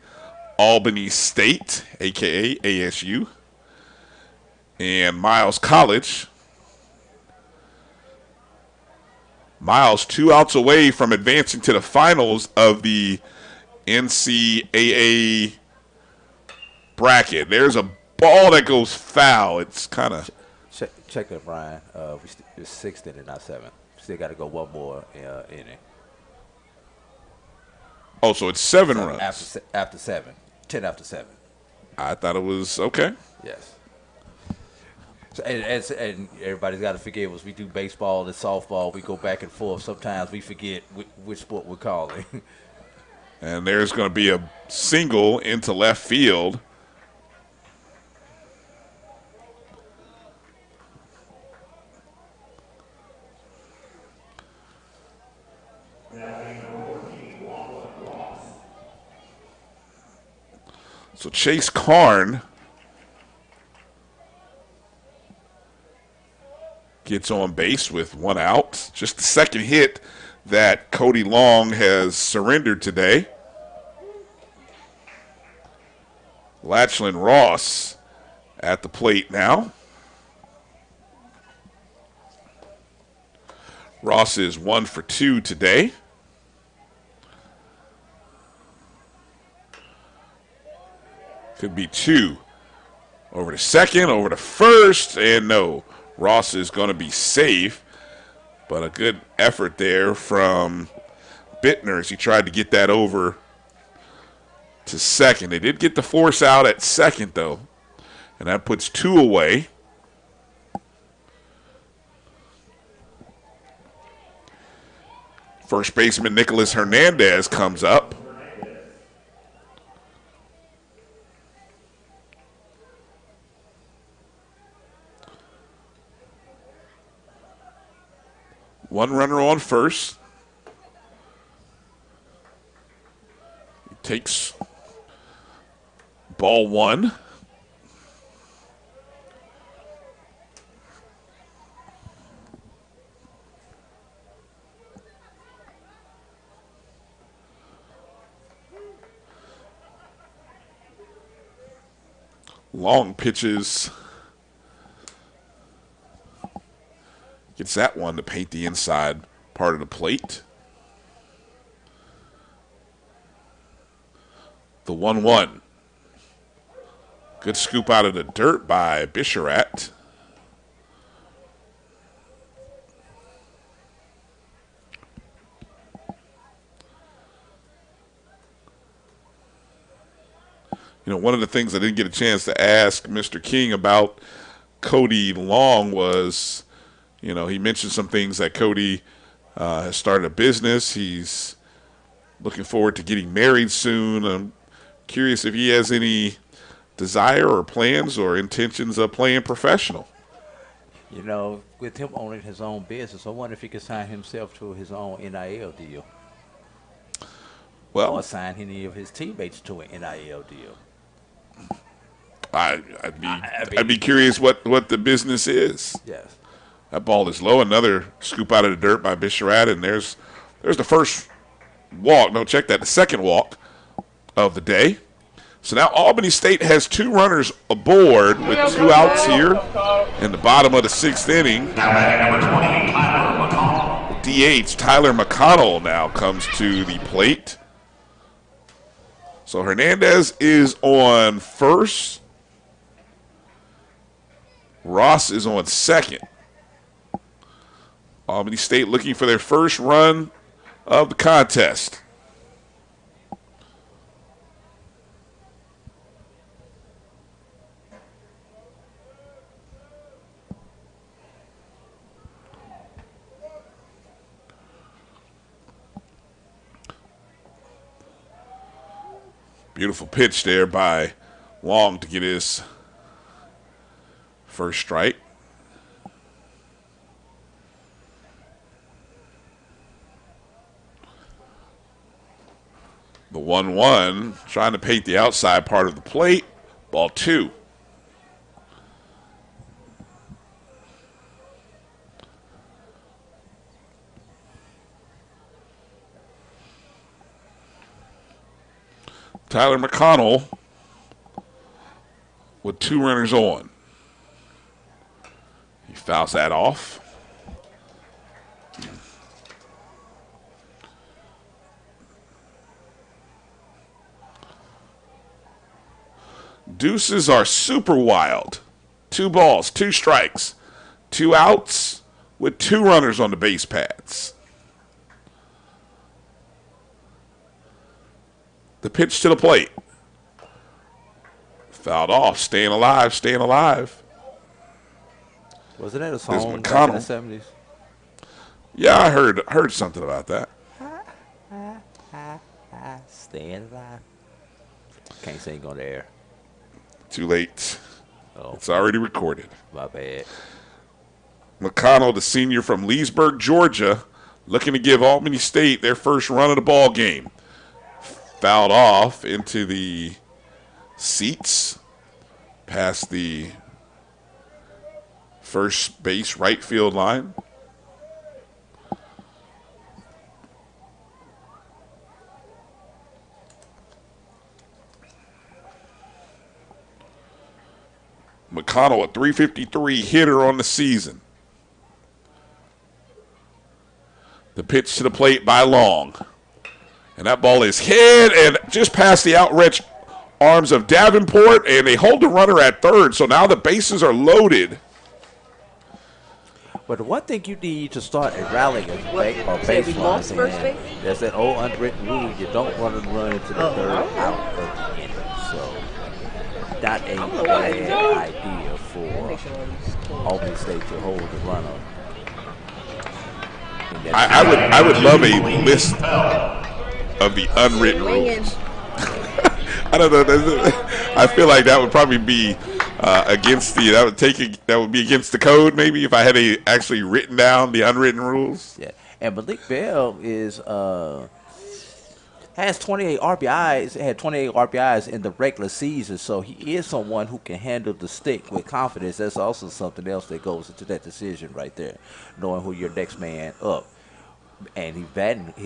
Albany State, a.k.a. ASU, and Miles College. Miles 2 outs away from advancing to the finals of the NCAA bracket. There's a ball that goes foul. It's kind of check that, Brian. It's 6th inning, not 7th. Still got to go one more inning. Oh, so it's 7 runs after 7. 10 after 7. I thought it was okay. Yes. So, and everybody's got to forgive us. We do baseball and softball. We go back and forth. Sometimes we forget which sport we're calling. And there's going to be a single into left field. So Chase Karn gets on base with 1 out. Just the second hit that Cody Long has surrendered today. Latchlin Ross at the plate now. Ross is 1 for 2 today. Could be 2. Over to second, over to first, and no. Ross is going to be safe, but a good effort there from Bittner as he tried to get that over to second. They did get the force out at second, though, and that puts 2 away. First baseman Nicholas Hernandez comes up. One runner on first. He takes ball 1. Long pitches. Gets that one to paint the inside part of the plate. The 1-1. Good scoop out of the dirt by Bisharat. You know, one of the things I didn't get a chance to ask Mr. King about Cody Long was, you know, he mentioned some things that Cody has started a business. He's looking forward to getting married soon. I'm curious if he has any desire or plans or intentions of playing professional. You know, with him owning his own business, I wonder if he could sign himself to his own NIL deal. Well, or sign any of his teammates to an NIL deal. I'd be curious what the business is. Yes. That ball is low. Another scoop out of the dirt by Bisharat, and there's the first walk. No, check that. The second walk of the day. So now Albany State has 2 runners aboard with 2 outs here in the bottom of the 6th inning. DH Tyler McConnell now comes to the plate. So Hernandez is on first. Ross is on second. Albany State looking for their first run of the contest. Beautiful pitch there by Long to get his first strike. The 1-1, trying to paint the outside part of the plate. Ball 2. Tyler McConnell with 2 runners on. He fouls that off. Deuces are super wild. 2 balls, 2 strikes, 2 outs with 2 runners on the base paths. The pitch to the plate. Fouled off, staying alive, staying alive. Wasn't that a song back in the 70s? Yeah, I heard something about that. Staying alive. Can't sing on the air. Too late. Oh. It's already recorded. My bad. McConnell, the senior from Leesburg, Georgia, looking to give Albany State their first run of the ball game. Fouled off into the seats past the first base right field line. McConnell, a .353 hitter on the season. The pitch to the plate by Long. And that ball is hit and just past the outstretched arms of Davenport, and they hold the runner at third. So now the bases are loaded. But the one thing you need to start a rallying is baseline. There's that old unwritten rule: you don't want to run into the third out of the inning. So not a bad idea for Albany State to hold the runner. I would love a list of the unwritten rules. I don't know. I feel like that would probably be against the that would be against the code maybe if I had actually written down the unwritten rules. Yeah, and Malik Bell has 28 RBIs. Had 28 RBIs in the regular season, so he is someone who can handle the stick with confidence. That's also something else that goes into that decision right there, knowing who your next man up. And he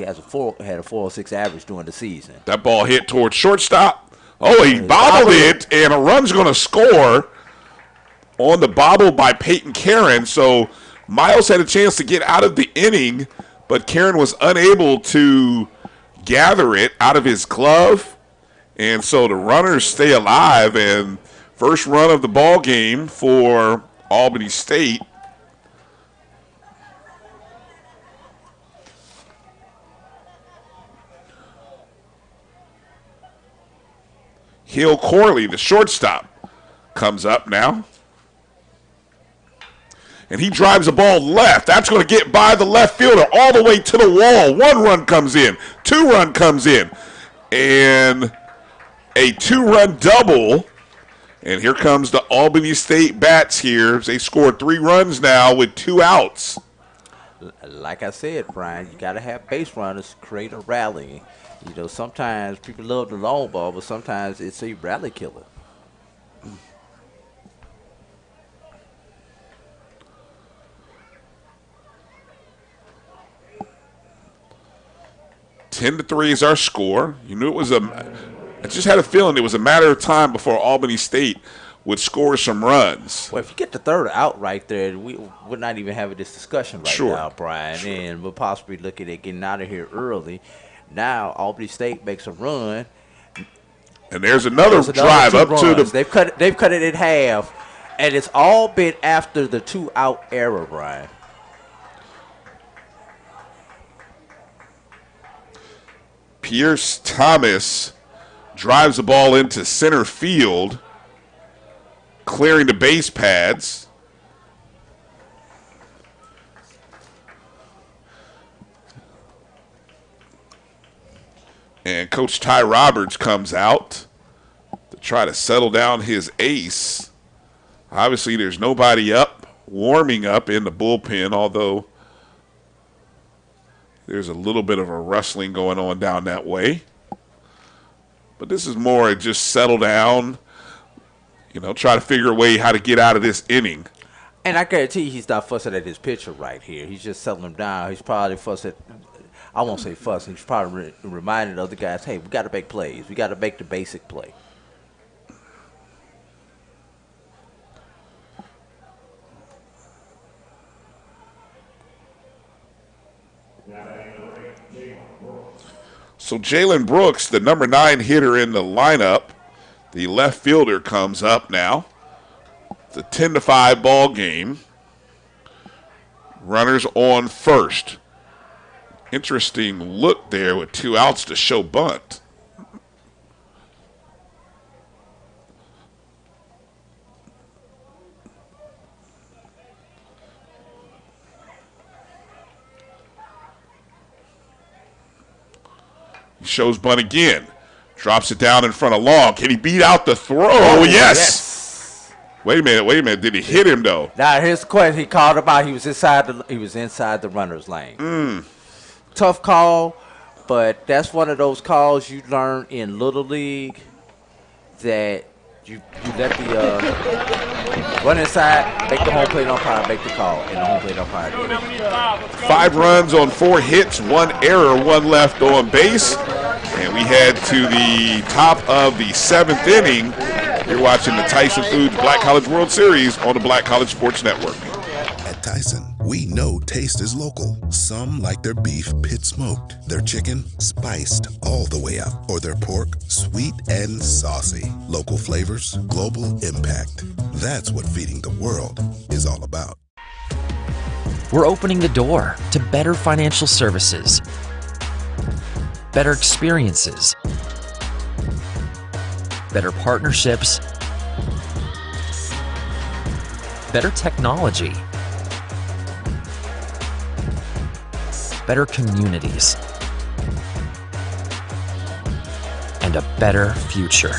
has had a 406 average during the season. That ball hit towards shortstop. Oh, he bobbled it, and a run's going to score on the bobble by Peyton Karen. So Miles had a chance to get out of the inning, but Karen was unable to gather it out of his glove. And so the runners stay alive, and first run of the ball game for Albany State. Hill Corley, the shortstop, comes up now. And he drives the ball left. That's going to get by the left fielder all the way to the wall. 1 run comes in. 2 run comes in. And a 2-run double. And here comes the Albany State Bats here. They scored 3 runs now with 2 outs. Like I said, Brian, you got to have base runners create a rally. You know, sometimes people love the long ball, but sometimes it's a rally killer. Ten to 3 is our score. You knew it was I just had a feeling it was a matter of time before Albany State would score some runs. Well, if you get the third out right there, we're not even having this discussion right now, Brian. Sure. And we'll possibly look at it getting out of here early. Now Albany State makes a run, and there's another drive up to the. They've cut it in half, and it's all been after the 2-out error, Brian. Pierce Thomas drives the ball into center field, clearing the base pads. And Coach Ty Roberts comes out to try to settle down his ace. Obviously, there's nobody up, warming up in the bullpen, although there's a little bit of a rustling going on down that way. But this is more just settle down, try to figure a way how to get out of this inning. And I guarantee you he's not fussing at his pitcher right here. He's just settling him down. He's probably fussing. I won't say fussing. He's probably reminding other guys, hey, we got to make plays. We got to make the basic play. So Jalen Brooks, the number 9 hitter in the lineup, The left fielder comes up now. It's a 10-5 ball game. Runners on first. Interesting look there with 2 outs to show bunt. He shows bunt again. Drops it down in front of Long. Can he beat out the throw? Oh, yes. Wait a minute. Did he hit him though? Now here's the question. He called him out. He was inside the runner's lane. Tough call, but that's one of those calls you learn in Little League that you let the run inside, make the home plate umpire make the call, and the home plate umpire did it. 5 runs on 4 hits, 1 error, 1 left on base. And we head to the top of the 7th inning. You're watching the Tyson Foods Black College World Series on the Black College Sports Network. At Tyson, we know taste is local. Some like their beef pit smoked, their chicken spiced all the way up, or their pork sweet and saucy. Local flavors, global impact. That's what feeding the world is all about. We're opening the door to better financial services, better experiences, better partnerships, better technology, better communities, and a better future.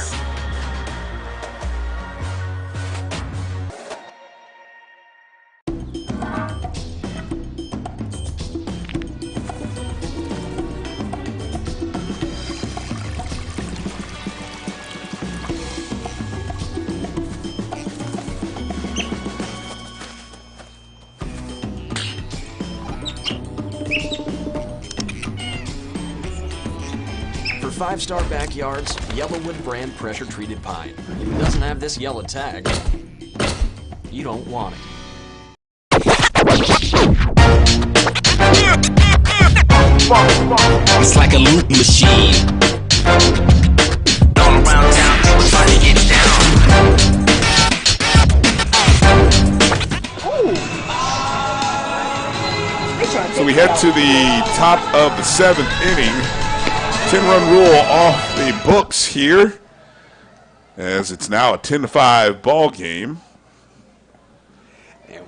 For 5-star backyards, Yellowwood brand pressure treated pine. If it doesn't have this yellow tag, you don't want it. It's like a loot machine. All around town, people trying to get down. So we head to the top of the 7th inning. 10-run rule off the books here, as it's now a 10-5 ball game. And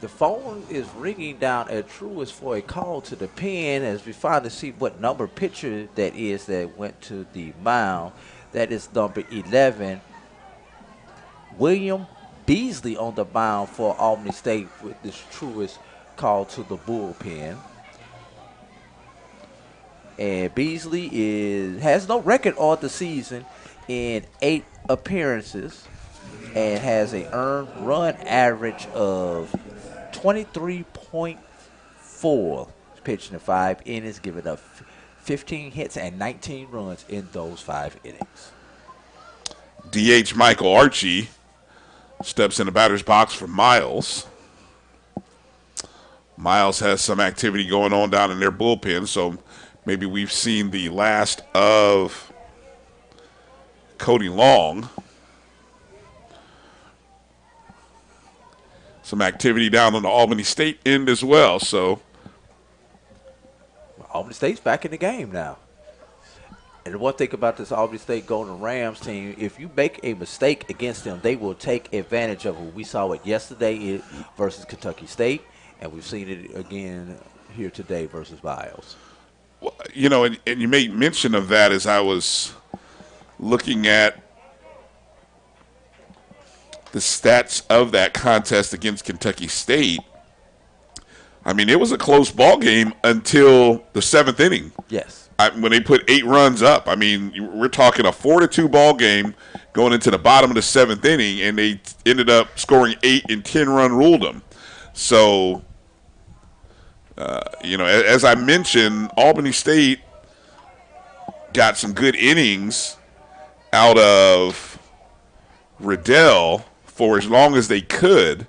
the phone is ringing down at Truist for a call to the pen as we finally see what number pitcher that is that went to the mound. That is number 11, William Beasley, on the mound for Albany State with this Truist call to the bullpen. And Beasley has no record on the season in 8 appearances and has an earned run average of 23.4. Pitching in 5 innings, giving up 15 hits and 19 runs in those 5 innings. DH Michael Archie steps in the batter's box for Miles. Miles has some activity going on down in their bullpen, so maybe we've seen the last of Cody Long. Some activity down on the Albany State end as well. So Albany State's back in the game now. And the one thing about this Albany State Golden Rams team, if you make a mistake against them, they will take advantage of it. We saw it yesterday versus Kentucky State, and we've seen it again here today versus Biles. Well, you know, and you made mention of that as I was looking at the stats of that contest against Kentucky State. I mean, it was a close ball game until the 7th inning. Yes. When they put 8 runs up. I mean, we're talking a 4-2 ball game going into the bottom of the 7th inning, and they ended up scoring 8 and 10-run ruled them. So, you know, as I mentioned, Albany State got some good innings out of Riddell for as long as they could,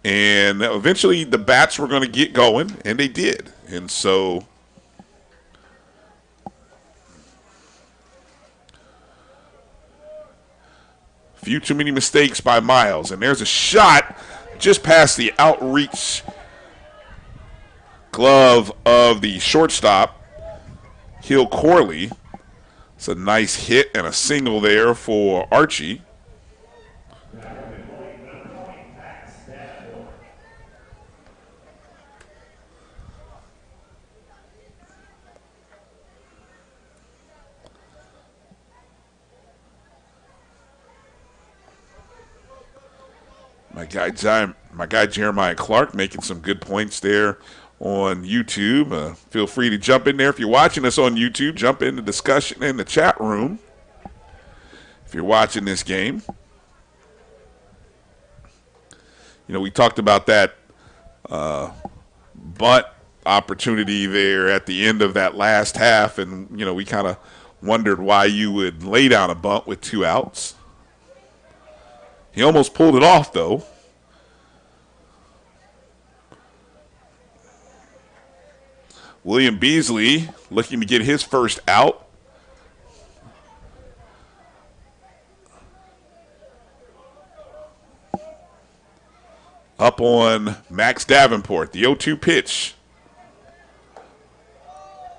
and eventually the bats were going to get going, and they did. And so few too many mistakes by Miles. And there's a shot just past the outreach glove of the shortstop, Hill Corley. It's a nice hit and a single there for Archie. My guy Jeremiah Clark making some good points there on YouTube. Feel free to jump in there. If you're watching us on YouTube, jump in the discussion in the chat room. If you're watching this game. You know, we talked about that bunt opportunity there at the end of that last half, and, you know, we kind of wondered why you would lay down a bunt with 2 outs. He almost pulled it off, though. William Beasley looking to get his first out. Up on Max Davenport, the 0-2 pitch.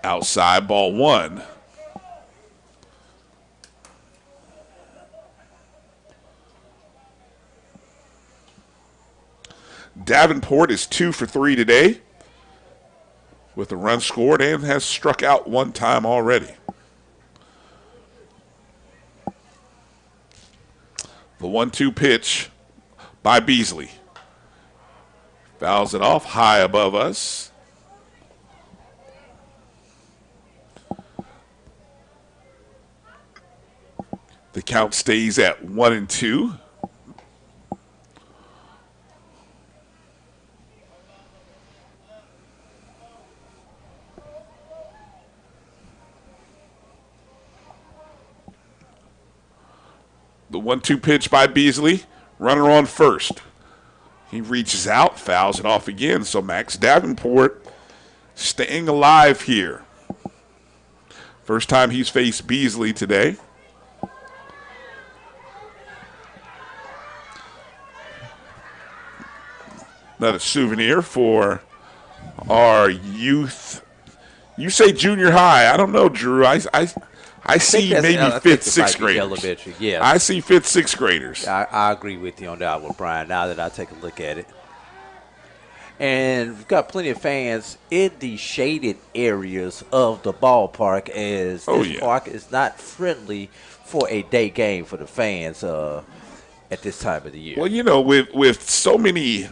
Outside, ball 1. Davenport is 2 for 3 today with a run scored and has struck out 1 time already. The 1-2 pitch by Beasley. Fouls it off high above us. The count stays at 1-2. The 1-2 pitch by Beasley. Runner on first. He reaches out, fouls it off again. So Max Davenport staying alive here. First time he's faced Beasley today. Another souvenir for our youth. You say junior high. I don't know, Drew. I see maybe 5th, 6th graders. Yeah. I see 5th, 6th graders. I agree with you on that one, Brian, now that I take a look at it. And we've got plenty of fans in the shaded areas of the ballpark, as this park is not friendly for a day game for the fans at this time of the year. Well, you know, with so many,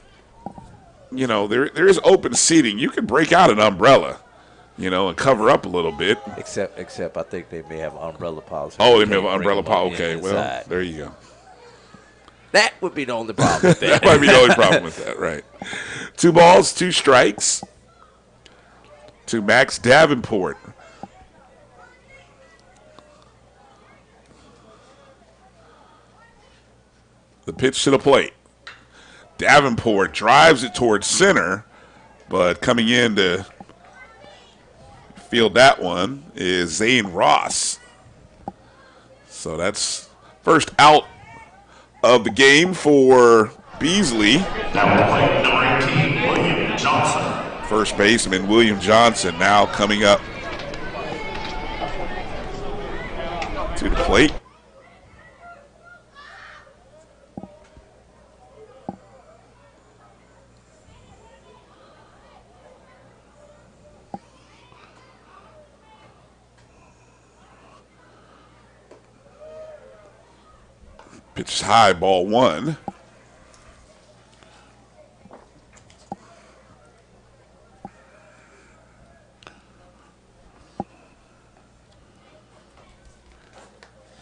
you know, there is open seating. You can break out an umbrella, you know, and cover up a little bit. Except I think they may have an umbrella policy. Oh, they may have an umbrella policy. Okay, well, there you go. That would be the only problem with that. That might be the only problem with that, right. 2 balls, 2 strikes to Max Davenport. The pitch to the plate. Davenport drives it towards center, but coming in to field that one is Zane Ross. So that's first out of the game for Beasley. Number 19, William Johnson. First baseman William Johnson now coming up to the plate. Pitch high, ball 1.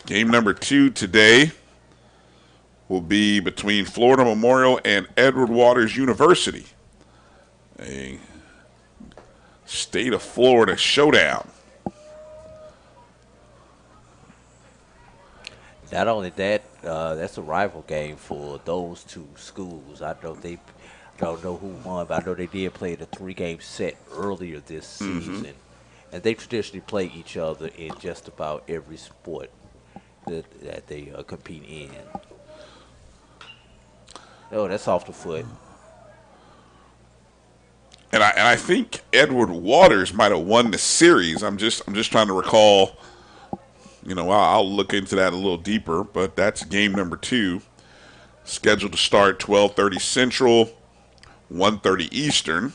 Game number 2 today will be between Florida Memorial and Edward Waters University. A state of Florida showdown. Not only that, that's a rival game for those 2 schools. I don't know who won, but I know they did play the 3-game set earlier this season. And they traditionally play each other in just about every sport that they compete in. Oh, that's off the foot. And I think Edward Waters might have won the series. I'm just trying to recall. I'll look into that a little deeper, but that's game number 2, scheduled to start 12:30 Central, 1:30 Eastern.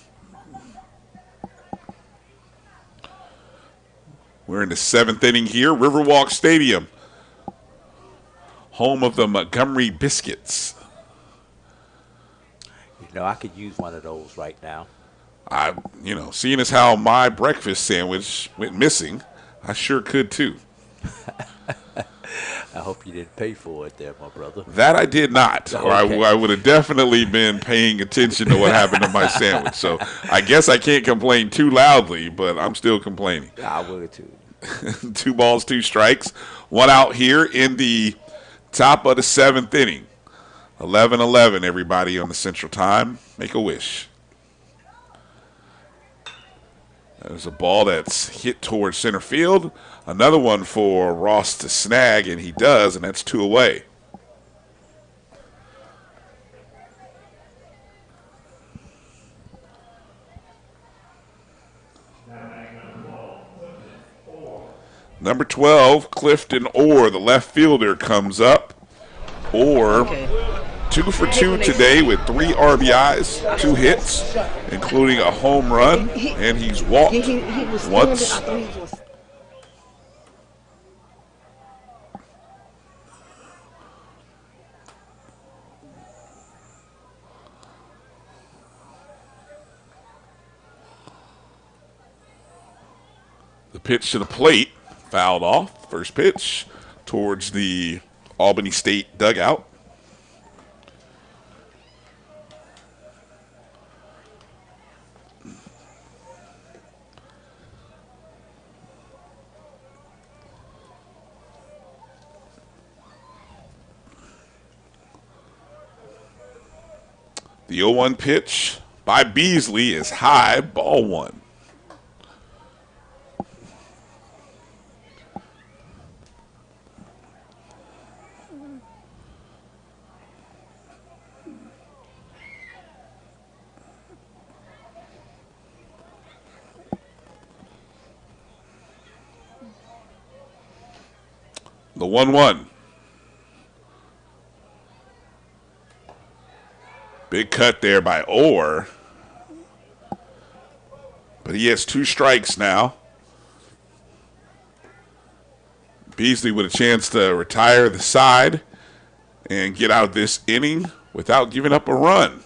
We're in the 7th inning here, Riverwalk Stadium, home of the Montgomery Biscuits. I could use one of those right now. Seeing as how my breakfast sandwich went missing, I sure could too. I hope you didn't pay for it there, my brother. That I did not, or Okay. I would have definitely been paying attention to what happened to my sandwich. So I guess I can't complain too loudly, but I'm still complaining. I would too. 2 balls, 2 strikes. 1 out here in the top of the 7th inning. 11-11, everybody on the Central Time. Make a wish. There's a ball that's hit towards center field. Another one for Ross to snag, and he does, and that's 2 away. Number 12, Clifton Orr, the left fielder, comes up. Orr, 2 for 2 today with 3 RBIs, 2 hits, including a home run, and he's walked once. The pitch to the plate, fouled off. First pitch towards the Albany State dugout. The 0-1 pitch by Beasley is high, ball 1. The 1-1. Big cut there by Orr. But he has 2 strikes now. Beasley with a chance to retire the side and get out of this inning without giving up a run.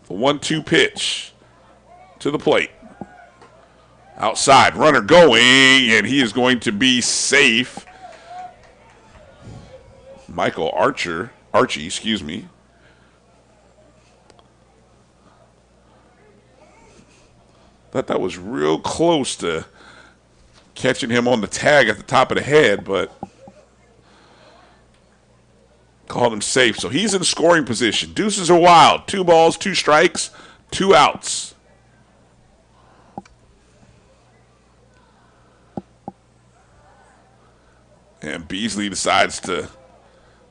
The 1-2 pitch to the plate. Outside, runner going, and he is going to be safe. Michael Archie, Thought that was real close to catching him on the tag at the top of the head, but called him safe. So he's in scoring position. Deuces are wild. 2 balls, 2 strikes, 2 outs. And Beasley decides to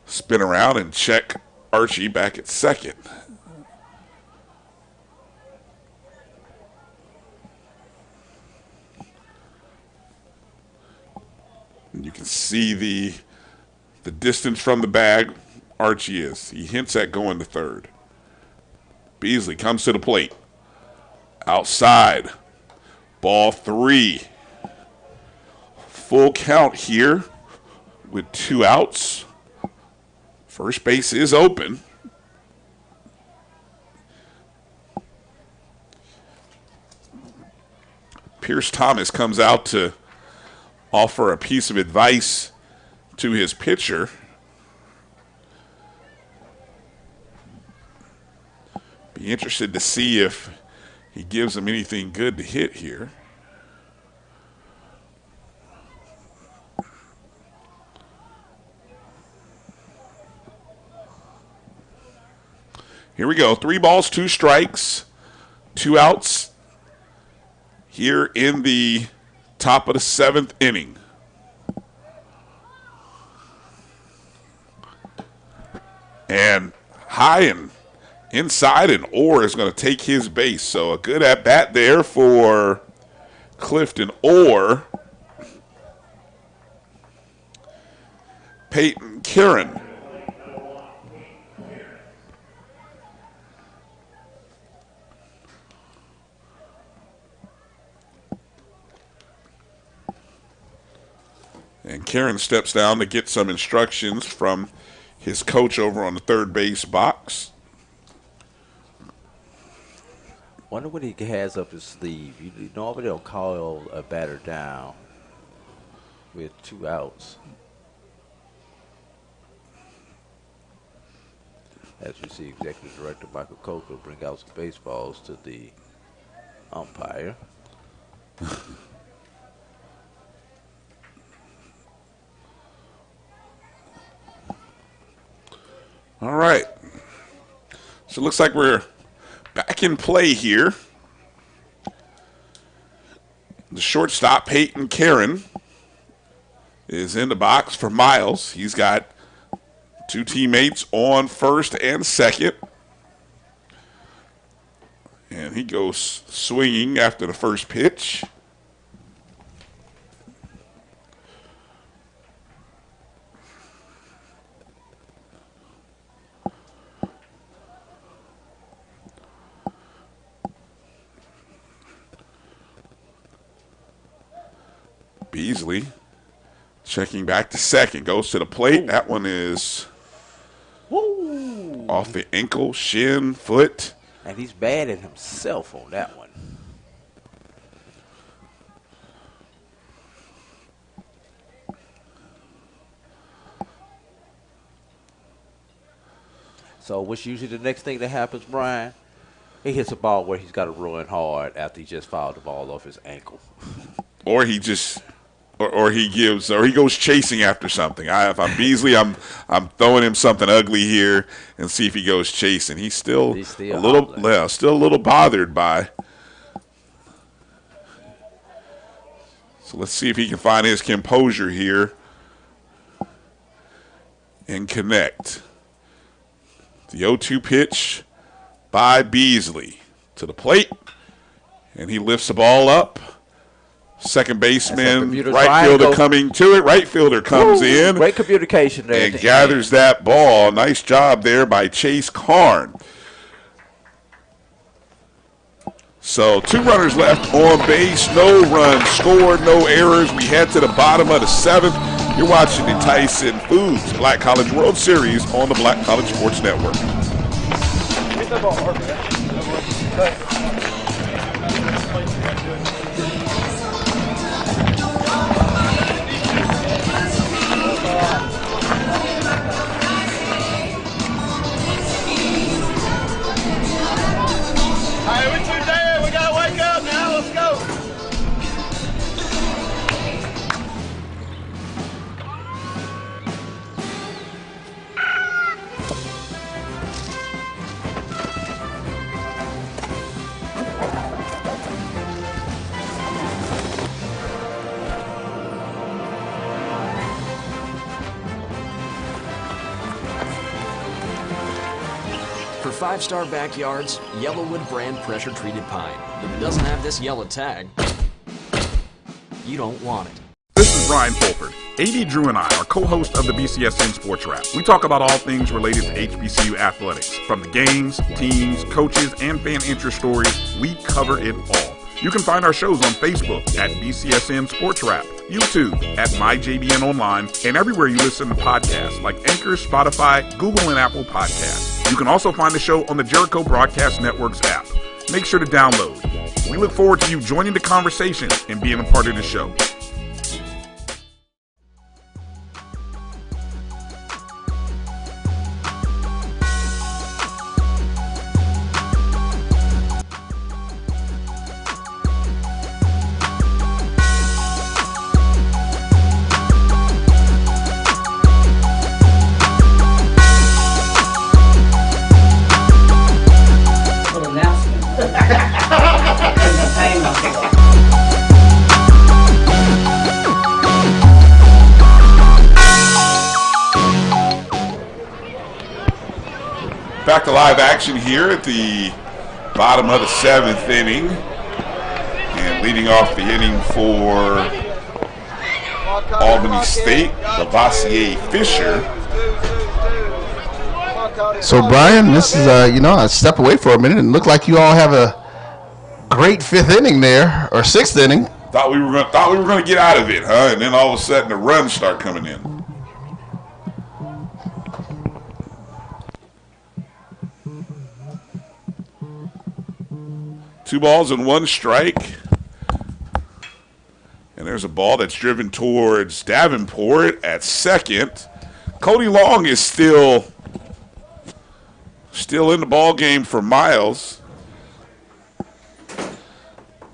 spin around and check Archie back at second. And you can see the distance from the bag Archie is. He hints at going to third. Beasley comes to the plate. Outside. Ball 3. Full count here with 2 outs. First base is open. Pierce Thomas comes out to offer a piece of advice to his pitcher. Be interested to see if he gives him anything good to hit here. Here we go. 3 balls, 2 strikes, 2 outs here in the top of the 7th inning. And high and inside, and Orr is going to take his base. So a good at-bat there for Clifton Orr. Peyton Kieran. And Kieran steps down to get some instructions from his coach over on the third base box. Wonder what he has up his sleeve. You normally don't call a batter down with 2 outs. As you see, Executive Director Michael Coker bring out some baseballs to the umpire. All right. So it looks like we're back in play here. The shortstop, Peyton Kieran, is in the box for Miles. He's got 2 teammates on first and second. And he goes swinging after the first pitch. Beasley checking back to second. Goes to the plate. That one is off the ankle, shin, foot. And he's bad at himself on that one. So what's usually the next thing that happens, Brian? He hits a ball where he's got to run hard after he just fouled the ball off his ankle. Or he just, or he goes chasing after something. If I'm Beasley, I'm throwing him something ugly here and see if he goes chasing. He's still a little bothered by. So let's see if he can find his composure here and connect. The 0-2 pitch by Beasley to the plate, and he lifts the ball up. Second baseman, right fielder coming to it. Right fielder comes in. Great communication there. And gathers that ball. Nice job there by Chase Karn. So 2 runners left on base. No runs scored, no errors. We head to the bottom of the 7th. You're watching the Tyson Foods Black College World Series on the Black College Sports Network. For 5-star backyards, Yellowwood brand pressure-treated pine. If it doesn't have this yellow tag, you don't want it. This is Brian Fulford. AD Drew and I are co-hosts of the BCSN Sports Wrap. We talk about all things related to HBCU athletics. From the games, teams, coaches, and fan interest stories, we cover it all. You can find our shows on Facebook at BCSN Sports Wrap, YouTube at MyJBN Online, and everywhere you listen to podcasts like Anchor, Spotify, Google, and Apple Podcasts. You can also find the show on the Jericho Broadcast Network's app. Make sure to download. We look forward to you joining the conversation and being a part of the show. live action here at the bottom of the 7th inning. And leading off the inning for Albany State, Lavoisier Fisher. So, Brian, this is, a step away for a minute. It looked like you all have a great 5th inning there, or 6th inning. Thought we were going to get out of it, huh? And then all of a sudden the runs start coming in. Two balls and one strike. And there's a ball that's driven towards Davenport at second. Cody Long is still in the ball game for Miles.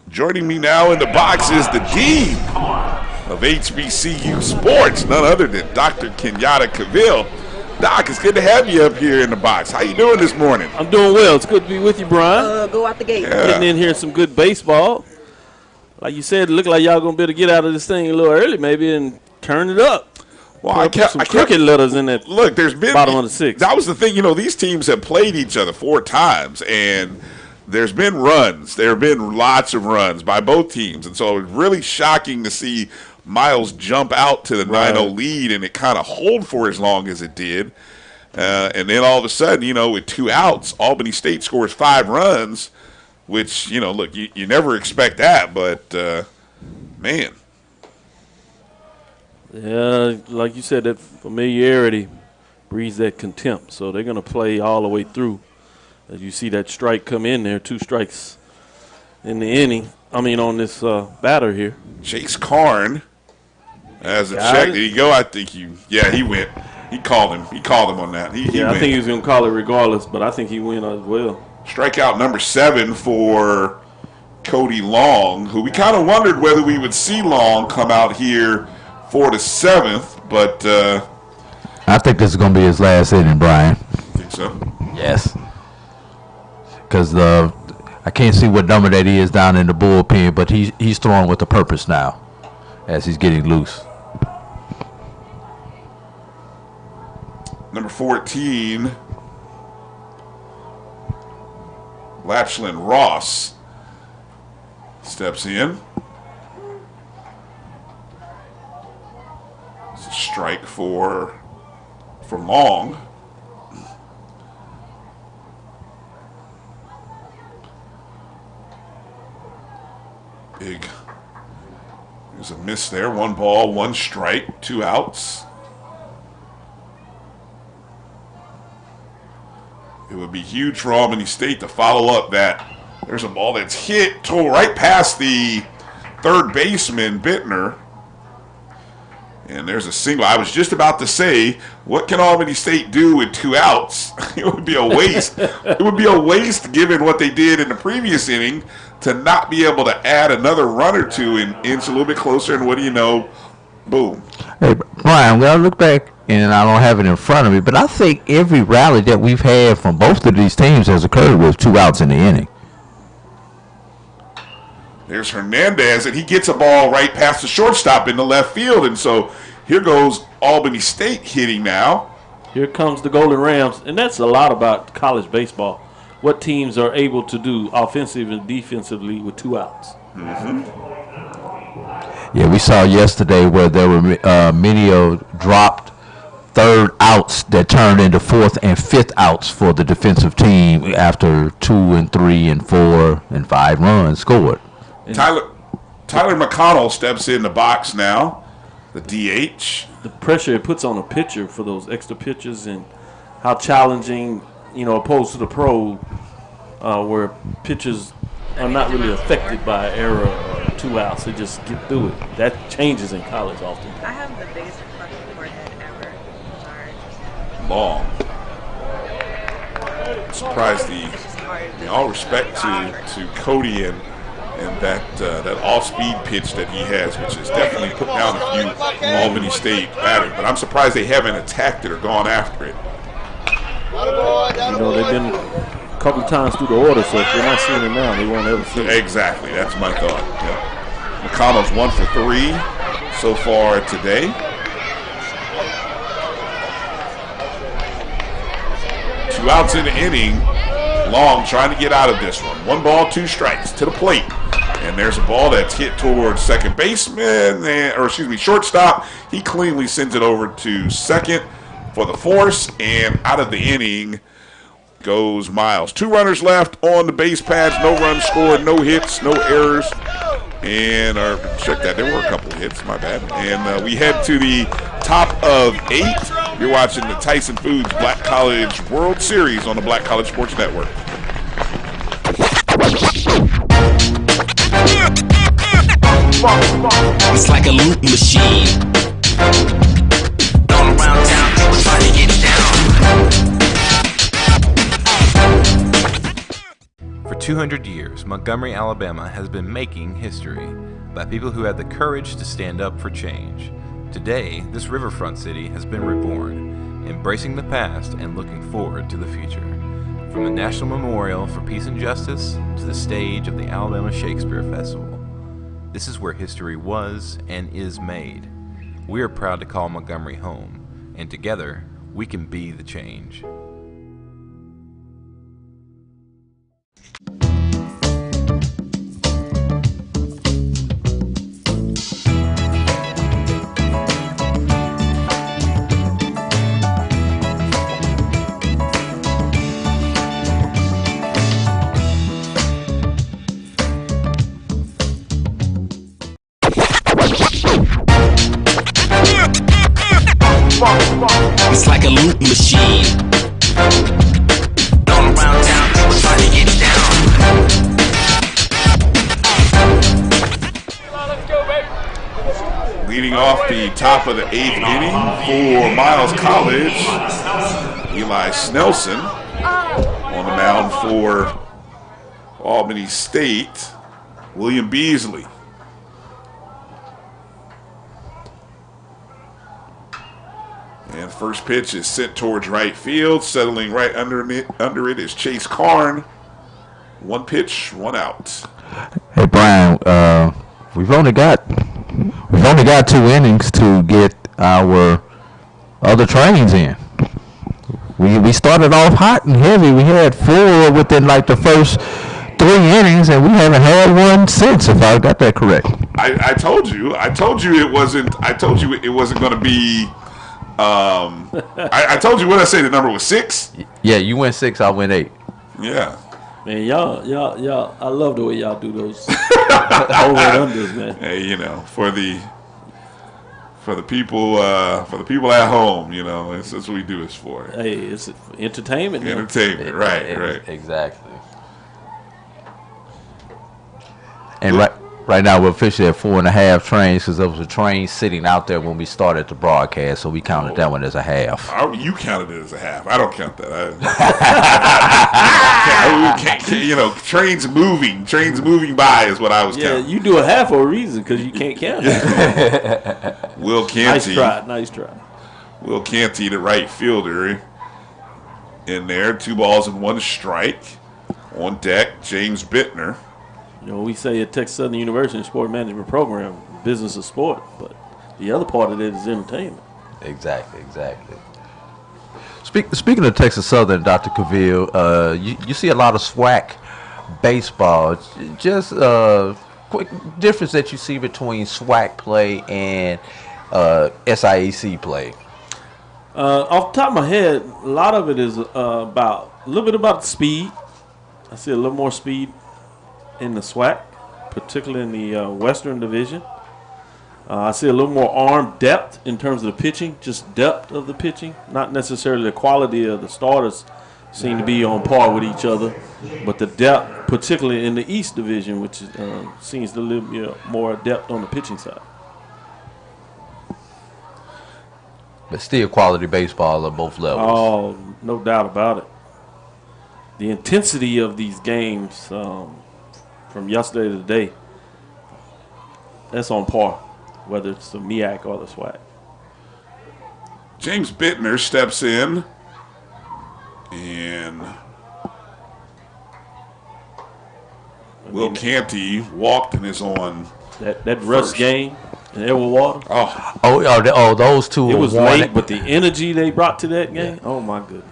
Joining me now in the box is the dean of HBCU sports, none other than Dr. Kenyatta Cavill. Doc, it's good to have you up here in the box. How you doing this morning? I'm doing well. It's good to be with you, Brian. Go out the gate. Yeah. Getting in here some good baseball. Like you said, it looked like y'all going to be able to get out of this thing a little early maybe and turn it up. Well, I kept cricket letters in that there's been bottom of the 6th. That was the thing. These teams have played each other 4 times, and there's been runs. There have been lots of runs by both teams, and so it was really shocking to see Miles jump out to the 9-0 lead and it kind of hold for as long as it did. And then all of a sudden, with 2 outs, Albany State scores 5 runs, which, look, you never expect that, but, man. Yeah, like you said, that familiarity breeds that contempt. So they're going to play all the way through. As you see that strike come in there, 2 strikes in the inning. On this batter here. Chase Karn has a check. Did he go? I think he went. He called him. He called him on that. He I think he was going to call it regardless, but I think he went as well. Strikeout number 7 for Cody Long, who we kind of wondered whether we would see Long come out here for the 7th, but I think this is going to be his last inning, Brian. Think so? Yes. Because I can't see what number that is down in the bullpen, but he's throwing with a purpose now as he's getting loose. Number 14, Latchlin Ross steps in. It's a strike for Long. Big. There's a miss there. 1 ball, 1 strike, 2 outs. It would be huge for Albany State to follow up that. There's a ball that's hit right past the third baseman, Bittner. And there's a single. I was just about to say, what can Albany State do with 2 outs? It would be a waste. It would be a waste given what they did in the previous inning to not be able to add another run or 2 and inch a little bit closer. And what do you know? Boom. Hey, Brian, well, I look back, and I don't have it in front of me, but I think every rally that we've had from both of these teams has occurred with 2 outs in the inning. There's Hernandez, and he gets a ball right past the shortstop in the left field. And so here goes Albany State hitting now. Here comes the Golden Rams, and that's a lot about college baseball. What teams are able to do offensively and defensively with 2 outs. Mm-hmm. Yeah, we saw yesterday where there were many dropped 3rd outs that turned into 4th and 5th outs for the defensive team after 2 and 3 and 4 and 5 runs scored. Tyler McConnell steps in the box now, the DH. The pressure it puts on a pitcher for those extra pitches and how challenging, opposed to the pro, where pitchers are not really affected by error or 2 outs. They just get through it. That changes in college often. I have the biggest fucking forehead ever. Sorry. Long. Surprised all respect to Cody and that off-speed pitch that he has, which has definitely put down a few Albany State batters. But I'm surprised they haven't attacked it or gone after it. They've been a couple of times through the order, so if they're not seeing it now, they won't ever see it. Exactly. That's my thought. Yeah. McConnell's 1 for 3 so far today. 2 2 outs in the inning. Long trying to get out of this one. 1 ball, 2 strikes to the plate. And there's a ball that's hit towards second baseman, shortstop. He cleanly sends it over to second for the force, and out of the inning goes Miles. 2 runners left on the base pads, no runs scored, no hits, no errors. And check that, there were a couple of hits, my bad. And we head to the top of 8. You're watching the Tyson Foods Black College World Series on the Black College Sports Network. It's like a loot machine. All around town, people trying to get down. For 200 years, Montgomery, Alabama has been making history by people who had the courage to stand up for change. Today, this riverfront city has been reborn, embracing the past and looking forward to the future. From the National Memorial for Peace and Justice to the stage of the Alabama Shakespeare Festival. This is where history was and is made. We are proud to call Montgomery home, and together, we can be the change. It's like a loot machine. All around town, people trying to get down. Leading off the top of the 8th inning for Miles College, Eli Snelson on the mound for Albany State, William Beasley. And first pitch is sent towards right field. Settling right under it is Chase Karn. 1 pitch, 1 out. Hey Brian, we've only got 2 innings to get our other trains in. We started off hot and heavy. We had 4 within like the first 3 innings, and we haven't had one since. If I got that correct. I told you it wasn't. I told you it wasn't going to be. I told you what I say. The number was 6. Yeah, you went 6. I went 8. Yeah. Man, y'all. I love the way y'all do those over and unders, man. Hey, for the people at home, that's what we do this for. Hey, it's entertainment. Entertainment, right. Exactly. And right now we're officially at 4.5 trains because there was a train sitting out there when we started the broadcast, so we counted that one as a half. You counted it as a half. I don't count that. Trains moving by is what I was counting. Yeah, you do a half for a reason because you can't count it. Will Canty. Nice try. Will Canty, the right fielder, in there. 2 balls and 1 strike. On deck, James Bittner. We say at Texas Southern University Sport Management Program, business of sport, but the other part of it is entertainment. Exactly. Speaking of Texas Southern, Dr. Cavill, you see a lot of SWAC baseball. Just quick difference that you see between SWAC play and SIAC play. Off the top of my head, a lot of it is a little bit about speed. I see a little more speed in the SWAC, particularly in the Western Division. I see a little more arm depth in terms of the pitching, just depth of the pitching, not necessarily the quality of the starters seem to be on par with each other, but the depth, particularly in the East Division, which seems to live more depth on the pitching side. But still quality baseball at both levels. Oh, no doubt about it. The intensity of these games from yesterday to today, that's on par, whether it's the MEAC or the SWAC. James Bittner steps in, and Will Canty walked and is on that rush game in Edgewater. Oh, those two. It was late, but the energy they brought to that game. Oh my goodness.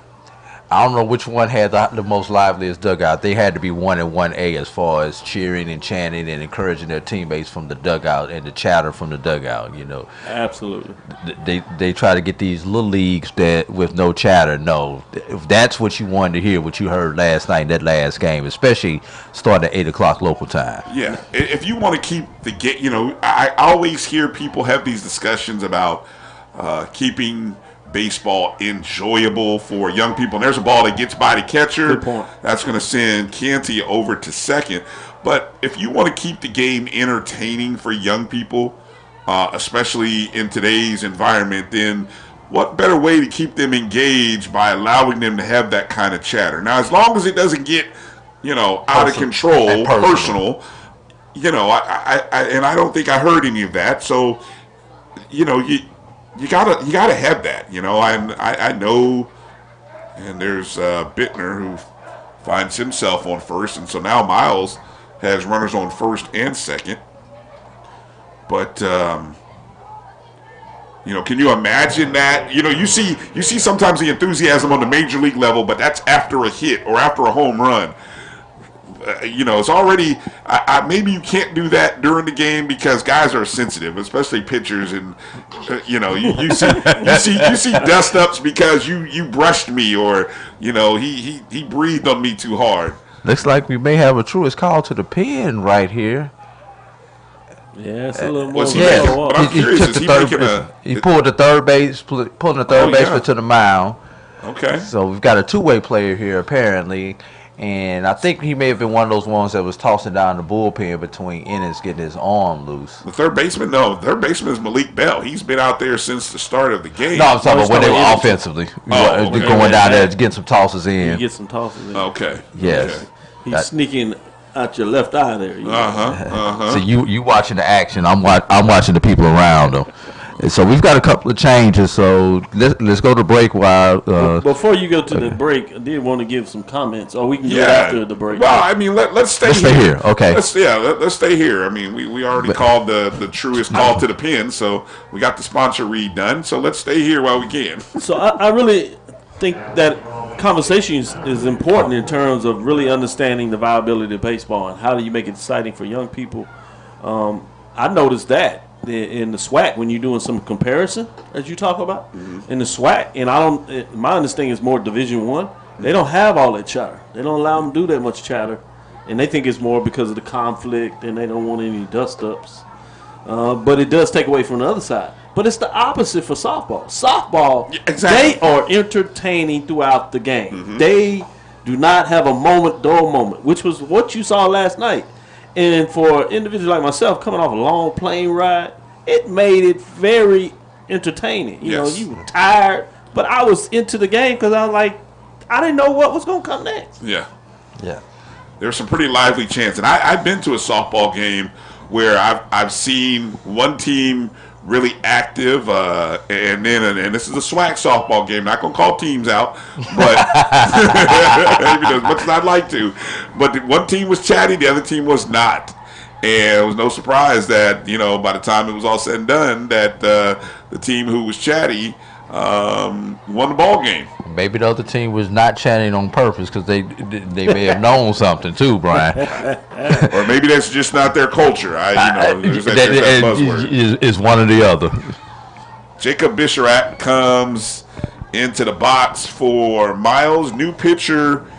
I don't know which one had the most liveliest dugout. They had to be 1 and 1A as far as cheering and chanting and encouraging their teammates from the dugout and the chatter from the dugout. Absolutely. They try to get these little leagues that with no chatter. No, if that's what you wanted to hear, what you heard last night in that last game, especially starting at 8:00 local time. Yeah, if you want to keep the game, I always hear people have these discussions about keeping baseball enjoyable for young people. And there's a ball that gets by the catcher. Good point. That's going to send Canty over to second. But if you want to keep the game entertaining for young people, especially in today's environment, then what better way to keep them engaged by allowing them to have that kind of chatter? Now, as long as it doesn't get, out of control, personal, I don't think I heard any of that. So, you gotta have that, I know, and there's Bittner who finds himself on first, and so now Miles has runners on first and second. But can you imagine that? You see sometimes the enthusiasm on the major league level, but that's after a hit or after a home run. It's already. Maybe you can't do that during the game because guys are sensitive, especially pitchers, and you see dust ups because you brushed me or he breathed on me too hard. Looks like we may have a truest call to the pen right here. Yeah, it's a little more. But I'm curious, he pulled the third base, pulling the third baseman to the mound. Okay. So we've got a two-way player here apparently. And I think he may have been one of those ones that was tossing down the bullpen between innings, getting his arm loose. The third baseman? No, the third baseman is Malik Bell. He's been out there since the start of the game. No, I'm talking about when they were offensively. Going down there, getting some tosses in. You get some tosses in. Okay. Yes. Okay. He's sneaking out your left eye there. So you watching the action. I'm watching the people around him. And so we've got a couple of changes. So let's go to break while. Before you go to the break, I did want to give some comments, or we can do it after the break. Well, I mean, let's stay here. Okay. Let's stay here. I mean, we already called the truest call to the pen, so we got the sponsor read done. So let's stay here while we can. So I really think that conversation is important in terms of really understanding the viability of baseball and how do you make it exciting for young people. I noticed that in the SWAC when you're doing some comparison, as you talk about, in the SWAC, and my understanding is more Division I. They don't have all that chatter. They don't allow them to do that much chatter, and they think it's more because of the conflict and they don't want any dust ups. But it does take away from the other side. But it's the opposite for softball. Softball, they are entertaining throughout the game. They do not have a dull moment, which was what you saw last night. And for an individual like myself, coming off a long plane ride, it made it very entertaining. You were tired, but I was into the game because I was like, I didn't know what was going to come next. Yeah. There's some pretty lively chants. And I've been to a softball game where I've seen one team really active, and this is a SWAC softball game. Not gonna call teams out, but as much as I'd like to. But one team was chatty, the other team was not, and it was no surprise that by the time it was all said and done, that the team who was chatty won the ball game. Maybe the other team was not chatting on purpose because they may have known something too, Brian. Or maybe that's just not their culture. There's that buzzword. Is one or the other. Jacob Bisharat comes into the box for Miles. New pitcher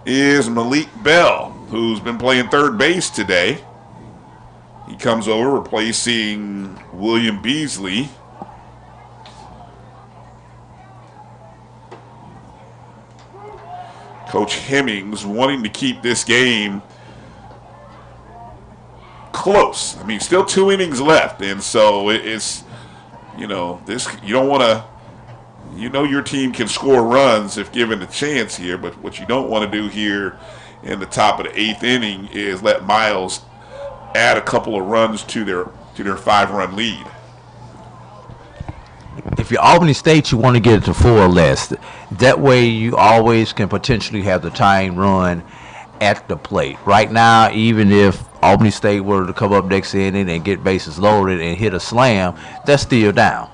is Malik Bell, who's been playing third base today. He comes over replacing William Beasley. Coach Hemmings wanting to keep this game close. I mean, still 2 innings left, and so it's this. You don't want to. Your team can score runs if given the chance here, but what you don't want to do here in the top of the 8th inning is let Miles add a couple of runs to their 5-run lead. If you're Albany State, you want to get it to 4 or less. That way you always can potentially have the tying run at the plate. Right now, even if Albany State were to come up next inning and get bases loaded and hit a slam, they're still down.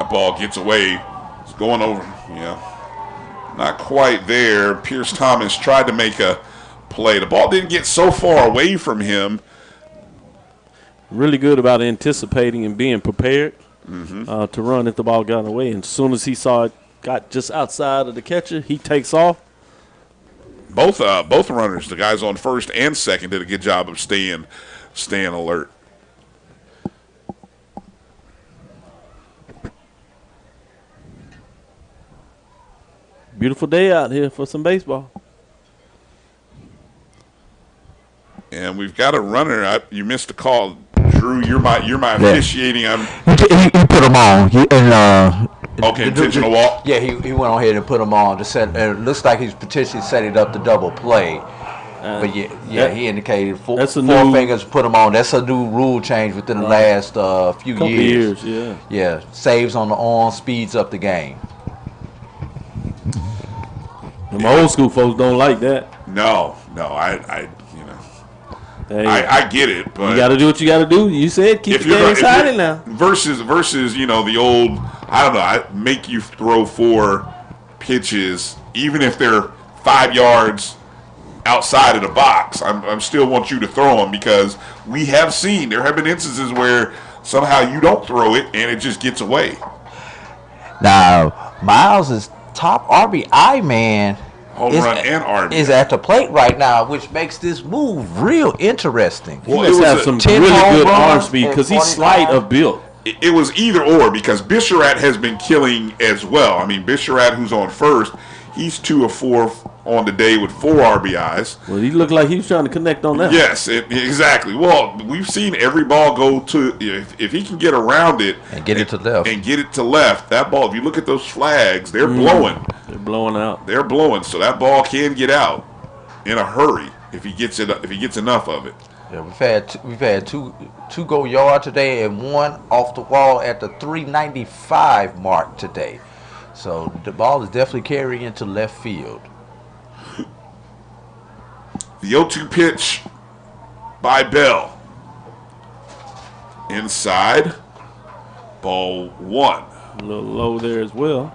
That ball gets away. It's going over. Yeah. Not quite there. Pierce Thomas tried to make a play. The ball didn't get so far away from him. Really good about anticipating and being prepared to run if the ball got away. And as soon as he saw it got just outside of the catcher, he takes off. Both runners, the guys on first and second, did a good job of staying alert. Beautiful day out here for some baseball. And we've got a runner. You missed the call, Drew. You're my officiating. He put him on. Okay, intentional walk. Yeah, he went on ahead and put him on to set. It looks like he's potentially setting up the double play. But he indicated four fingers put him on. That's a new rule change within the last few years. Yeah, saves on the arm, speeds up the game. Them old school folks don't like that. No, I get it, but you got to do what you got to do. You said keep the game exciting now. Versus the old, I don't know, I make you throw 4 pitches, even if they're 5 yards outside of the box. I still want you to throw them because there have been instances where somehow you don't throw it and it just gets away. Now, Miles is top RBI man. Home run and RBI is at the plate right now, which makes this move real interesting. Well, he must have some really good arm speed because he's slight of build. It was either or because Bisharat has been killing as well. I mean, Bisharat, who's on first, he's 2 of 4 on the day with 4 RBIs. Well, he looked like he was trying to connect on that. Yes, exactly. Well, we've seen every ball go to if he can get around it and get it to left. That ball, if you look at those flags, they're blowing. They're blowing out. They're blowing, so that ball can get out in a hurry if he gets enough of it. Yeah, we've had two go yard today and 1 off the wall at the 395 mark today. So the ball is definitely carrying into left field. The 0-2 pitch by Bell. Inside. Ball 1. A little low there as well.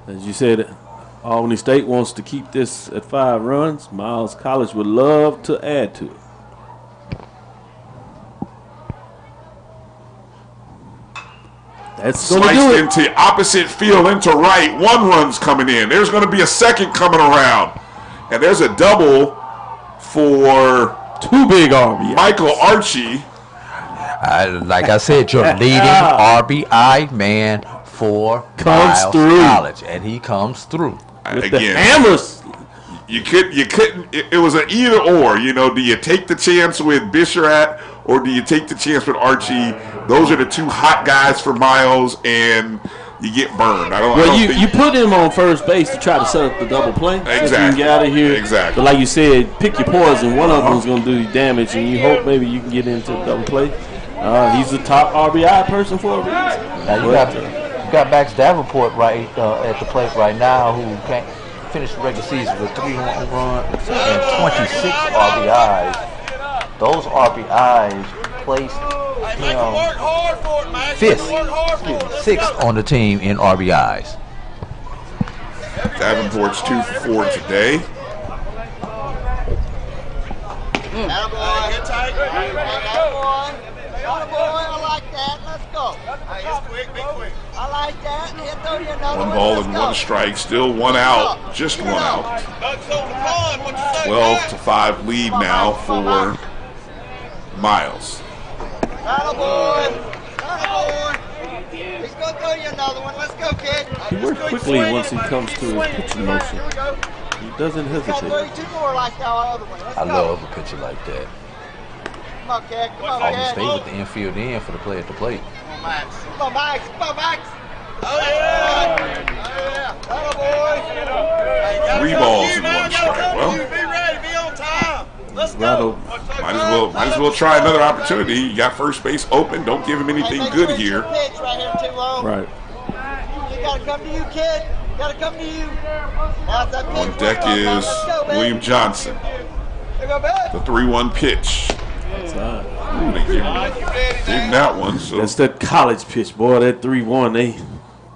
As you said, Albany State wants to keep this at 5 runs. Miles College would love to add to it. That's going to do it. Into opposite field, into right. 1 run's coming in. There's going to be a second coming around. And there's a double for 2 big RBIs. Michael Archie. Like I said, your leading RBI man for Miles College. And he comes through. With the hammers. You couldn't. It was an either or. Do you take the chance with Bisharat or do you take the chance with Archie? Those are the 2 hot guys for Miles, and you get burned. You put him on first base to try to set up the double play. Exactly. So you can get out of here. Exactly. But like you said, pick your poison. One of them is going to do you damage, and you hope maybe you can get into the double play. He's the top RBI person for a reason. Now you got Max Davenport right at the plate right now, who can't finish the regular season with 3 home runs and 26 RBIs. Those RBIs placed him 6th on the team in RBIs. Davenport's 2 for 4 today. I like that. Let's go. I like that. He'll throw you another 1 ball and 1 strike. Still 1 out. Just 1 out. 12-5 lead now for Miles. He's going to throw you another one. Let's go, kid. He works quickly once he comes to his pitching motion. He doesn't hesitate. I love a pitcher like that. Come on, kid. Always stay with the infield in for the play at the plate. Come on, Max. Oh, yeah. 3 balls and 1 strike. Well, be ready. Be on time. Let's go. Might as well try another opportunity. You got first base open. Don't give him anything good here. Right. You got to come to you, kid. Got to come to you. On deck is William Johnson. The 3-1 pitch. Ooh, they gave him that one. So. That's that college pitch, boy. That 3-1,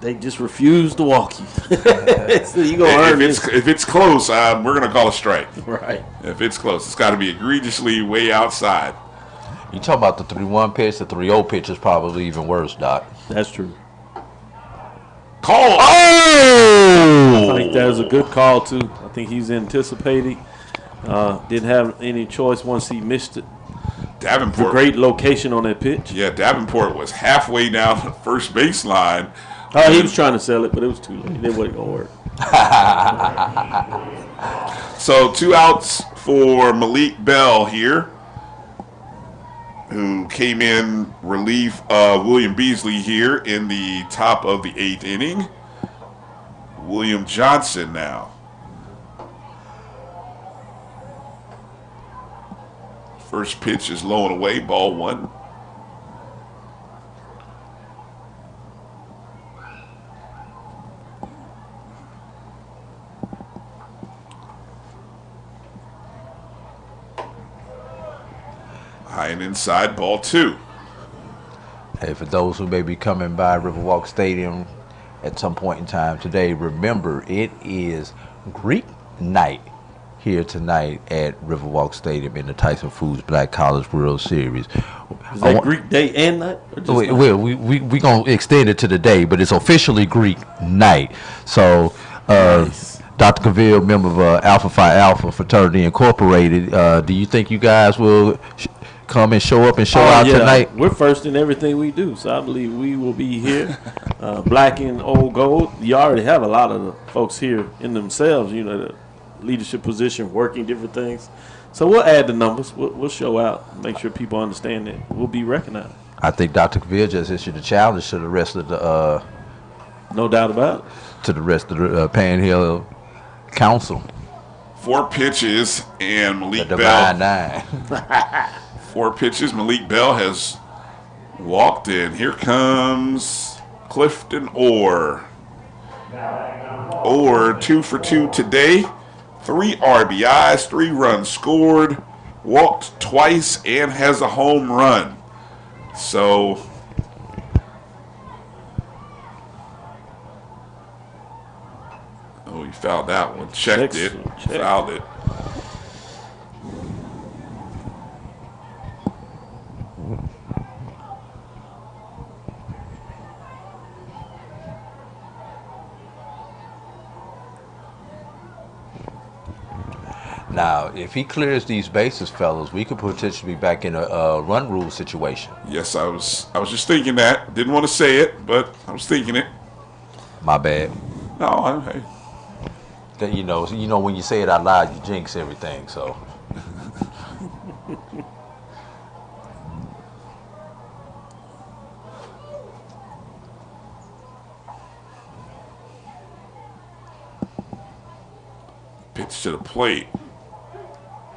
they just refuse to walk you. So you gonna earn this. If it's close, we're gonna call a strike. Right. If it's close, it's got to be egregiously way outside. You talk about the 3-1 pitch, the 3-0 pitch is probably even worse, Doc. That's true. Call. I think that was a good call too. I think he's anticipating. Didn't have any choice once he missed it. Davenport. Great location on that pitch. Yeah, Davenport was halfway down the first baseline. Oh, he was trying to sell it, but it was too late. It wasn't going to work. So 2 outs for Malik Bell here, who came in relief of William Beasley here in the top of the 8th inning. William Johnson now. First pitch is low and away, ball 1. High and inside, ball 2. Hey, for those who may be coming by Riverwalk Stadium at some point in time today, remember it is Greek night here tonight at Riverwalk Stadium in the Tyson Foods Black College World Series. Is that Greek day and night? Well, we gonna extend it to the day, but it's officially Greek night. So, nice. Dr. Cavill, member of Alpha Phi Alpha Fraternity Incorporated, do you think you guys will come and show up and show out tonight? We're first in everything we do, so I believe we will be here. Black and old gold. You already have a lot of the folks here in themselves, the leadership position, working different things. So we'll add the numbers. We'll show out, make sure people understand that we'll be recognized. I think Dr. Cavill just issued a challenge to the rest of the no doubt about it. To the rest of the Panhandle Council. 4 pitches and Malik the Bell. Divine 9. 4 pitches. Malik Bell has walked in. Here comes Clifton Orr. Orr 2 for 2 today. 3 RBIs, 3 runs scored, walked twice, and has a home run. So he fouled that one. Checked it. Fouled it. Now, if he clears these bases, fellas, we could potentially be back in a run rule situation. Yes, I was just thinking that. Didn't want to say it, but I was thinking it. My bad. No, hey. You know, when you say it out loud, you jinx everything. So. Pitch to the plate.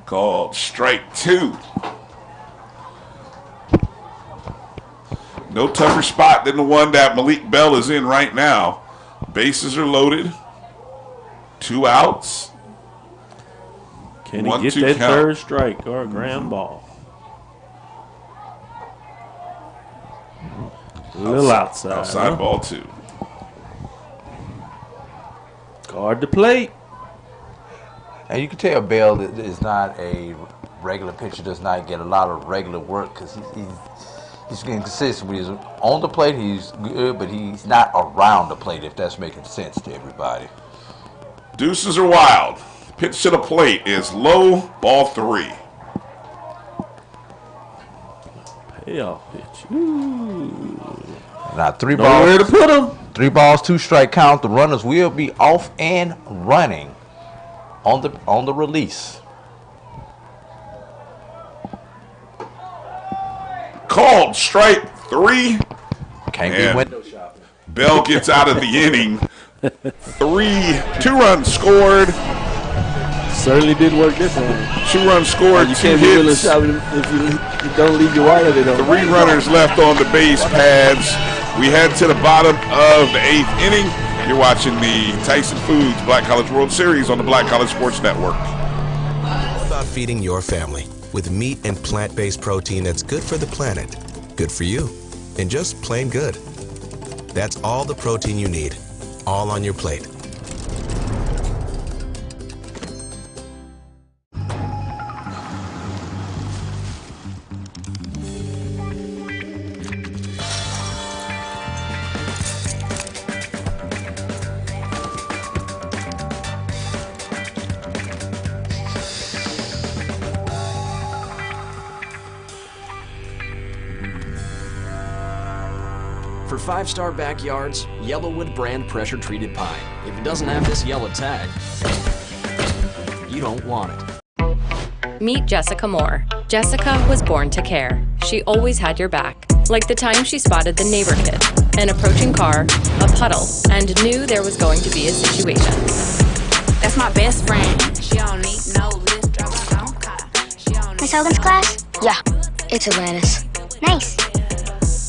Called strike 2. No tougher spot than the one that Malik Bell is in right now. Bases are loaded. 2 outs. Can he get that third strike or a ground ball? A little outside. Outside ball 2. Guard the plate. And you can tell Bell is not a regular pitcher, does not get a lot of regular work because he's getting consistent. When he's on the plate, he's good, but he's not around the plate, if that's making sense to everybody. Deuces are wild. Pitch to the plate is low, ball 3. Payoff pitch. Ooh. Now 3 balls. Nowhere to put him. 3 balls, 2 strike count. The runners will be off and running on the release. Called strike 3. Can't be window shopping. Bell gets out of the inning. 2 runs scored. Certainly did work this one. 2 runs scored. You 2 can't hits. be shopping if you don't leave your wallet at home. 3 runners left on the base pads. We head to the bottom of the 8th inning. You're watching the Tyson Foods Black College World Series on the Black College Sports Network. All about feeding your family with meat and plant-based protein that's good for the planet, good for you, and just plain good. That's all the protein you need, all on your plate. For 5-star backyards, Yellowwood brand pressure-treated pine. If it doesn't have this yellow tag, you don't want it. Meet Jessica Moore. Jessica was born to care. She always had your back. Like the time she spotted the neighbor kid, an approaching car, a puddle, and knew there was going to be a situation. That's my best friend. She don't need no lift, drive her own car. Miss Hogan's class? Yeah, it's Atlantis. Nice.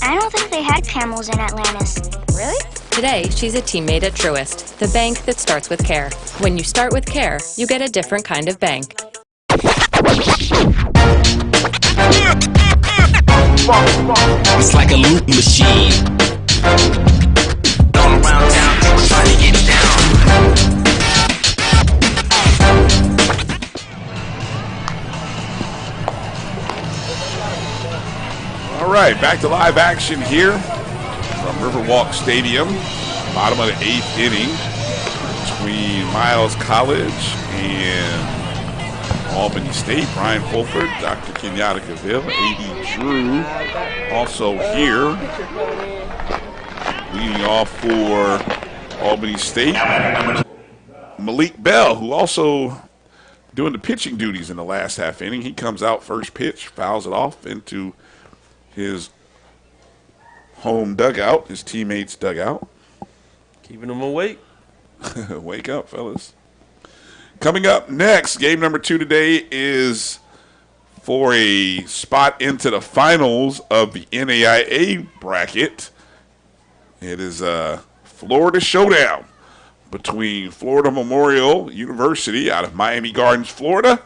I don't think they had camels in Atlantis. Really? Today, she's a teammate at Truist, the bank that starts with care. When you start with care, you get a different kind of bank. It's like a loop machine. All around town, people trying to get down. All right, back to live action here from Riverwalk Stadium. Bottom of the 8th inning between Miles College and Albany State. Brian Fulford, Dr. Kenyatta Cavill, A.D. Drew also here. Leading off for Albany State, Malik Bell, who also doing the pitching duties in the last half inning. He comes out first pitch, fouls it off into his home dugout, his teammates' dugout. Keeping them awake. Wake up, fellas. Coming up next, game number 2 today is for a spot into the finals of the NAIA bracket. It is a Florida showdown between Florida Memorial University out of Miami Gardens, Florida,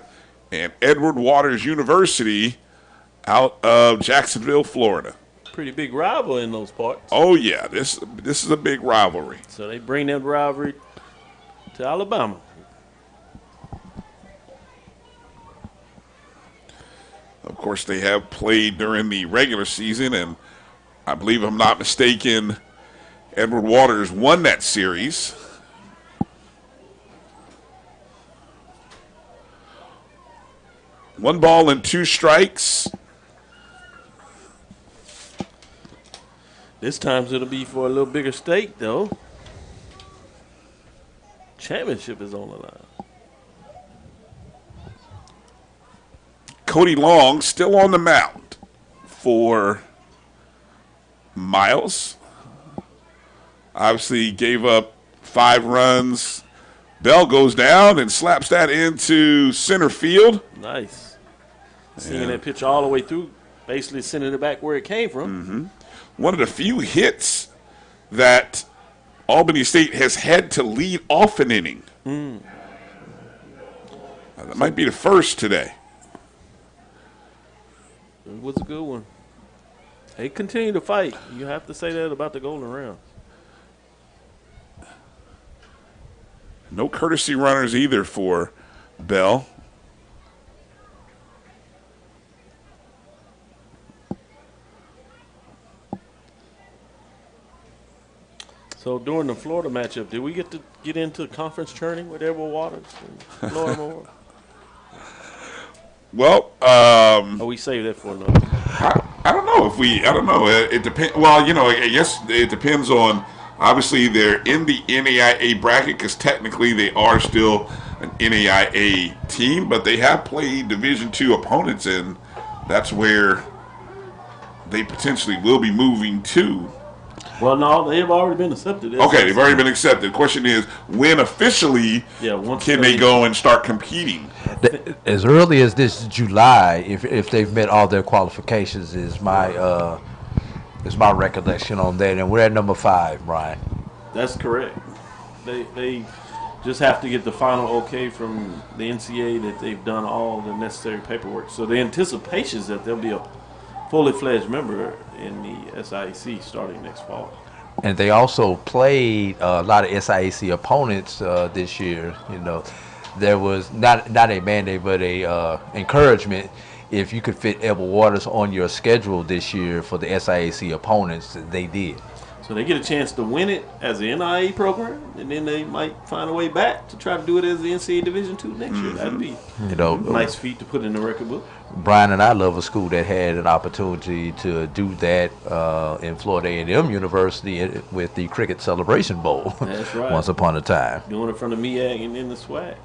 and Edward Waters University out of Jacksonville, Florida. Pretty big rival in those parts. Oh, yeah. This is a big rivalry. So they bring that rivalry to Alabama. Of course, they have played during the regular season, and I believe, if I'm not mistaken, Edward Waters won that series. One ball and 2 strikes. This time it'll be for a little bigger stake, though. Championship is on the line. Cody Long still on the mound for Miles. Obviously gave up 5 runs. Bell goes down and slaps that into center field. Nice. Seeing that pitch all the way through, basically sending it back where it came from. Mm-hmm. One of the few hits that Albany State has had to lead off an inning. That might be the first today. It was a good one. They continue to fight. You have to say that about the Golden Round. No courtesy runners either for Bell. So during the Florida matchup, did we get to get into conference churning with Edward Waters and Florida Moore? Well, we saved that for another. I don't know if we. I don't know. It depends. Well, I guess it depends on. Obviously, they're in the NAIA bracket because technically they are still an NAIA team, but they have played Division II opponents, and that's where they potentially will be moving to. Well, no, they have already been accepted. Okay, they've already been accepted. The question is, when officially can they go and start competing? As early as this July, if they've met all their qualifications, is my recollection on that. And we're at number 5, Brian. That's correct. They just have to get the final okay from the NCAA that they've done all the necessary paperwork. So the anticipation is that they'll be a fully fledged member in the SIAC starting next fall. And they also played a lot of SIAC opponents this year. You know, there was not a mandate, but a encouragement. If you could fit Edward Waters on your schedule this year for the SIAC opponents, they did. So they get a chance to win it as an NIA program, and then they might find a way back to try to do it as the NCAA Division II next year. That'd be a nice feat to put in the record book. Brian and I love a school that had an opportunity to do that in Florida A&M University with the Cricket Celebration Bowl. That's right. Once upon a time. Doing it from the MEAG and then the SWAC.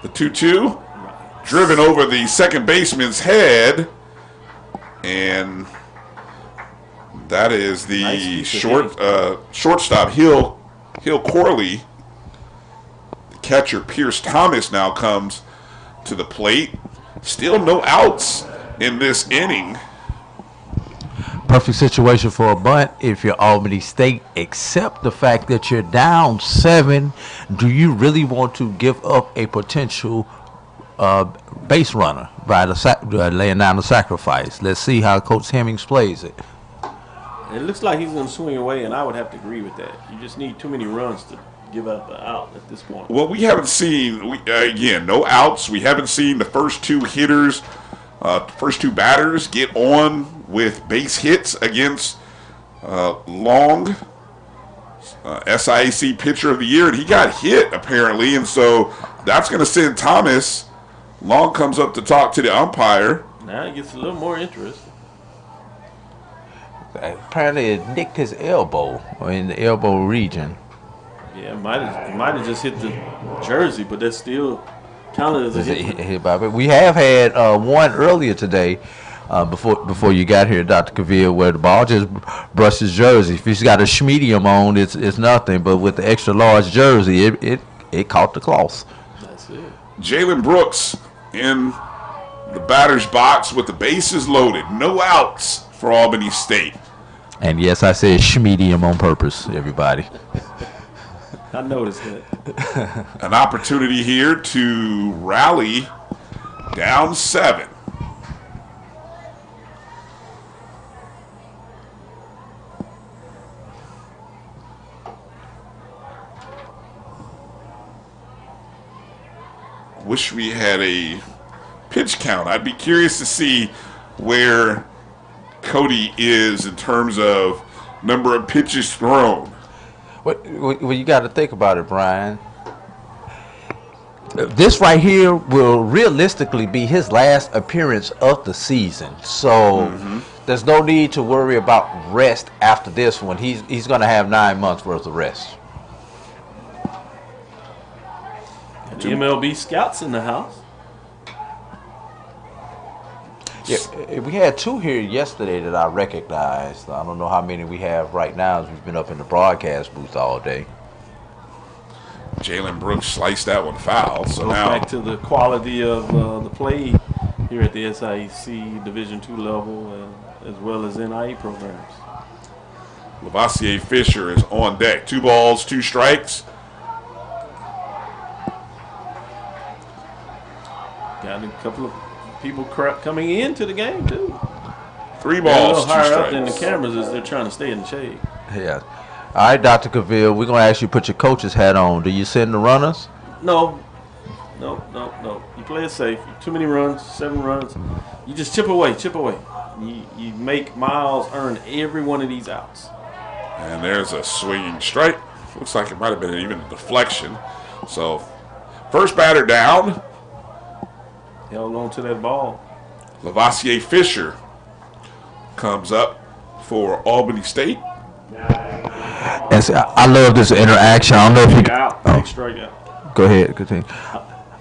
The 2-2, driven over the second baseman's head, and that is the shortstop, Hill Corley. The catcher, Pierce Thomas, now comes to the plate. Still no outs in this inning. Perfect situation for a bunt if you're Albany State, except the fact that you're down 7. Do you really want to give up a potential base runner by laying down the sacrifice? Let's see how Coach Hemmings plays it. It looks like he's going to swing away, and I would have to agree with that. You just need too many runs to give up the out at this point. Well, we haven't seen, again, no outs. We haven't seen the first two hitters, first two batters get on with base hits against Long, SIAC Pitcher of the Year, and he got hit, apparently, and so that's going to send Thomas. Long comes up to talk to the umpire. Now it gets a little more interesting. Apparently it nicked his elbow, or in the elbow region. Yeah, might have just hit the jersey, but that's still counted as a hit. We have had one earlier today, before you got here, Dr. Cavill, where the ball just brushed his jersey. If he's got a schmedium on, it's nothing, but with the extra large jersey, it caught the cloth. That's it. Jalen Brooks in the batter's box with the bases loaded. No outs for Albany State. And yes, I said schmedium on purpose, everybody. I noticed that. An opportunity here to rally down 7. Wish we had a pitch count. I'd be curious to see where Cody is in terms of number of pitches thrown. Well, you got to think about it, Brian. This right here will realistically be his last appearance of the season. So there's no need to worry about rest after this one. He's going to have 9 months worth of rest. The MLB scouts in the house. Yeah, we had 2 here yesterday that I recognized. I don't know how many we have right now, as we've been up in the broadcast booth all day. Jalen Brooks sliced that one foul. So Goes now back to the quality of the play here at the SIAC Division II level, as well as NIA programs. Lavoisier Fisher is on deck. 2 balls, 2 strikes. Got a couple of people coming into the game too. 3 balls, 2 higher strikes. up than the cameras as they're trying to stay in the shade. Yeah. All right, Dr. Cavill, we're going to ask you to put your coach's hat on. Do you send the runners? No. You play it safe. Too many runs, 7 runs. You just chip away. You make Miles earn every one of these outs. And there's a swinging strike. Looks like it might have been even a deflection. So first batter down. Held on to that ball. Lavoisier Fisher comes up for Albany State. And so I love this interaction. I don't know if you Strikeout. Go ahead. Continue.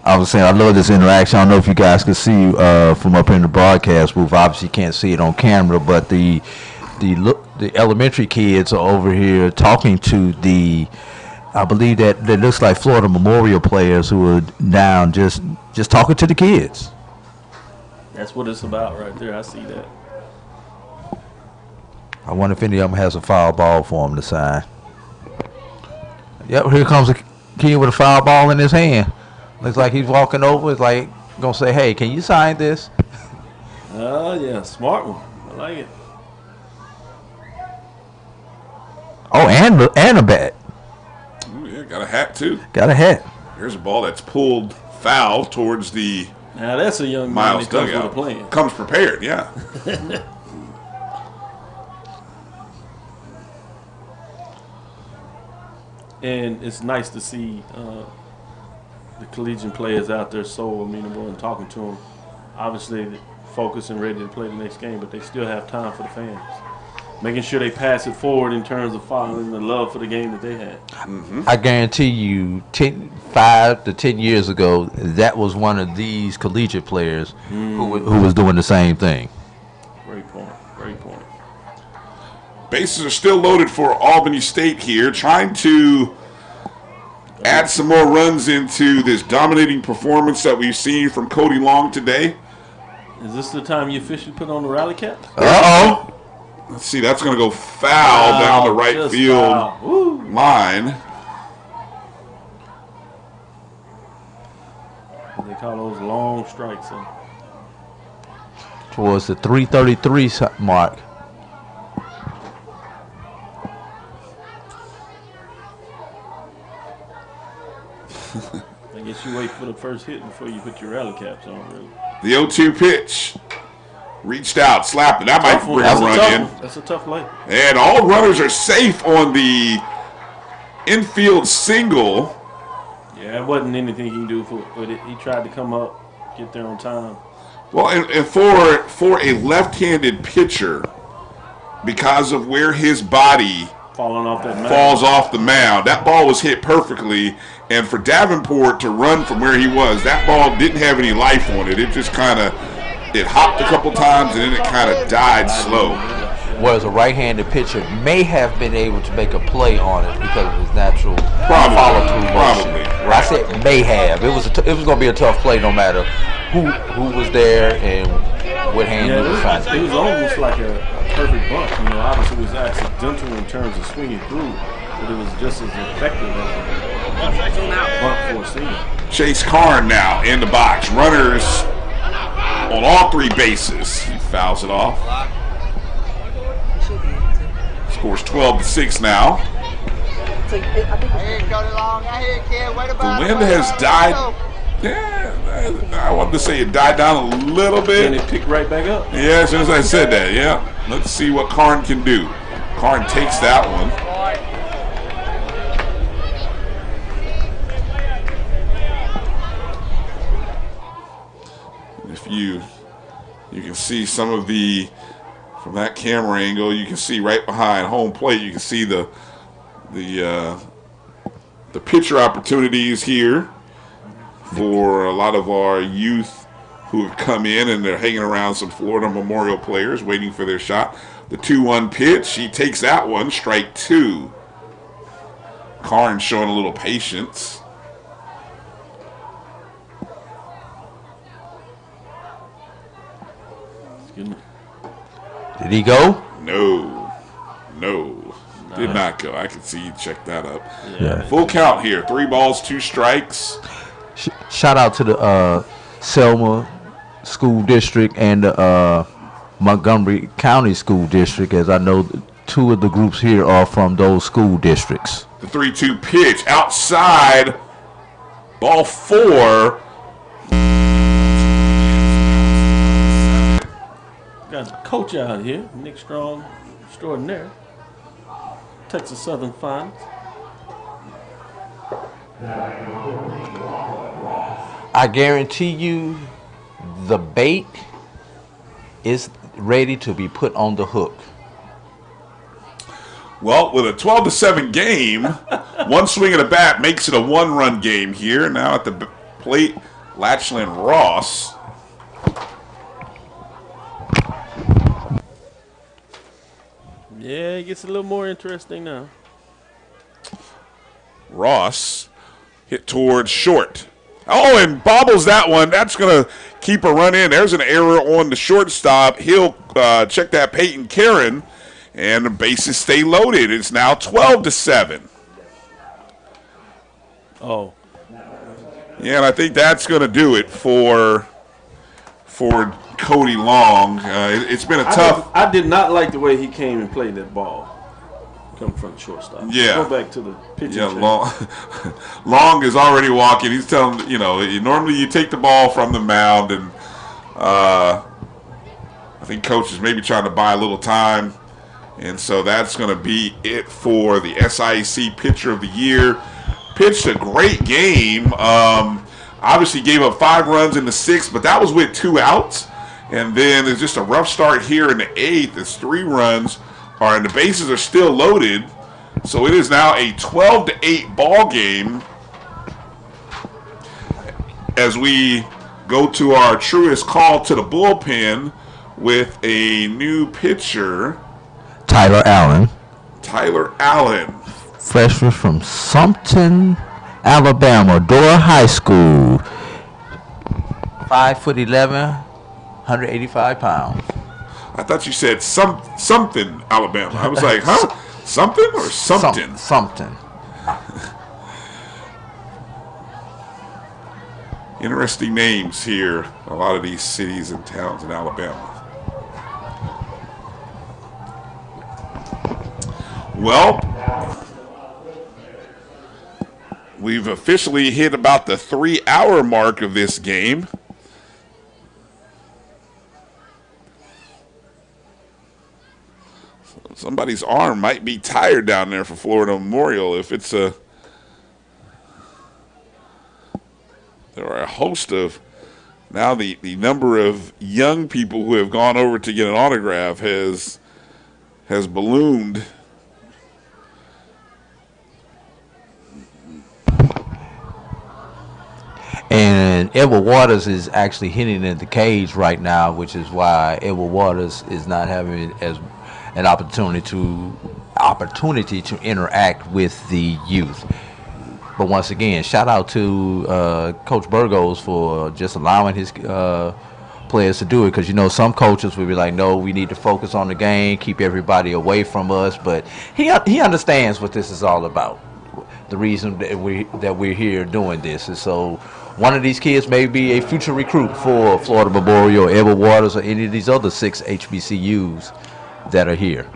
I was saying I love this interaction. I don't know if you guys can see from up in the broadcast booth. Obviously, you can't see it on camera, but the elementary kids are over here talking to the. I believe that looks like Florida Memorial players who are down just talking to the kids. That's what it's about right there. I see that. I wonder if any of them has a foul ball for them to sign. Yep, here comes a kid with a foul ball in his hand. Looks like he's walking over. It's like going to say, hey, can you sign this? Oh, yeah, smart one. I like it. Oh, and a bat. Ooh, yeah, got a hat, too. Got a hat. Here's a ball that's pulled foul towards the now that's a young man Miles that comes dugout. with a plan. Comes prepared, yeah. And it's nice to see the collegiate players out there so amenable and talking to them. Obviously, focused and ready to play the next game, but they still have time for the fans. Making sure they pass it forward in terms of following the love for the game that they had. I guarantee you, 5 to 10 years ago, that was one of these collegiate players who was doing the same thing. Great point. Great point. Bases are still loaded for Albany State here, trying to add some more runs into this dominating performance that we've seen from Cody Long today. Is this the time you officially put on the rally cap? Uh-oh. Let's see, that's going to go foul down the right field line. They call those long strikes. Towards the 333 mark. I guess you wait for the first hit before you put your rally caps on, really. The 0-2 pitch. Reached out, slapped it. That might bring a run in. That's a tough play. And all runners are safe on the infield single. Yeah, it wasn't anything he can do with it. He tried to come up, get there on time. Well, and for a left-handed pitcher, because of where his body falling off that mound. Falls off the mound, that ball was hit perfectly. And for Davenport to run from where he was, that ball didn't have any life on it. It just kind of hopped a couple times and then it kind of died slow. Whereas a right-handed pitcher may have been able to make a play on it because of his natural follow-through motion. Probably. I said may have. It was going to be a tough play no matter who was there and what hand he was trying to do. It was almost like a perfect bunt. You know, obviously it was accidental in terms of swinging through, but it was just as effective as a bunt for a single. Chase Karn now in the box. Runners on all three bases. He fouls it off. Scores 12-6 now. The wind has died. Yeah, I wanted to say it died down a little bit. And it picked right back up. Yeah, as soon as I said that, yeah. Let's see what Karn can do. Karn takes that one. If you can see some of the, from that camera angle, you can see right behind home plate, you can see the pitcher opportunities here for a lot of our youth who have come in and they're hanging around some Florida Memorial players waiting for their shot. The 2-1 pitch, he takes that one, strike two. Karn showing a little patience. Did he go? No. Did not go. I can see you check that up. Yeah. Full count here. 3 balls, 2 strikes. Shout out to the Selma School District and the Montgomery County School District, as I know 2 of the groups here are from those school districts. The 3-2 pitch outside. Ball 4. Got a coach out here, Nick Strong, extraordinaire. Texas Southern Finest. I guarantee you the bait is ready to be put on the hook. Well, with a 12-7 game, one swing of the bat makes it a 1-run game here. Now at the plate, Latchland Ross. Yeah, it gets a little more interesting now. Ross hit towards short. Oh, and bobbles that one. That's going to keep a run in. There's an error on the shortstop. He'll check that Peyton Karen, and the bases stay loaded. It's now 12-7. Oh. Yeah, and I think that's going to do it for Cody Long. It's been a tough. I did not like the way he came and played that ball. Come from the shortstop. Yeah. Go back to the pitching. Yeah, Long is already walking. He's telling, normally you take the ball from the mound, and I think coach is maybe trying to buy a little time. And so that's going to be it for the SIAC Pitcher of the Year. Pitched a great game. Obviously gave up 5 runs in the 6th, but that was with 2 outs. And then there's just a rough start here in the 8th. It's 3 runs. And the bases are still loaded. So it is now a 12-8 ball game as we go to our truest call to the bullpen with a new pitcher. Tyler Allen. Freshman from Sumpton, Alabama, Dora High School. 5'11", 185 pounds. I thought you said something, Alabama. I was like, huh? Something or something? Something. Interesting names here. A lot of these cities and towns in Alabama. Well, we've officially hit about the 3-hour mark of this game. Somebody's arm might be tired down there for Florida Memorial if it's a... There are a host of... Now the number of young people who have gone over to get an autograph has ballooned. And Edward Waters is actually hitting in the cage right now, which is why Edward Waters is not having as an opportunity to interact with the youth. But once again, shout out to Coach Burgos for just allowing his players to do it, because some coaches will be like, no, we need to focus on the game, keep everybody away from us. But he understands what this is all about, the reason that we're here doing this. And so one of these kids may be a future recruit for Florida Memorial, Edward Waters, or any of these other 6 HBCUs that are here.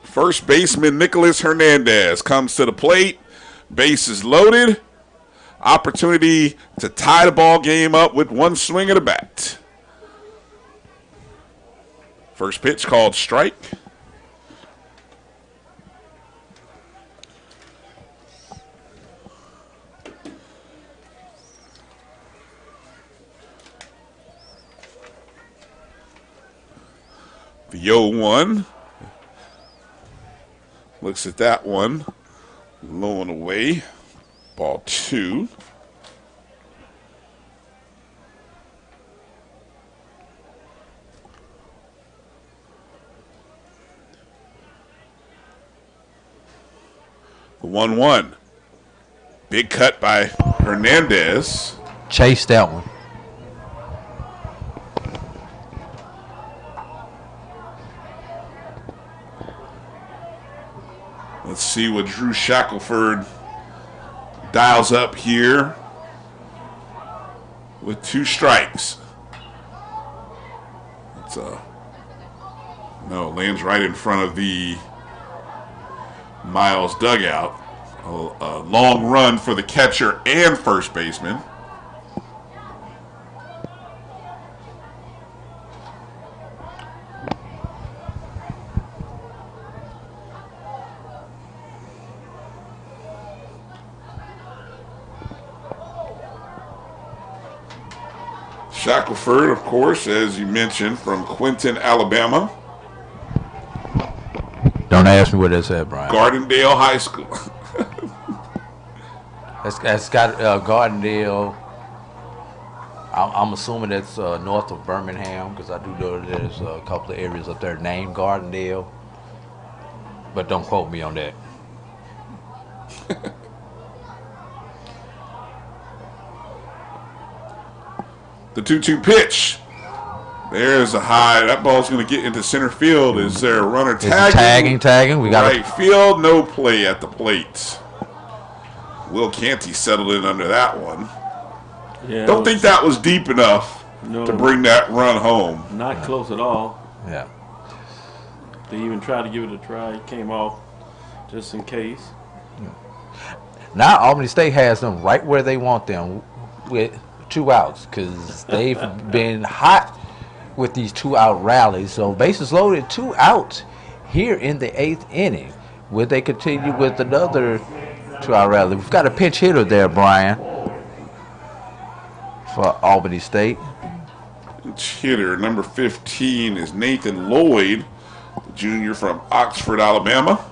First baseman Nicholas Hernandez comes to the plate. Bases loaded. Opportunity to tie the ball game up with one swing of the bat. First pitch called strike. The 0-1. Looks at that one. Low and away. Ball 2. The 1-1. Big cut by Hernandez. Chase that one. Let's see what Drew Shackelford dials up here with 2 strikes. It's lands right in front of the Miles dugout. A long run for the catcher and first baseman. Shackelford, of course, as you mentioned, from Quinton, Alabama. Don't ask me what that said, Brian. Gardendale High School. That's got Gardendale. I'm assuming that's north of Birmingham, because I do know there's a couple of areas up there named Gardendale. But don't quote me on that. The 2-2 pitch. There's a high. That ball's going to get into center field. Is there a runner tagging? Tagging. We got right field. No play at the plate. Will Canty settled in under that one. Yeah, Don't think that was deep enough to bring that run home. Not close at all. Yeah. They even tried to give it a try. He came off just in case. Now Albany State has them right where they want them with 2 outs because they've been hot with these 2-out rallies. So bases loaded, 2 outs here in the 8th inning. Will they continue with another 2-out rally? We've got a pinch hitter there, Brian, for Albany State. Pinch hitter number 15 is Nathan Lloyd, the junior from Oxford, Alabama.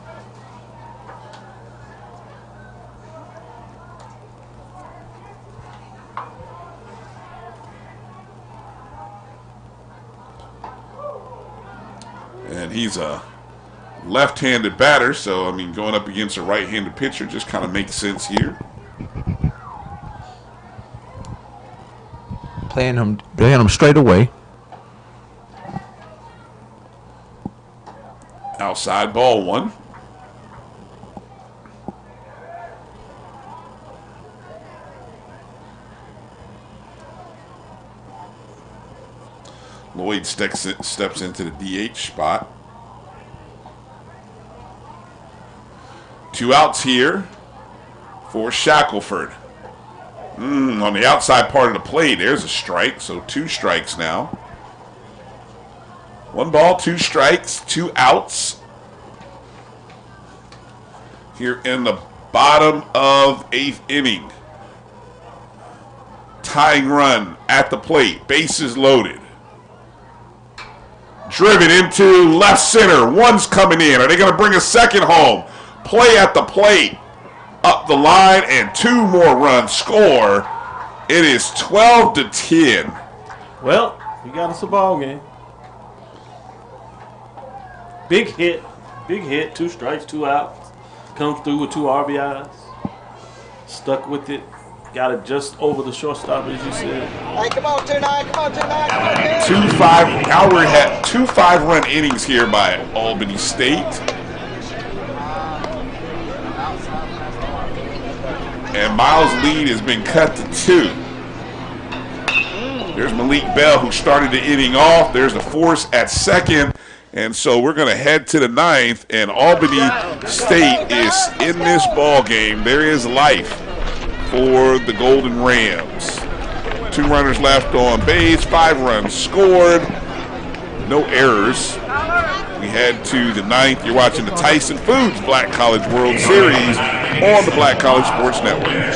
And he's a left-handed batter, so, I mean, going up against a right-handed pitcher just kind of makes sense here. Playing him straight away. Outside ball 1. Lloyd steps into the DH spot. 2 outs here for Shackelford. On the outside part of the plate, there's a strike, so 2 strikes now. 1 ball, 2 strikes, 2 outs. Here in the bottom of 8th inning. Tying run at the plate, bases loaded. Driven into left center, 1's coming in. Are they going to bring a second home? Play at the plate, up the line, and 2 more runs score. It is 12-10. Well, you got us a ball game. Big hit, 2 strikes, 2 outs. Comes through with 2 RBIs. Stuck with it. Got it just over the shortstop, as you said. Hey, come on, 2-9, come on, 2-9, 2-5. Now we're at 2 5-run innings here by Albany State. And Miles' lead has been cut to 2. There's Malik Bell, who started the inning off. There's the force at second. And so we're going to head to the 9th, and Albany State is in this ball game. There is life for the Golden Rams. 2 runners left on base, 5 runs scored, no errors. We head to the 9th. You're watching the Tyson Foods Black College World Series on the Black College Sports Network.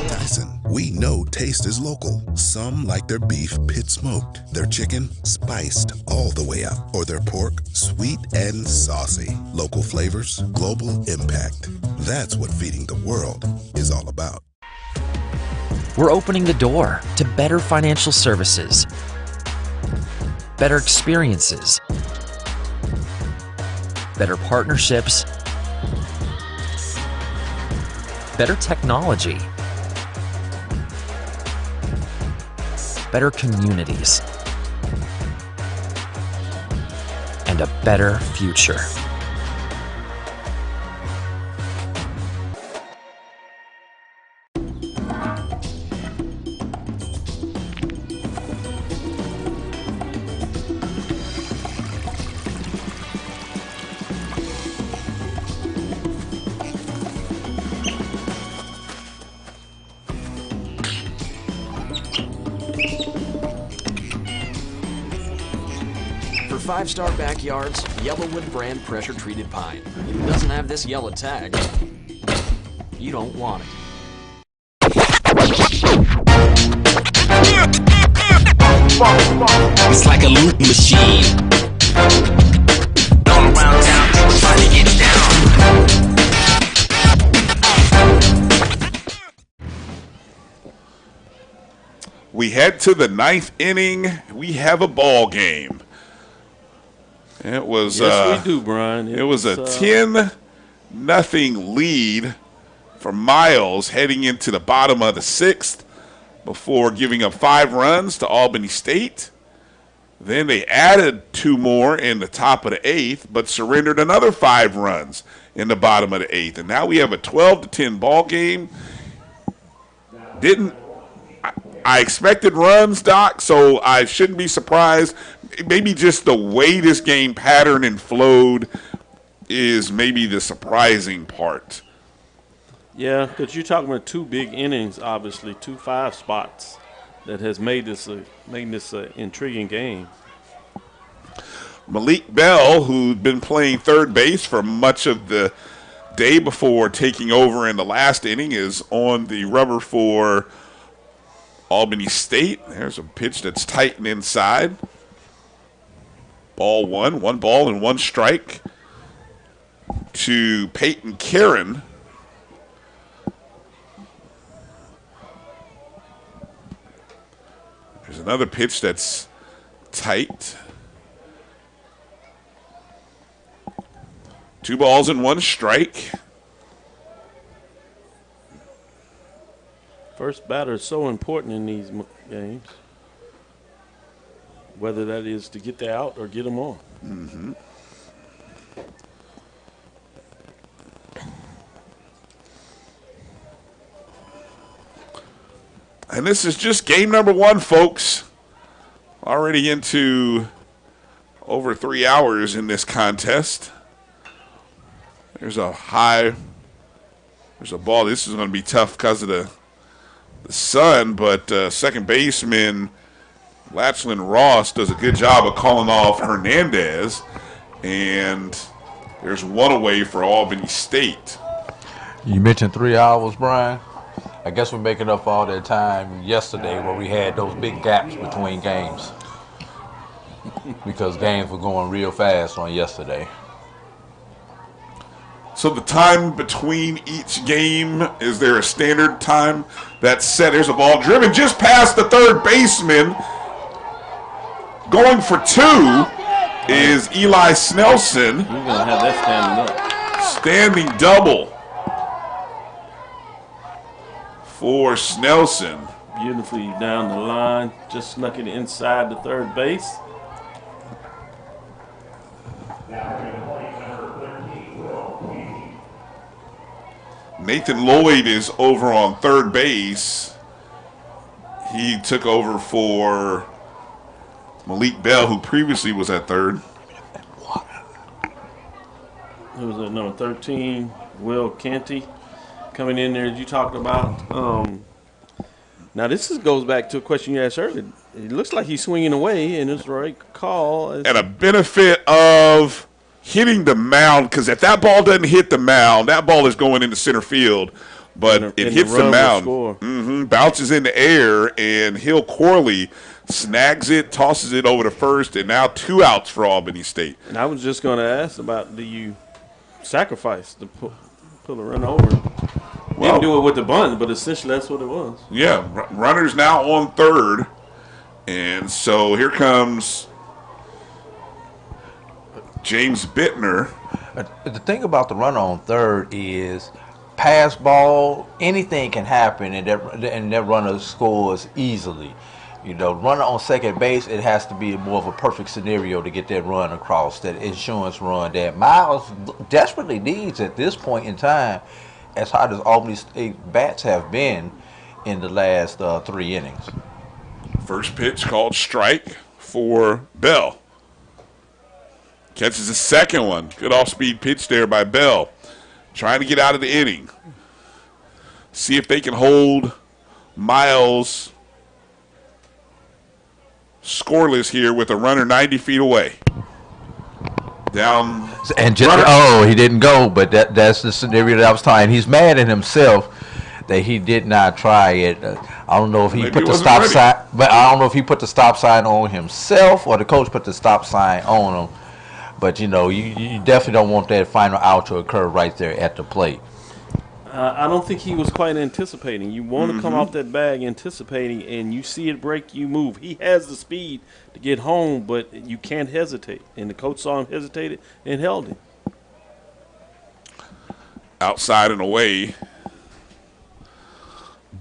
Tyson, we know taste is local. Some like their beef pit smoked, their chicken spiced all the way up, or their pork sweet and saucy. Local flavors, global impact. That's what feeding the world is all about. We're opening the door to better financial services, better experiences, better partnerships, better technology, better communities, and a better future. Five-star backyards, Yellowwood brand pressure-treated pine. If it doesn't have this yellow tag, you don't want it. It's like a loot machine. All around town, people trying to get down. We head to the 9th inning. We have a ball game. It was yes, we do, Brian. It was a 10-0 lead for Miles heading into the bottom of the 6th before giving up 5 runs to Albany State. Then they added 2 more in the top of the 8th, but surrendered another 5 runs in the bottom of the 8th. And now we have a 12-10 ball game. I expected runs, Doc, so I shouldn't be surprised. Maybe just the way this game patterned and flowed is maybe the surprising part. Yeah, because you're talking about 2 big innings, obviously, 2 5 spots that has made this intriguing game. Malik Bell, who'd been playing third base for much of the day before taking over in the last inning, is on the rubber for Albany State. There's a pitch that's tight and inside. Ball 1 ball and 1 strike to Peyton Karen. There's another pitch that's tight. 2 balls and 1 strike. First batter is so important in these games, whether that is to get the out or get them on. Mm-hmm. And this is just game number 1, folks. Already into over 3 hours in this contest. There's a ball. This is going to be tough because of the sun, but second baseman Latchlin Ross does a good job of calling off Hernandez, and there's 1 away for Albany State. You mentioned 3 hours, Brian. I guess we're making up all that time yesterday where we had those big gaps between games because games were going real fast on yesterday. So the time between each game, is there a standard time that's set? There's a ball driven just past the third baseman. Going for 2 is Eli Snelson. You're going to have that standing up. Standing double for Snelson. Beautifully down the line, just snuck it inside the third base. Nathan Lloyd is over on third base. He took over for Malik Bell, who previously was at third. It was at number 13, Will Canty, coming in there, as you talked about. Now, this goes back to a question you asked earlier. It looks like he's swinging away, and it's the right call. And a benefit of hitting the mound, because if that ball doesn't hit the mound, that ball is going into center field. But it hits the mound, bounces in the air, and Hill Corley snags it, tosses it over to first, and now 2 outs for Albany State. And I was just going to ask about, do you sacrifice to pull a run over? Didn't do it with the bunt, but essentially that's what it was. Yeah, runner's now on third, and so here comes James Bittner. The thing about the runner on third is pass ball, anything can happen, and that runner scores easily. You know, runner on second base, it has to be more of a perfect scenario to get that run across, that insurance run that Miles desperately needs at this point in time, as hard as Albany State bats have been in the last 3 innings. First pitch called strike for Bell. Catches the second one. Good off-speed pitch there by Bell. Trying to get out of the inning. See if they can hold Miles scoreless here with a runner 90 feet away. Down. And he didn't go, but that's the scenario that I was talking. He's mad at himself that he did not try it. I don't know if he put the stop sign, but I don't know if he put the stop sign on himself or the coach put the stop sign on him. But, you know, you definitely don't want that final out to occur right there at the plate. I don't think he was quite anticipating. You want to come off that bag anticipating, and you see it break, you move. He has the speed to get home, but you can't hesitate. And the coach saw him hesitated and held him. Outside and away.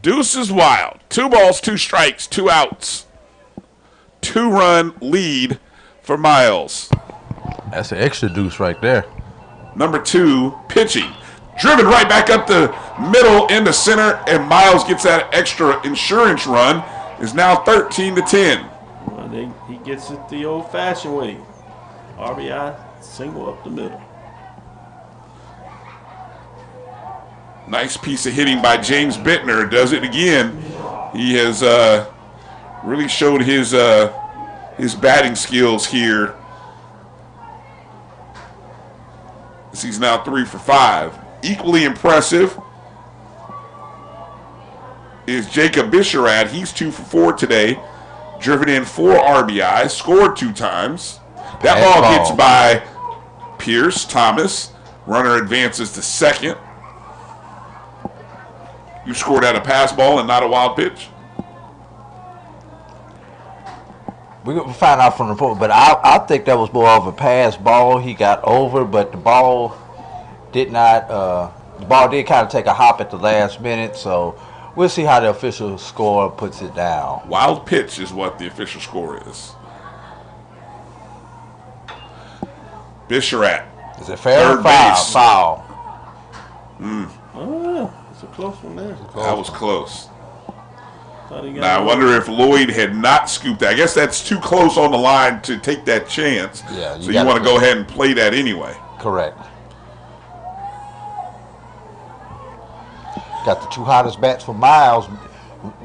Deuce is wild. 2 balls, 2 strikes, 2 outs 2-run lead for Miles. That's an extra deuce right there. Number 2, pitching. Driven right back up the middle into center, and Miles gets that extra insurance run. Is now 13-10. Well, he gets it the old-fashioned way. RBI, single up the middle. Nice piece of hitting by James Bittner. Does it again. He has really showed his batting skills here. He's now 3 for 5. Equally impressive is Jacob Bisharat. He's 2 for 4 today. Driven in 4 RBIs, scored 2 times. That ball hits by Pierce Thomas. Runner advances to second. You scored at a pass ball and not a wild pitch? We'll find out from the report, but I think that was more of a pass ball. He got over, but the ball did not. The ball did kind of take a hop at the last minute, so we'll see how the official score puts it down. Wild pitch is what the official score is. Bisharat. Is it fair or foul? Foul. Oh, it's a close one there. That was close. Now, I wonder if Lloyd had not scooped that. I guess that's too close on the line to take that chance. Yeah, so you want to go ahead and play that anyway. Correct. Got the 2 hottest bats for Miles,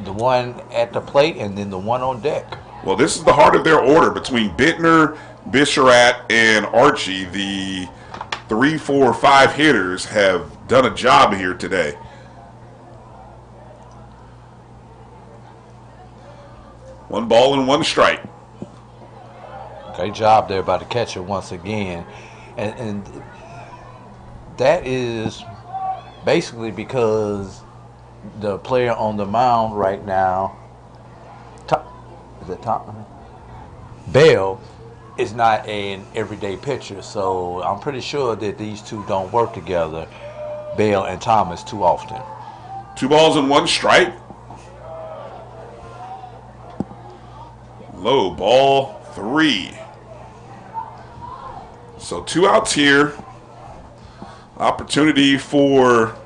the one at the plate and then the one on deck. Well, this is the heart of their order between Bittner, Bisharat, and Archie. The 3, 4, 5 hitters have done a job here today. One ball and 1 strike. Great job there by the catcher once again. And that is basically because the player on the mound right now, Bell, is not an everyday pitcher. So I'm pretty sure that these two don't work together, Bell and Thomas, too often. 2 balls and 1 strike. Low ball 3. So 2 outs here. Opportunity for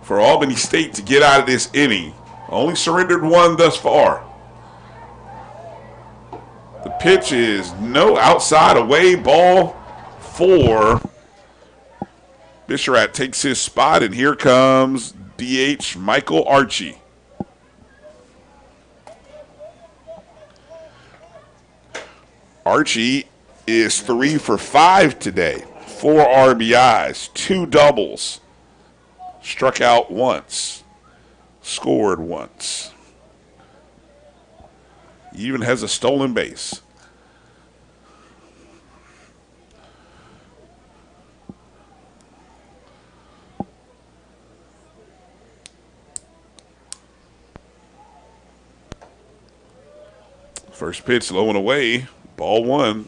Albany State to get out of this inning. Only surrendered 1 thus far. The pitch is no outside away, ball 4. Bisharat takes his spot, and here comes DH Michael Archie. Archie is 3 for 5 today. 4 RBIs, 2 doubles. Struck out once. Scored once. He even has a stolen base. First pitch low and away. Ball 1.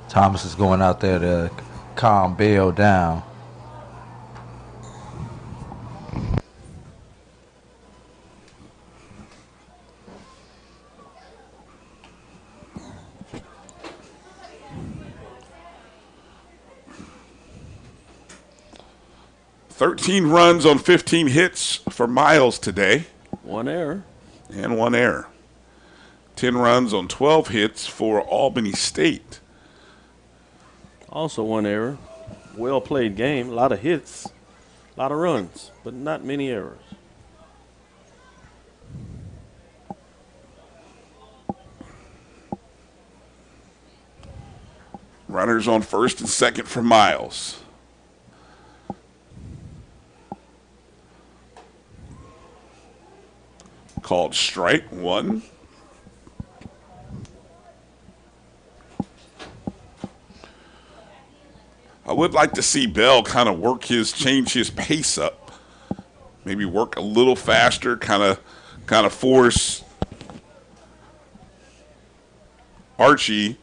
Thomas is going out there to calm Bell down. "13 runs on 15 hits for Miles today. 1 error. And 1 error. 10 runs on 12 hits for Albany State. Also 1 error. Well played game. A lot of hits. A lot of runs. But not many errors. Runners on first and second for Miles. Called strike 1. I would like to see Bell kind of change his pace up. Maybe work a little faster, kind of force Archie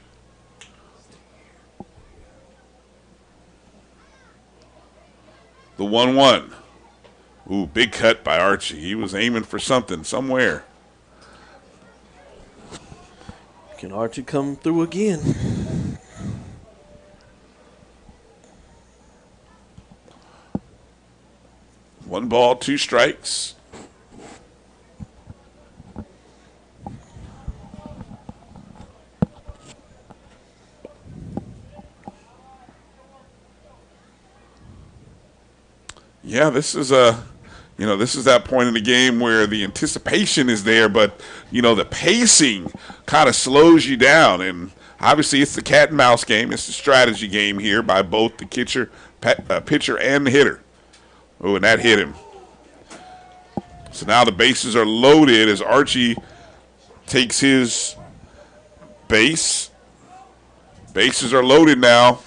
The 1-1. Ooh, big cut by Archie. He was aiming for something somewhere. Can Archie come through again? One ball, 2 strikes. Yeah, this is this is that point in the game where the anticipation is there, but the pacing kind of slows you down. And obviously, it's the cat and mouse game. It's the strategy game here by both the pitcher and the hitter. Oh, and that hit him. So now the bases are loaded as Archie takes his base. Bases are loaded now.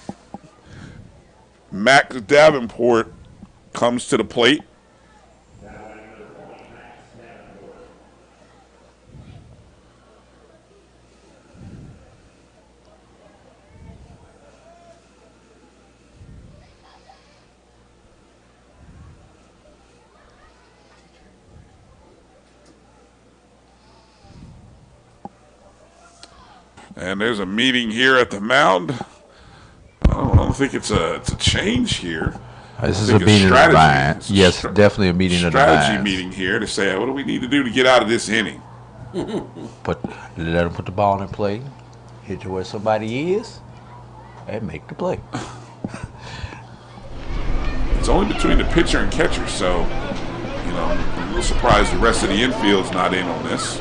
Max Davenport comes to the plate. And there's a meeting here at the mound. I don't think it's a change here. This is a meeting of the mind. Yes, definitely a meeting of the mind. Strategy meeting here to say, what do we need to do to get out of this inning? Let them put the ball in play, hit to where somebody is, and make the play. It's only between the pitcher and catcher, so I'm a little surprised the rest of the infield's not in on this.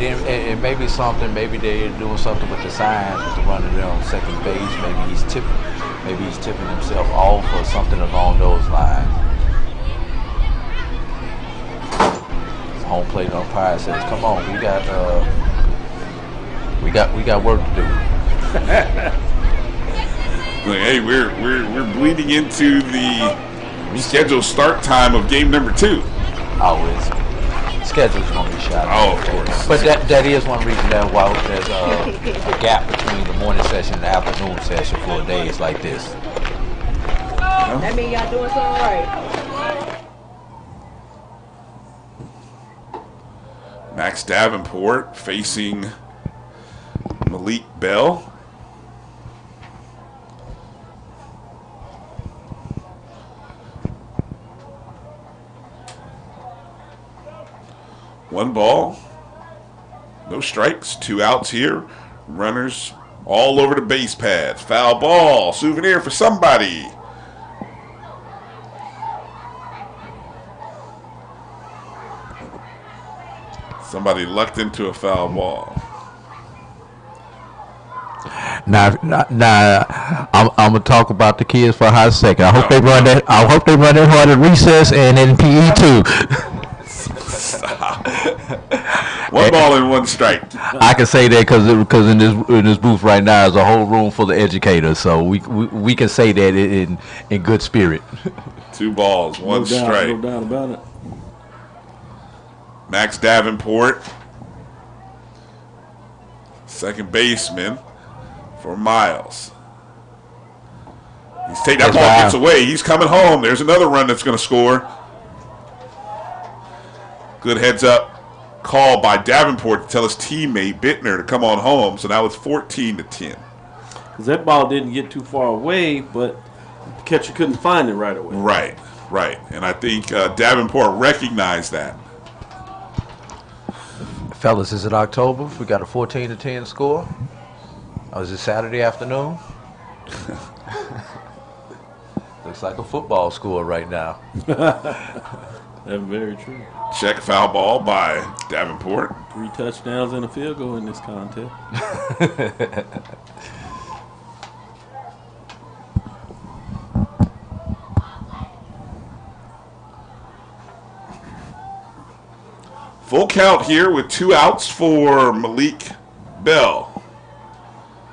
And maybe they're doing something with the signs with the runner there on second base. Maybe he's tipping himself off or something along those lines. Home plate umpire says, "Come on, we got work to do." Like, hey, we're bleeding into the scheduled start time of game number 2. Always. Schedule's going to be shot. Oh, of course. But that is one reason that why there's a gap between the morning session and the afternoon session for days like this. That means y'all doing something right. Max Davenport facing Malik Bell. One ball, no strikes, 2 outs here. Runners all over the base pads. Foul ball, souvenir for somebody. Somebody lucked into a foul ball. Now, I'm gonna talk about the kids for a hot second. I hope they run that hard at recess and in PE too. One ball and 1 strike. I can say that because in this booth right now is a whole room full of educators, so we can say that in good spirit. 2 balls, 1 strike. No doubt about it. Max Davenport, second baseman for Miles. He's taking that ball, gets away. He's coming home. There's another run that's going to score. Good heads up call by Davenport to tell his teammate Bittner to come on home. So now it's 14-10. Because that ball didn't get too far away, but the catcher couldn't find it right away. Right. And I think Davenport recognized that. Fellas, is it October? We got a 14-10 score. Oh, is it Saturday afternoon? Looks like a football score right now. That's very true. Check foul ball by Davenport. 3 touchdowns and a field goal in this contest. Full count here with 2 outs for Malik Bell.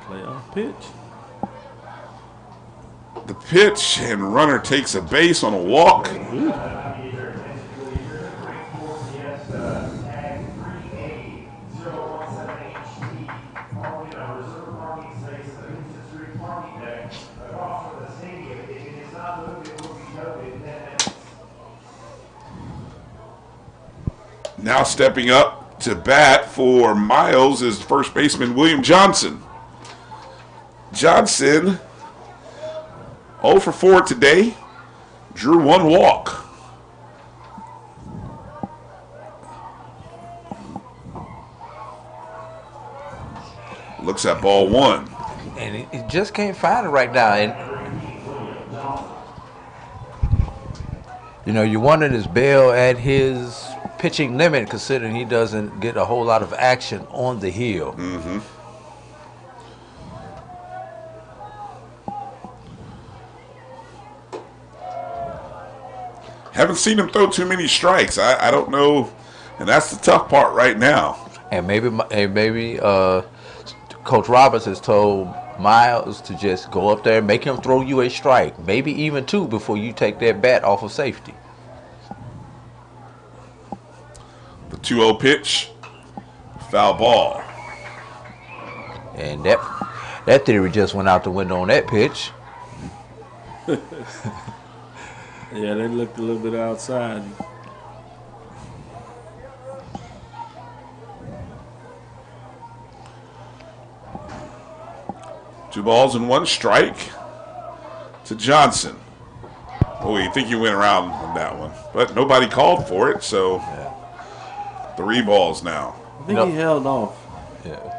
Playoff pitch. The pitch, and runner takes a base on a walk. Ooh. Now stepping up to bat for Miles is first baseman William Johnson. Johnson 0 for 4 today. Drew 1 walk. Looks at ball 1. And he just can't find it right now. And you know, you wondered, is Bell at his pitching limit, considering he doesn't get a whole lot of action on the hill. Mm-hmm. Haven't seen him throw too many strikes. I don't know, and that's the tough part right now. And maybe Coach Roberts has told Miles to just go up there and make him throw you a strike, maybe even 2 before you take that bat off of safety. The 2-0 pitch, foul ball. And that theory just went out the window on that pitch. Yeah, they looked a little bit outside. Two balls and 1 strike to Johnson. Oh, you think you went around on that one, but nobody called for it, so 3 balls now. I think he held off. Yeah.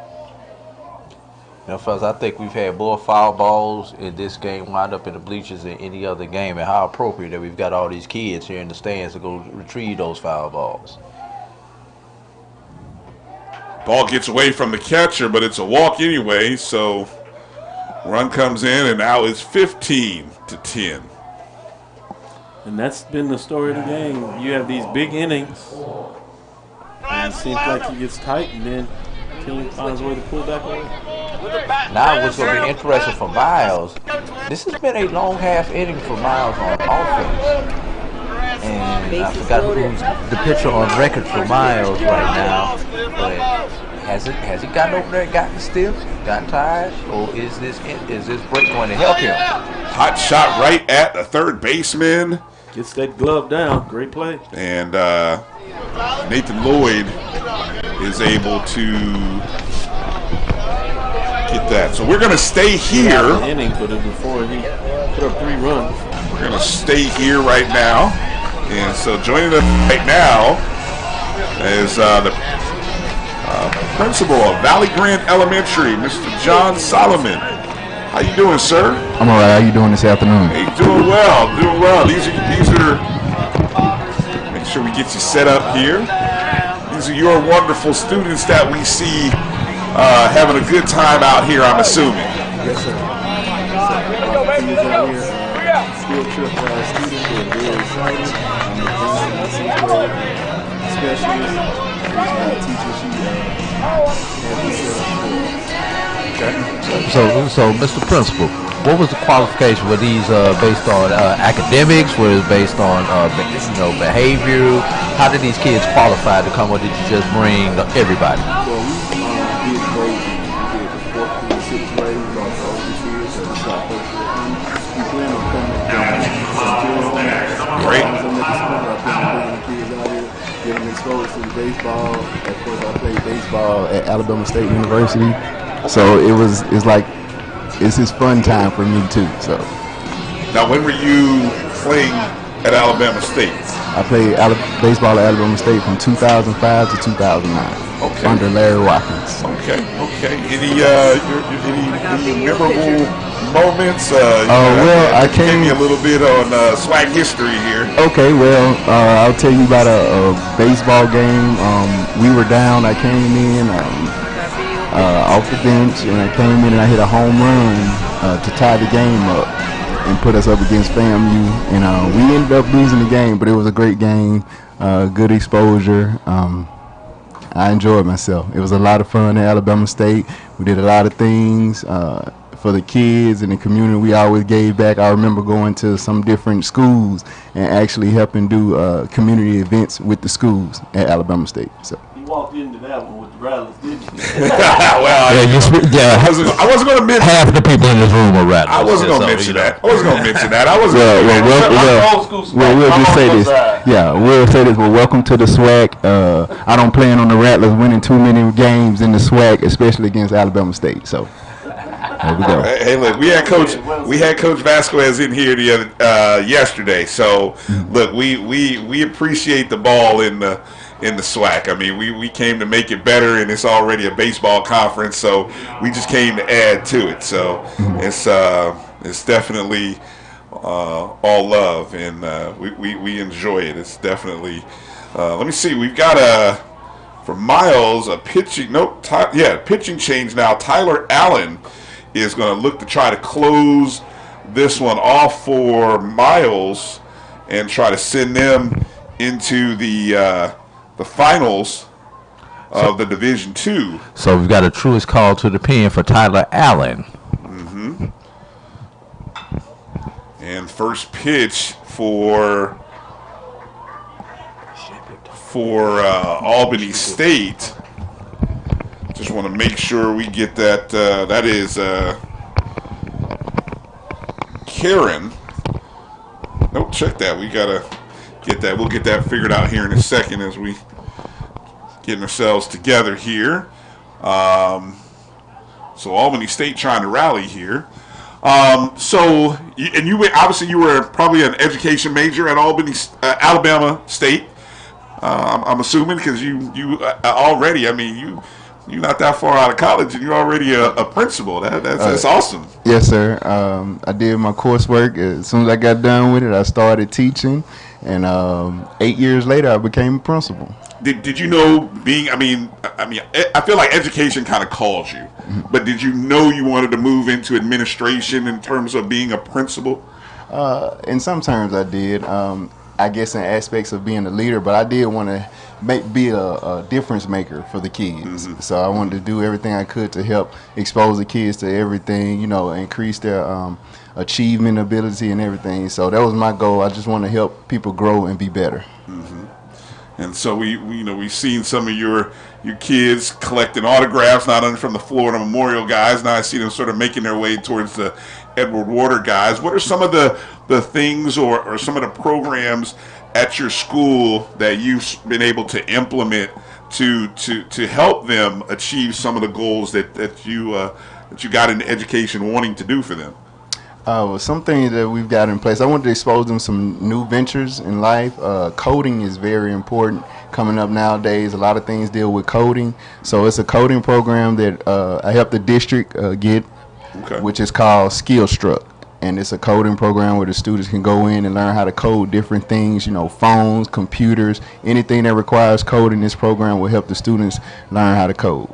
You know, fellas, I think we've had more foul balls in this game wind up in the bleachers than any other game, and how appropriate that we've got all these kids here in the stands to go retrieve those foul balls. Ball gets away from the catcher, but it's a walk anyway, so run comes in, and now it's 15-10. And that's been the story of the game. You have these big innings, and it seems like he gets tight, and then team finds a way to pull back away. Now what's going to be interesting for Miles, this has been a long half inning for Miles on offense. And I forgot who's the pitcher on record for Miles right now. But has he gotten over there and gotten stiff, gotten tired, or is this break going to help him? Hot shot right at the third baseman. Gets that glove down. Great play. And Nathan Lloyd is able to get that. So we're going to stay here. Inning, but before he put up 3 runs. We're going to stay here right now. And so joining us right now is the principal of Valley Grant Elementary, Mr. John Solomon. How you doing, sir? I'm all right. How you doing this afternoon? Hey, doing well, doing well. These are. Make sure we get you set up here. These are your wonderful students that we see having a good time out here, I'm assuming. Yes, sir. Field trip students who are very excited. So, Mr. Principal, what was the qualification? Were these based on academics? Were it based on behavior? How did these kids qualify to come, or did you just bring everybody? Well, we did both. We did the 4th through the 6th grade. We brought the older kids and we shot first. We plan on coming Great. Get them exposed to the baseball. Of course, I played baseball at Alabama State University, so it's his fun time for me too. So now, when were you playing at Alabama State? I played baseball at Alabama State from 2005 to 2009. Okay. Under Larry Watkins. Okay. Any memorable moments? I came. Give me a little bit on swag history here. Okay, well, I'll tell you about a baseball game. We were down. I came in off the bench, and I came in and I hit a home run to tie the game up and put us up against FAMU. And we ended up losing the game, but it was a great game. Good exposure. I enjoyed myself. It was a lot of fun at Alabama State. We did a lot of things for the kids and the community. We always gave back. I remember going to some different schools and actually helping do community events with the schools at Alabama State. So walked into that one with the Rattlers, didn't you? I wasn't going to mention half the people in this room are Rattlers. I wasn't going to mention that. We'll just say this. Yeah, we'll say this. Well, welcome to the SWAC. I don't plan on the Rattlers winning too many games in the SWAC, especially against Alabama State. So there we go. Hey, look, we had Coach Vasquez in here yesterday. So look, we appreciate the ball in the SWAC. I mean, we came to make it better, and it's already a baseball conference, so we just came to add to it. So it's definitely all love, and we enjoy it. It's definitely. Let me see. We've got for Miles a pitching. Pitching change now. Tyler Allen is going to look to try to close this one off for Miles and try to send them into the finals of the Division II. So we've got a truest call to the pen for Tyler Allen. And first pitch for Albany State. Just want to make sure we get that. That is Karen. Nope, check that. We gotta get that. We'll get that figured out here in a second as we getting ourselves together here. So Albany State trying to rally here. You were probably an education major at Alabama State. I'm assuming because you already. I mean you're not that far out of college and you're already a principal. That's awesome. Yes, sir. I did my coursework. As soon as I got done with it, I started teaching, and 8 years later, I became a principal. Did you know I feel like education kind of calls you, but did you know you wanted to move into administration in terms of being a principal? In some terms, I did. I guess in aspects of being a leader, but I did want to be a difference maker for the kids. So I wanted to do everything I could to help expose the kids to everything, increase their achievement ability and everything. So that was my goal. I just want to help people grow and be better. And so we've seen some of your kids collecting autographs, not only from the Florida Memorial guys. Now I see them sort of making their way towards the Edward Water guys. What are some of the things or some of the programs at your school that you've been able to implement to help them achieve some of the goals that you got into education wanting to do for them? Some things that we've got in place. I wanted to expose them some new ventures in life. Coding is very important coming up nowadays. A lot of things deal with coding. So it's a coding program that I helped the district get, which is called SkillStruck. And it's a coding program where the students can go in and learn how to code different things, phones, computers, anything that requires coding. This program will help the students learn how to code.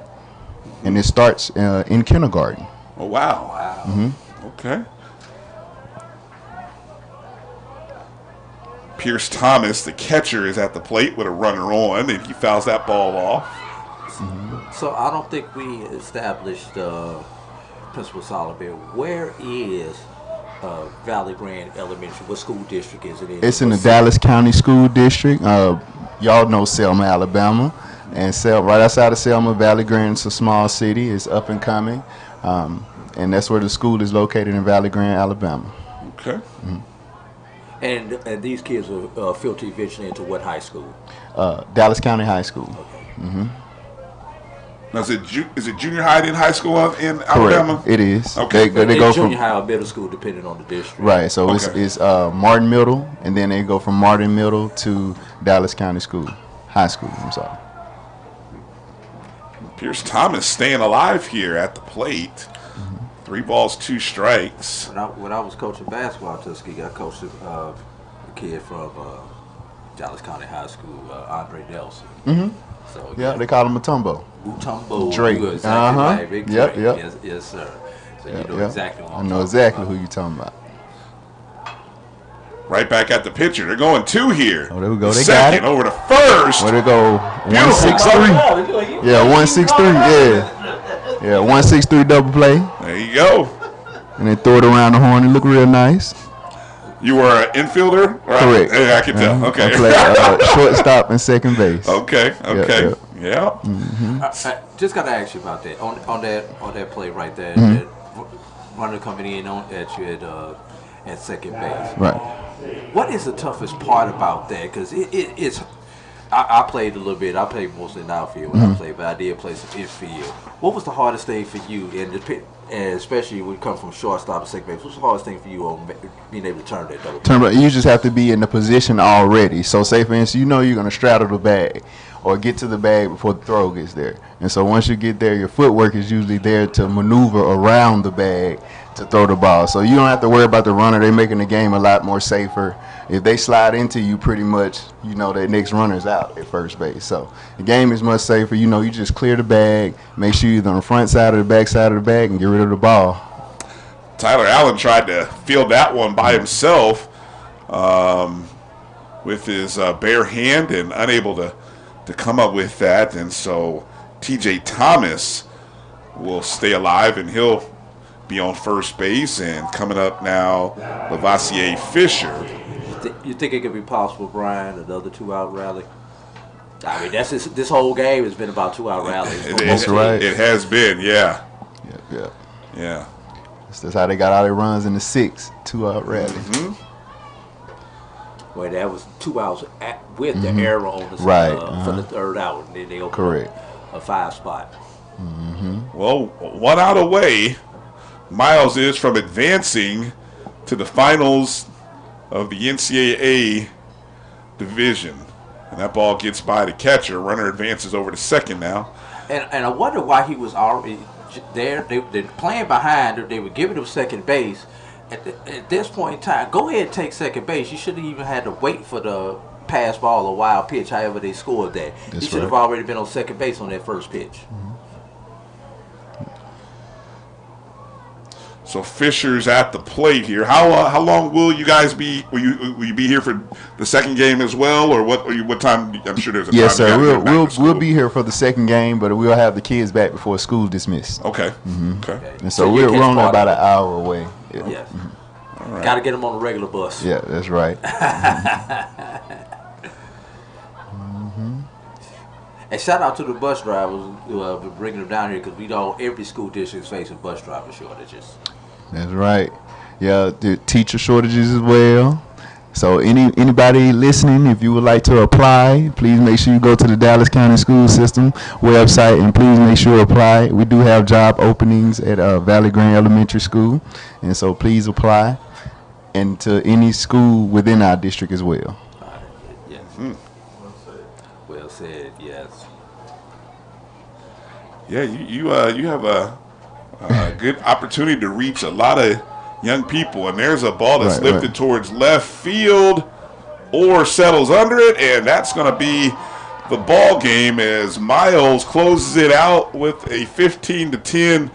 And it starts in kindergarten. Oh, wow. Okay. Pierce Thomas, the catcher, is at the plate with a runner on, and he fouls that ball off. So I don't think we established Principal Soliver. Where is Valley Grande Elementary? What school district is it in? It's in the Dallas County School District. Y'all know Selma, Alabama. And right outside of Selma, Valley Grande is a small city. It's up and coming. And that's where the school is located in Valley Grande, Alabama. Okay. And these kids will filter eventually into what high school? Dallas County High School. Okay. Now, is it junior high and high school in Alabama? Correct. It is. Okay. They go junior from high or middle school depending on the district. Right. So it's Martin Middle, and then they go from Martin Middle to Dallas County High School. I'm sorry. Pierce Thomas staying alive here at the plate. 3 balls, 2 strikes. When I was coaching basketball at Tuskegee, I coached a kid from Dallas County High School, Andre Nelson. So they call him Mutombo. Drake. You exactly right. Big Drake. Yep. Yes, sir. So you know exactly what I know exactly who you're talking about. Right back at the pitcher. They're going 2 here. Oh, there we go. They second got it. Over to first. Where they go? 163. Yeah, 163. Yeah, 163 double play. There you go. And they throw it around the horn. It look real nice. You were an infielder? Correct. I can tell. Okay. I play shortstop and second base. Okay. Yep. Yeah. I just got to ask you about that. On that play right there, Mhm. that runner coming in at you at second base. Right. What is the toughest part about that? Because it's. I played a little bit. I played mostly in outfield when I played, but I did play some infield. What was the hardest thing for you, and especially when you come from shortstop to second base? What's the hardest thing for you on being able to turn that double? You just have to be in the position already. So say, for instance, you know you're going to straddle the bag or get to the bag before the throw gets there. And so once you get there, your footwork is usually there to maneuver around the bag to throw the ball. So you don't have to worry about the runner. They're making the game a lot more safer. If they slide into you, pretty much, you know that next runner's out at first base. So the game is much safer. You know, you just clear the bag, make sure you're on the front side or the back side of the bag, and get rid of the ball. Tyler Allen tried to field that one by himself with his bare hand and unable to come up with that. And so TJ Thomas will stay alive, and he'll be on first base. And coming up now, Lavoisier Fisher. You think it could be possible, Brian, another 2-out rally? I mean, that's this whole game has been about 2-out rallies. That's right. It has been, yeah. Yeah. That's how they got all their runs in the 6, 2-out rally. Well, that was 2 outs with the error on the for the third out, and then they opened a 5 spot. Well, 1 out away, Miles is from advancing to the finals of the NCAA division. And that ball gets by the catcher. Runner advances over to second now. And I wonder why he was already there. They're playing behind. They were giving him second base. At this point in time, go ahead and take second base. You shouldn't even had to wait for the pass ball or wild pitch, however they scored that. You should have already been on second base on that first pitch. So Fisher's at the plate here. How long will you guys be? Will you be here for the second game as well, or what time? I'm sure there's a time. Yes, sir. We'll be here for the second game, but we'll have the kids back before school dismissed. Okay. Okay. And so we're only about an hour away. Yes. All right. Got to get them on a regular bus. Yeah, that's right. And shout out to the bus drivers for bringing them down here, because we know every school district is facing bus driver shortages. That's right. Yeah, the teacher shortages as well. So anybody listening, if you would like to apply, please make sure you go to the Dallas County School System website and please make sure to apply. We do have job openings at Valley Green Elementary School, and so please apply, and to any school within our district as well. Yes. Well said. Yes. Yeah, you have a good opportunity to reach a lot of young people, and there's a ball that's lifted towards left field or settles under it, and that's going to be the ball game as Miles closes it out with a 15-10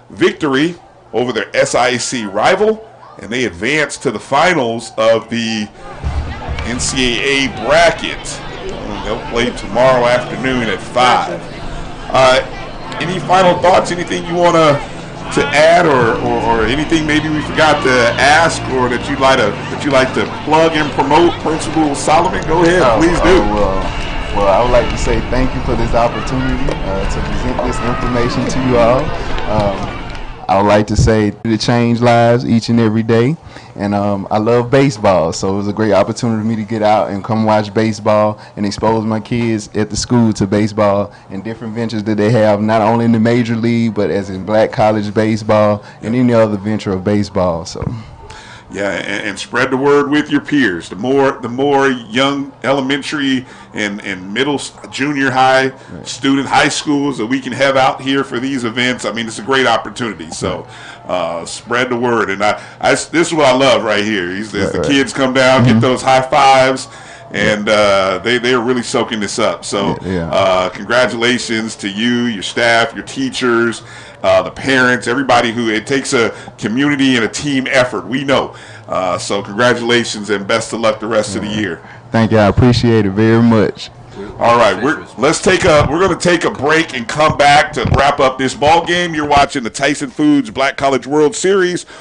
victory over their SIC rival, and they advance to the finals of the NCAA bracket. They'll play tomorrow afternoon at 5. Any final thoughts? Anything you want to add, or anything maybe we forgot to ask, or that you'd like to plug and promote? Principal Solomon, go ahead, please do. Well, I would like to say thank you for this opportunity to present this information to you all. I would like to say to change lives each and every day. And I love baseball, so it was a great opportunity for me to get out and come watch baseball and expose my kids at the school to baseball and different ventures that they have, not only in the major league, but as in black college baseball and any other venture of baseball. So. Yeah, and spread the word with your peers. The more young elementary and middle, junior high student, high schools that we can have out here for these events, I mean, it's a great opportunity. So spread the word. And this is what I love right here. The kids come down, get those high fives, and they're really soaking this up. So congratulations to you, your staff, your teachers, the parents, everybody it takes a community and a team effort. We know. So congratulations and best of luck the rest of the year. Thank you. I appreciate it very much. All right, we're going to take a break and come back to wrap up this ball game. You're watching the Tyson Foods Black College World Series